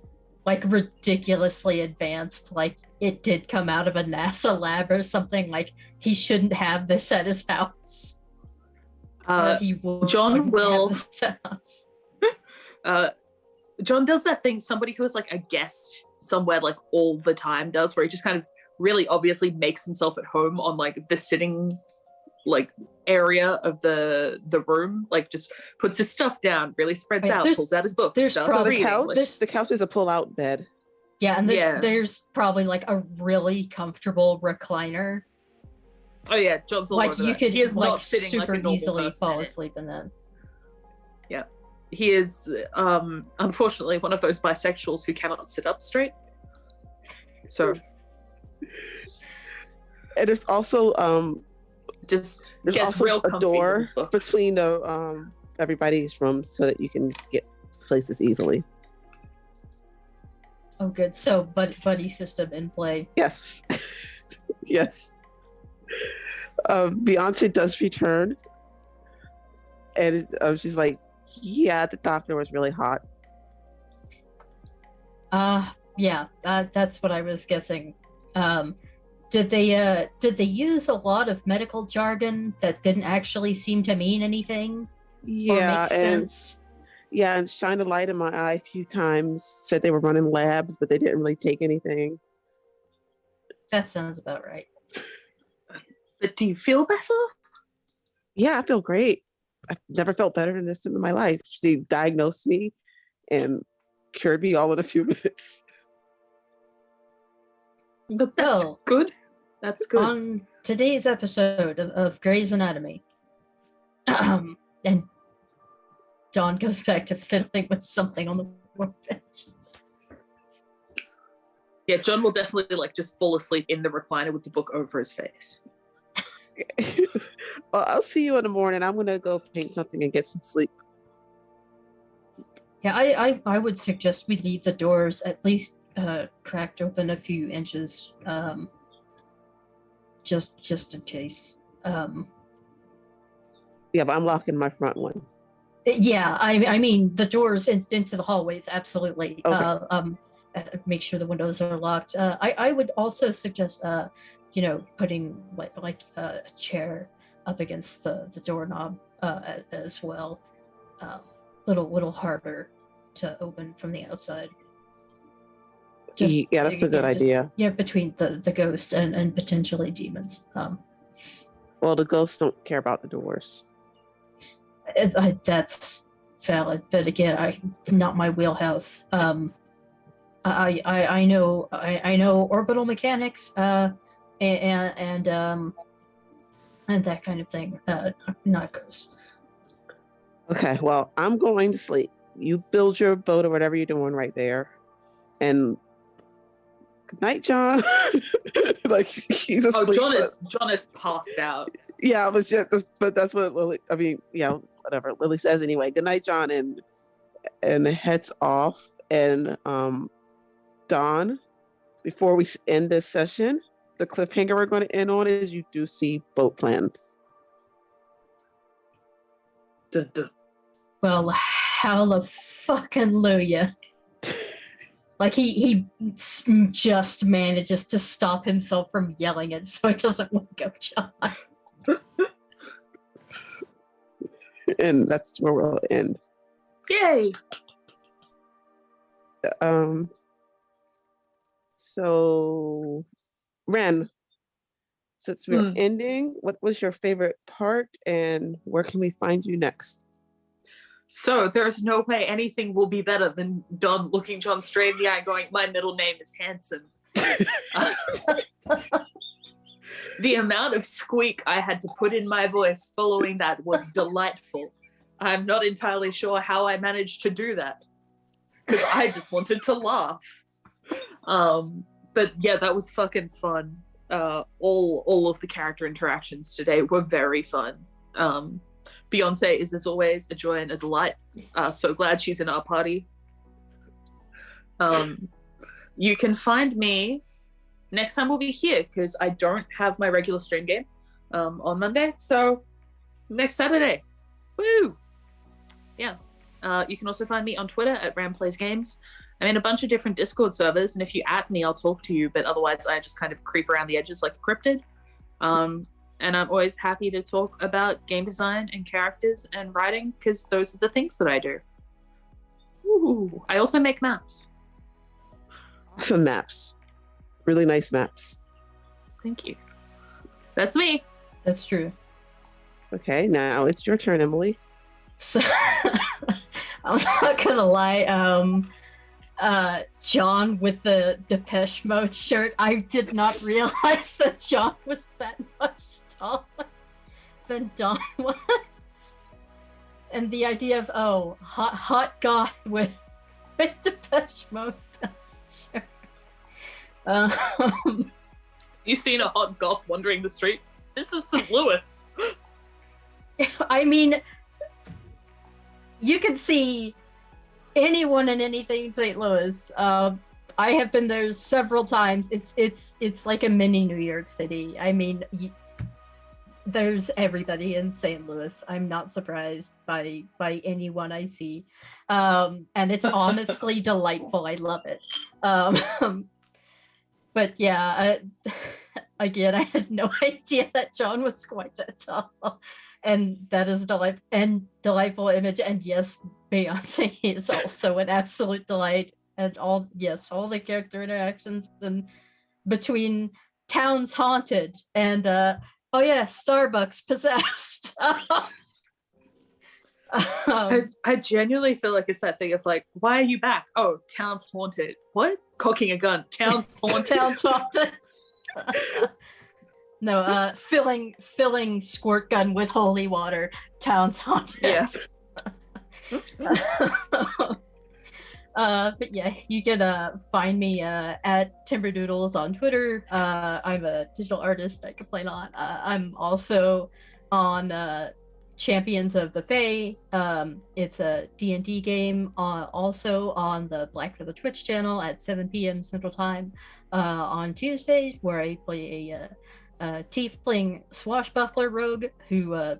like ridiculously advanced. Like it did come out of a NASA lab or something. Like he shouldn't have this at his house. John will. John does that thing somebody who is like a guest somewhere like all the time does, where he just kind of really obviously makes himself at home on like the sitting like area of the room, like just puts his stuff down, really spreads out, pulls out his book. There's probably the couch is a pull-out bed. Yeah, and there's probably like a really comfortable recliner. Oh yeah, John's all like over you that. could He is like not sitting super like a normal easily person fall in it. asleep in that. He is unfortunately one of those bisexuals who cannot sit up straight. So and there's also just there's gets also real a comfy with door his book. between the everybody's rooms so that you can get places easily. Oh, good. So, buddy system in play. Yes. Yes. Beyonce does return, and she's like, "Yeah, the doctor was really hot." Yeah, that's what I was guessing. Did they use a lot of medical jargon that didn't actually seem to mean anything? Yeah, or make sense? And shine a light in my eye a few times. Said they were running labs, but they didn't really take anything. That sounds about right. But do you feel better? Yeah, I feel great. I've never felt better than this in my life. She diagnosed me and cured me all in a few minutes. But that's good. That's good. On today's episode of Grey's Anatomy, and Dawn goes back to fiddling with something on the workbench. Yeah, John will definitely like just fall asleep in the recliner with the book over his face. Well, I'll see you in the morning. I'm gonna go paint something and get some sleep. Yeah, I would suggest we leave the doors at least cracked open a few inches, just in case. Yeah, but I'm locking my front one. Yeah, I mean the doors into the hallways, absolutely. Okay. Make sure the windows are locked. I would also suggest putting like a chair up against the doorknob as well. Little harder to open from the outside. Yeah, that's a good idea. Yeah, between the ghosts and potentially demons. Well, the ghosts don't care about the doors. That's valid, but again, not my wheelhouse. I know orbital mechanics and that kind of thing. Not ghosts. Okay, well, I'm going to sleep. You build your boat or whatever you're doing right there, and good night, John. Like he's asleep. Oh, John is passed out. Yeah, but that's what Lily. I mean, yeah, whatever Lily says anyway. Good night, John, and heads off. And Dawn, before we end this session, the cliffhanger we're going to end on is you do see boat plans. Dun, dun. Well, hallelujah. Like he just manages to stop himself from yelling it so it doesn't wake up John. And that's where we'll end. Yay! So, Ren, since we're ending, what was your favorite part and where can we find you next? So there's no way anything will be better than Don looking John straight in the eye going, my middle name is Hanson. The amount of squeak I had to put in my voice following that was delightful. I'm not entirely sure how I managed to do that because I just wanted to laugh. But yeah, that was fucking fun. All of the character interactions today were very fun. Beyonce is, as always, a joy and a delight. So glad she's in our party. You can find me next time we'll be here because I don't have my regular stream game on Monday. So next Saturday. Woo! Yeah. You can also find me on Twitter at RamPlaysGames. I'm in a bunch of different Discord servers, and if you at me, I'll talk to you, but otherwise I just kind of creep around the edges like a cryptid. And I'm always happy to talk about game design and characters and writing because those are the things that I do. Ooh. I also make maps. Awesome maps. Really nice maps. Thank you. That's me. That's true. Okay, now it's your turn, Emily. So I'm not gonna lie, John with the Depeche Mode shirt, I did not realize that John was that much taller than Don was. And the idea of, hot goth with Depeche Mode shirt. You've seen a hot goth wandering the streets? This is St. Louis. I mean, you can see anyone and anything in St. Louis. I have been there several times. It's like a mini New York City. I mean, there's everybody in St. Louis. I'm not surprised by anyone I see, and it's honestly delightful. I love it. But yeah, again, I had no idea that John was quite that tall, and that is delightful image. And yes, Beyonce is also an absolute delight, and all the character interactions and between Towns Haunted and Starbucks Possessed. I genuinely feel like it's that thing of like, why are you back? Oh, Town's haunted. What? Cocking a gun. Town's haunted. Town's haunted. No, filling squirt gun with holy water. Town's haunted. Yeah. But yeah, you can find me at Timberdoodles on Twitter. I'm a digital artist. I complain a lot. I'm also on Champions of the Fae. It's a D&D game also on the Black Feather Twitch channel at 7 p.m. Central Time on Tuesdays, where I play a tiefling swashbuckler rogue who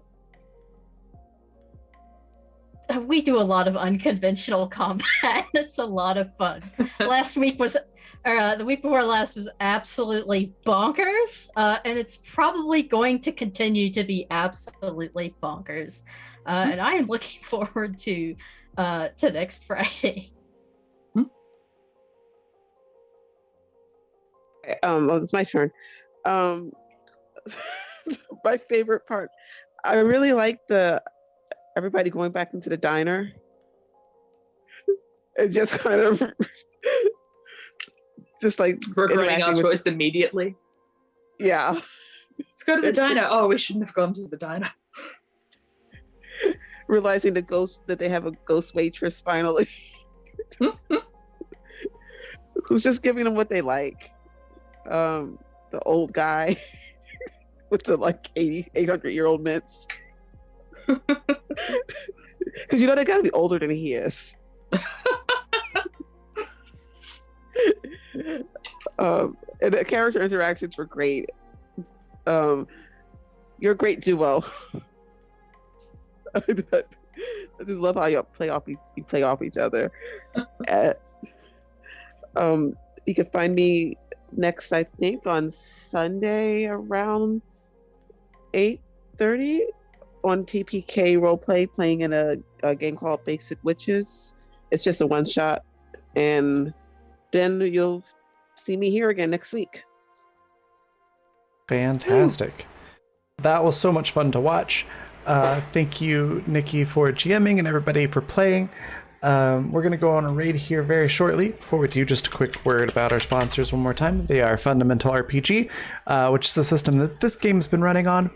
we do a lot of unconventional combat. It's a lot of fun. The week before last was absolutely bonkers, and it's probably going to continue to be absolutely bonkers. And I am looking forward to next Friday. It's my turn. My favorite part. I really like everybody going back into the diner. It just kind of just like regretting our choice immediately. Yeah. Let's go to the diner. Oh, we shouldn't have gone to the diner. Realizing that they have a ghost waitress finally. Who's just giving them what they like. The old guy with the like 800-year-old mitts. Because they gotta be older than he is. And the character interactions were great. You're a great duo. I just love how you play off each other. Uh, you can find me next, I think, on Sunday around 8:30 on TPK Roleplay, playing in a game called Basic Witches. It's just a one shot, and then you'll see me here again next week. Fantastic. That was so much fun to watch. Thank you, Nikki, for GMing and everybody for playing. We're going to go on a raid here very shortly. Before we do, just a quick word about our sponsors one more time. They are Fundamental RPG, which is the system that this game's been running on.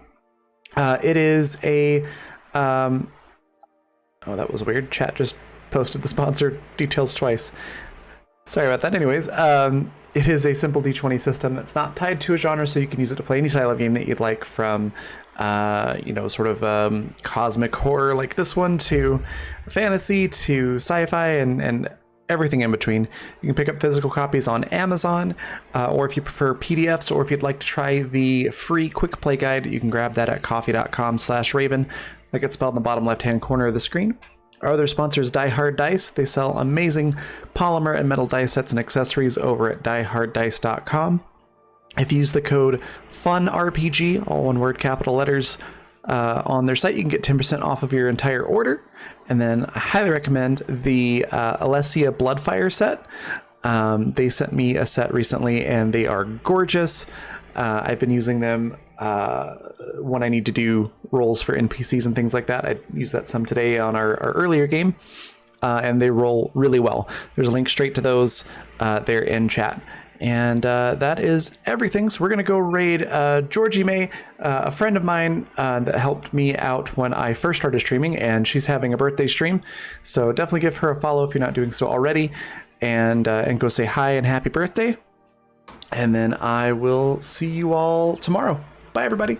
It is a... oh, that was weird. Chat just posted the sponsor details twice. Sorry about that. Anyways, it is a simple D20 system that's not tied to a genre, so you can use it to play any style of game that you'd like, from sort of cosmic horror like this one, to fantasy, to sci-fi, and everything in between. You can pick up physical copies on Amazon, or if you prefer PDFs, or if you'd like to try the free quick play guide, you can grab that at coffee.com/Raven. That gets spelled in the bottom left-hand corner of the screen. Our other sponsor is Die Hard Dice. They sell amazing polymer and metal dice sets and accessories over at dieharddice.com. If you use the code FUNRPG, all one word, capital letters, on their site, you can get 10% off of your entire order. And then I highly recommend the Alessia Bloodfire set. They sent me a set recently, and they are gorgeous. I've been using them when I need to do rolls for NPCs and things like that. I used that some today on our earlier game, and they roll really well. There's a link straight to those there in chat. And that is everything. So we're going to go raid Georgie May, a friend of mine that helped me out when I first started streaming, and she's having a birthday stream. So definitely give her a follow if you're not doing so already, and go say hi and happy birthday. And then I will see you all tomorrow. Bye, everybody.